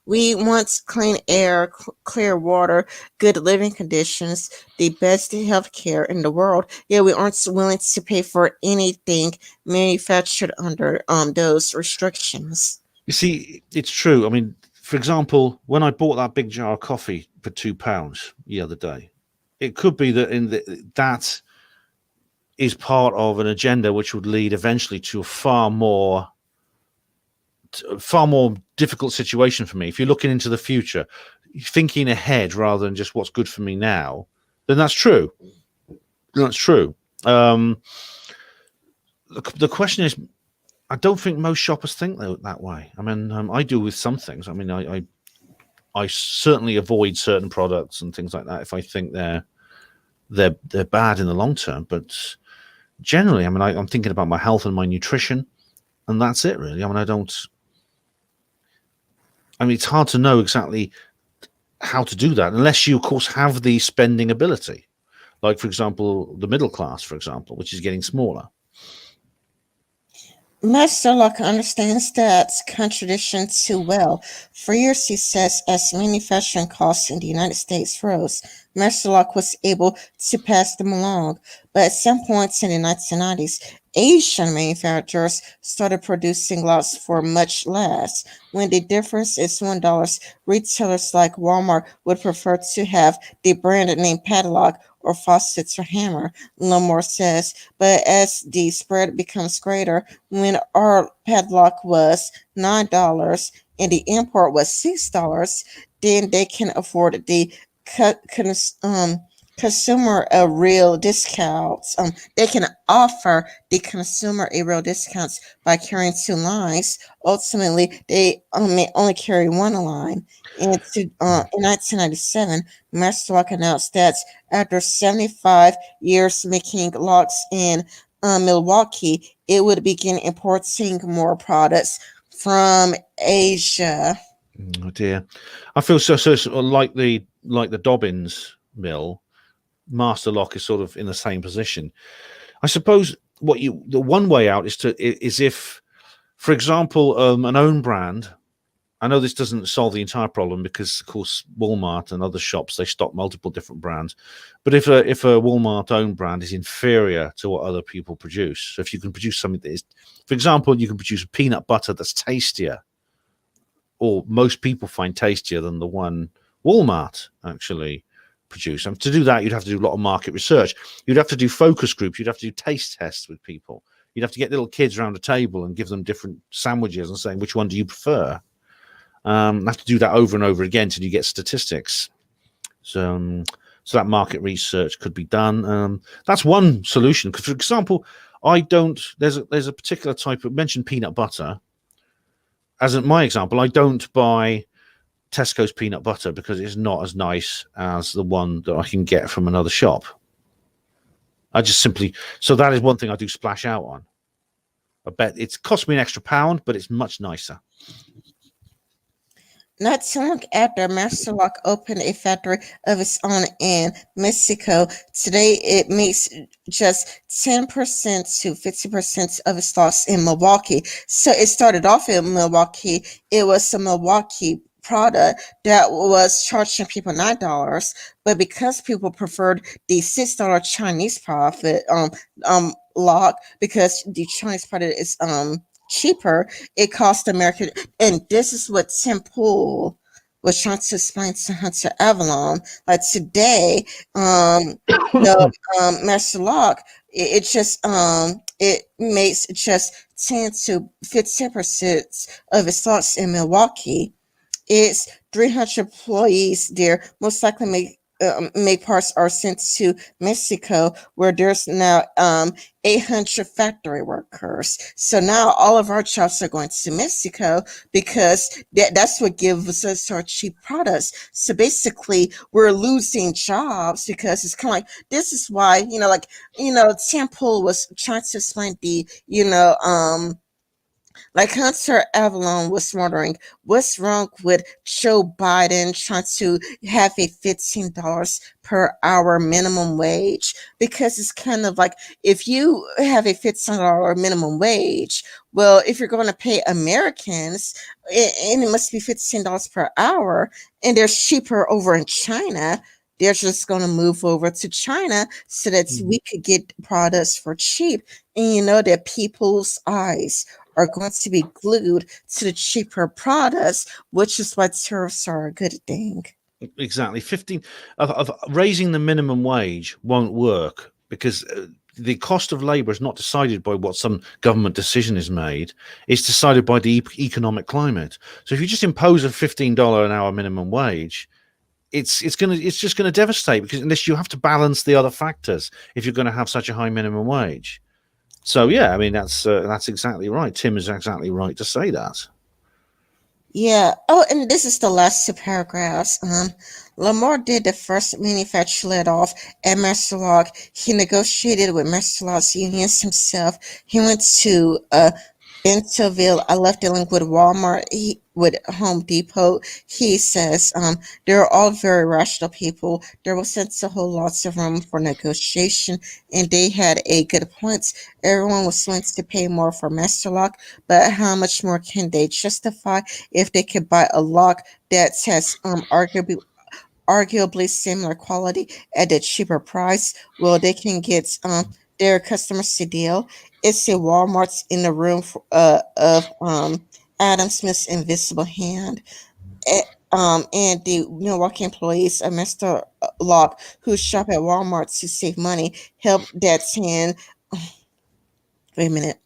We want clean air, clear water, good living conditions, the best health care in the world. Yet we aren't willing to pay for anything manufactured under those restrictions. You see, it's true. I mean, for example, when I bought that big jar of coffee for £2 the other day, it could be that that is part of an agenda which would lead eventually to a far more difficult situation for me. If you're looking into the future, thinking ahead rather than just what's good for me now, then that's true. That's true. The question is, I don't think most shoppers think that way. I mean, I do with some things. I mean, I certainly avoid certain products and things like that if I think they're bad in the long term. But generally, I mean, I'm thinking about my health and my nutrition, and that's it, really. I mean, it's hard to know exactly how to do that unless you, of course, have the spending ability. Like, for example, the middle class, for example, which is getting smaller. Master Locke understands that contradiction too well. For years, he says, as manufacturing costs in the United States rose, Master Locke was able to pass them along. But at some points in the 1990s, Asian manufacturers started producing lots for much less. When the difference is $1, retailers like Walmart would prefer to have the branded name padlock or faucets or hammer, Lamore says. But as the spread becomes greater, when our padlock was $9 and the import was $6, then they can afford the consumer a real discounts. They can offer the consumer a real discounts by carrying two lines. Ultimately, they may only carry one line. In 1997, Masterlock announced that after 75 years making locks in Milwaukee, it would begin importing more products from Asia. Oh dear, I feel so like the Dobbins mill. Master Lock is sort of in the same position. I suppose the one way out is if, for example, an own brand. I know this doesn't solve the entire problem because, of course, Walmart and other shops, they stock multiple different brands. But if a Walmart own brand is inferior to what other people produce, so if you can produce something that is, for example, you can produce a peanut butter that's tastier, or most people find tastier than the one Walmart actually produce. And to do that, you'd have to do a lot of market research. You'd have to do focus groups. You'd have to do taste tests with people. You'd have to get little kids around a table and give them different sandwiches and saying, which one do you prefer? Have to do that over and over again till you get statistics. So that market research could be done. That's one solution. For example, there's a particular type of mentioned peanut butter. As in my example, I don't buy Tesco's peanut butter because it's not as nice as the one that I can get from another shop. I just simply, so that is one thing I do splash out on. I bet it's cost me an extra £1, but it's much nicer. Not too long after, Masterlock opened a factory of its own in Mexico. Today, it makes just 10% to 50% of its stocks in Milwaukee. So it started off in Milwaukee. It was a Milwaukee product that was charging people $9, but because people preferred the $6 Chinese profit lock, because the Chinese product is cheaper, it cost American, and this is what Tim Pool was trying to explain to Hunter Avallone. Like today, the Master Lock, it just it makes just 10 to 15% of its stocks in Milwaukee. It's 300 employees there. Most likely make parts are sent to Mexico, where there's now 800 factory workers. So now all of our jobs are going to Mexico because that's what gives us our cheap products. So basically, we're losing jobs because it's kind of like, this is why, Sam Pool was trying to explain like Hunter Avallone was wondering what's wrong with Joe Biden trying to have a $15 per hour minimum wage, because it's kind of like, if you have a $15 minimum wage, well, if you're going to pay Americans, and it must be $15 per hour, and they're cheaper over in China, they're just going to move over to China so that we could get products for cheap. And you know that people's eyes are going to be glued to the cheaper products, which is why tariffs are a good thing. Exactly. 15 of raising the minimum wage won't work because the cost of labor is not decided by what some government decision is made. It's decided by the economic climate. So if you just impose a $15 an hour minimum wage, it's just gonna devastate, because unless you have to balance the other factors if you're going to have such a high minimum wage. So yeah, I mean that's exactly right. Tim is exactly right to say that. Yeah. Oh, and this is the last two paragraphs. Lamar did the first manufacturer let off at Masterlock. He negotiated with Masterlock's unions himself. He went to Bentonville. I left dealing with Walmart, with Home Depot. He says they're all very rational people. There wasn't a whole lots of room for negotiation, and they had a good point. Everyone was willing to pay more for Masterlock, but how much more can they justify if they could buy a lock that has arguably similar quality at a cheaper price? Well, they can get their customers to deal. It's a Walmart's in the room of Adam Smith's invisible hand. And the Milwaukee employees of Mr. Locke, who shop at Walmart to save money, help Dad's hand. Wait a minute.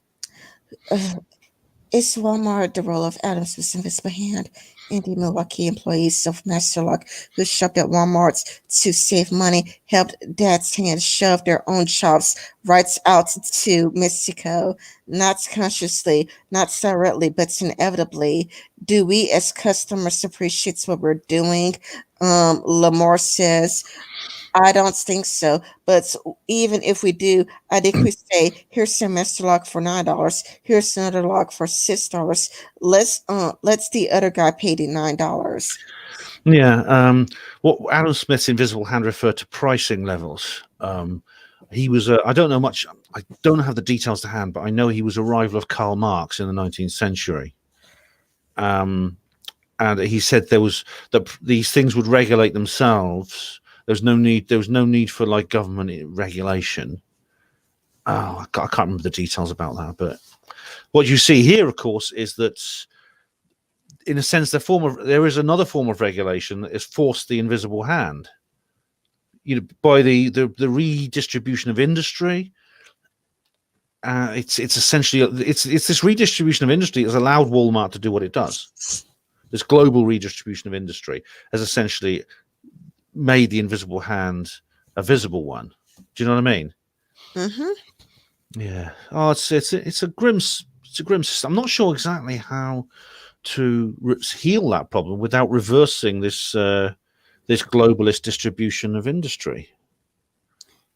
It's Walmart the role of Adam Smith's invisible hand, and the Milwaukee employees of Masterlock, who shopped at Walmart to save money, helped Dad's hand shove their own shops right out to Mexico. Not consciously, not directly, but inevitably. Do we as customers appreciate what we're doing? Lamar says, I don't think so. But even if we do, I think we say, here's some master lock for $9. Here's another lock for $6. Let's the other guy pay the $9. Yeah. What Adam Smith's invisible hand referred to pricing levels. He was I don't know much. I don't have the details to hand, but I know he was a rival of Karl Marx in the 19th century. And he said there was that these things would regulate themselves. There was no need for like government regulation. I can't remember the details about that, but what you see here, of course, is that in a sense there is another form of regulation that has forced the invisible hand. By the redistribution of industry. It's essentially it's this redistribution of industry has allowed Walmart to do what it does. This global redistribution of industry has essentially made the invisible hand a visible one. Do you know what I mean? Mm-hmm. Yeah. Oh, it's a grim system. I'm not sure exactly how to heal that problem without reversing this globalist distribution of industry.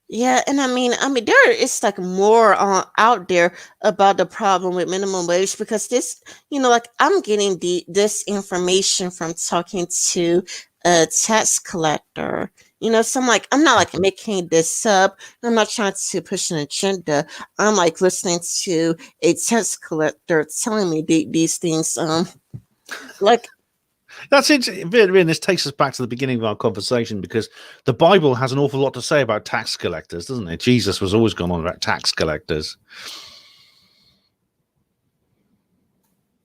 Yeah, and I mean, there is like more out there about the problem with minimum wage because this, like I'm getting this information from talking to a tax collector. So I'm like, I'm not like making this up. I'm not trying to push an agenda. I'm like listening to a tax collector telling me these things. Like That's it. This takes us back to the beginning of our conversation because the Bible has an awful lot to say about tax collectors, doesn't it? Jesus was always going on about tax collectors.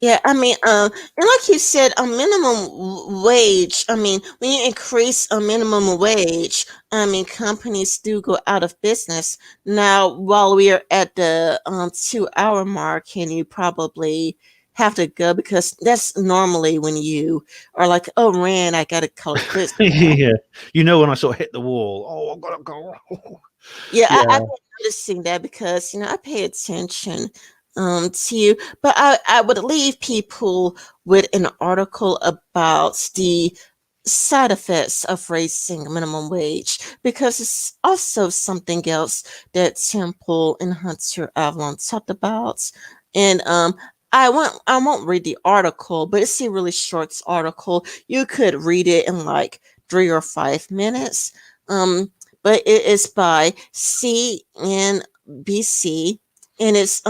Yeah, I mean, and like you said, a minimum wage. I mean, when you increase a minimum wage, I mean, companies do go out of business. Now, while we are at the 2 hour mark, and you probably have to go because that's normally when you are like, oh, Rand, I gotta call it quits now. Yeah, when I sort of hit the wall. Oh, I've got to go. Yeah, I've Yeah. been noticing that because I pay attention to you, but I would leave people with an article about the side effects of raising minimum wage because it's also something else that Temple and Hunter Avallone talked about, and I won't read the article, but it's a really short article. You could read it in like 3 or 5 minutes. Um, but it is by CNBC, and it's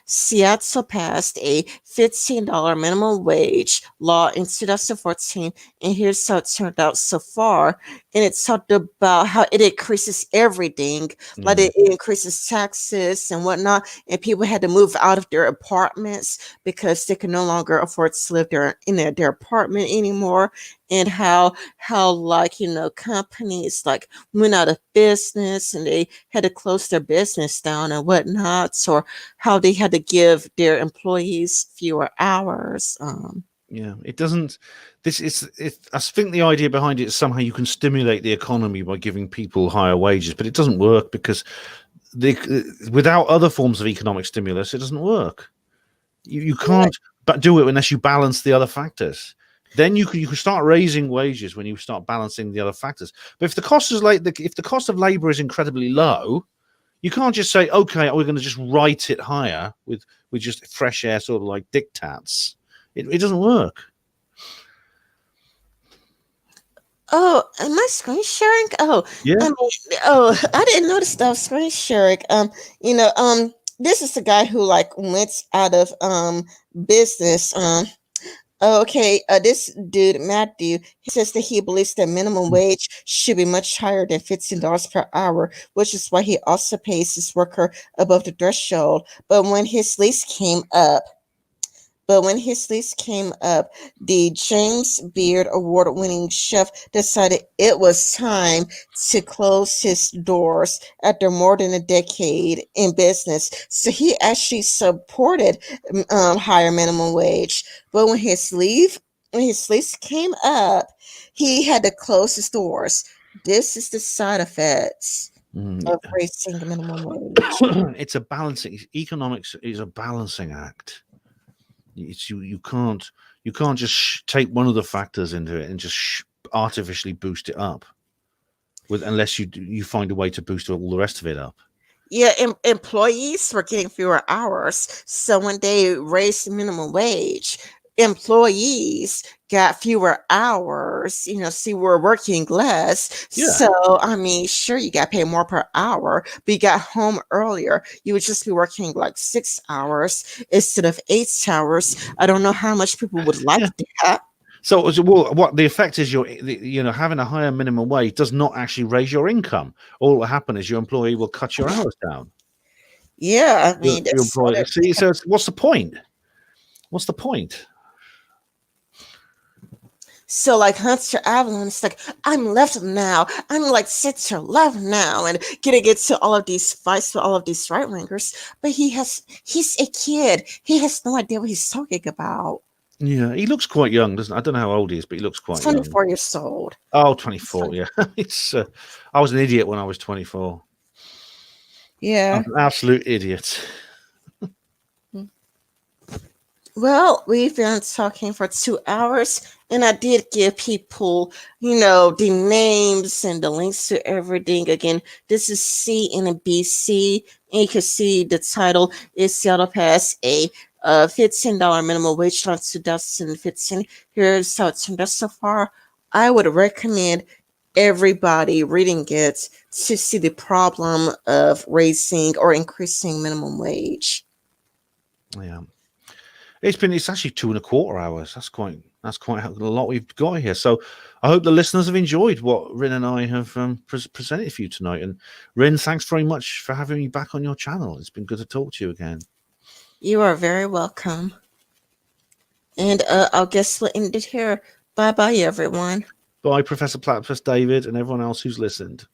Seattle passed a $15 minimum wage law in 2014, and here's how it turned out so far. And it talked about how it increases everything, like Mm. it increases taxes and whatnot, and people had to move out of their apartments because they could no longer afford to live there in their apartment anymore, and how like companies like went out of business and they had to close their business down and whatnot, or how they had to give their employees fewer hours. Yeah, it doesn't. This is. I think the idea behind it is somehow you can stimulate the economy by giving people higher wages, but it doesn't work because without other forms of economic stimulus, it doesn't work. You can't but do it unless you balance the other factors. Then you can start raising wages when you start balancing the other factors. But if the cost is if the cost of labor is incredibly low, you can't just say, okay, we're going to just write it higher with just fresh air sort of like diktats. It doesn't work. Oh, am I screen sharing? Oh, Yeah. I mean, oh, I didn't notice that I was screen sharing. This is the guy who like went out of business. Okay, this dude, Matthew, he says that he believes that minimum wage should be much higher than $15 per hour, which is why he also pays his worker above the threshold. But when his lease came up, the James Beard Award winning chef decided it was time to close his doors after more than a decade in business. So he actually supported higher minimum wage. But when his lease came up, he had to close his doors. This is the side effects Mm. of raising the minimum wage. It's a balancing. Economics is a balancing act. You can't just take one of the factors into it and just artificially boost it up unless you find a way to boost all the rest of it up. Yeah, employees were getting fewer hours. So when they raised the minimum wage, employees got fewer hours. So you were working less. Yeah. So, I mean, sure, you got paid more per hour, but you got home earlier. You would just be working like 6 hours instead of 8 hours. I don't know how much people would like Yeah. that. So, what the effect is, having a higher minimum wage does not actually raise your income. All that will happen is your employee will cut your hours down. Yeah, I mean, Your that's what employee. See, so what's the point? What's the point? So like Hunter Avallone is like, I'm left now. I'm like center left now, and getting into all of these fights with all of these right wingers. But he's a kid. He has no idea what he's talking about. Yeah, he looks quite young, doesn't? I don't know how old he is, but he looks He's quite young. 24 years old. Oh, 24. Yeah, it's. I was an idiot when I was 24. I Yeah. was an absolute idiot. Well, we've been talking for 2 hours, and I did give people, the names and the links to everything. Again, this is C in a BC, and you can see the title is Seattle Pass a $15 minimum wage on 2015. Here's how it turned out so far. I would recommend everybody reading it to see the problem of raising or increasing minimum wage. Yeah. It's actually 2.25 hours. That's quite a lot we've got here. So I hope the listeners have enjoyed what Rin and I have presented for you tonight. And Rin, thanks very much for having me back on your channel. It's been good to talk to you again. You are very welcome. And I'll guess we'll end it here. Bye bye, everyone. Bye, Professor Platypus David, and everyone else who's listened.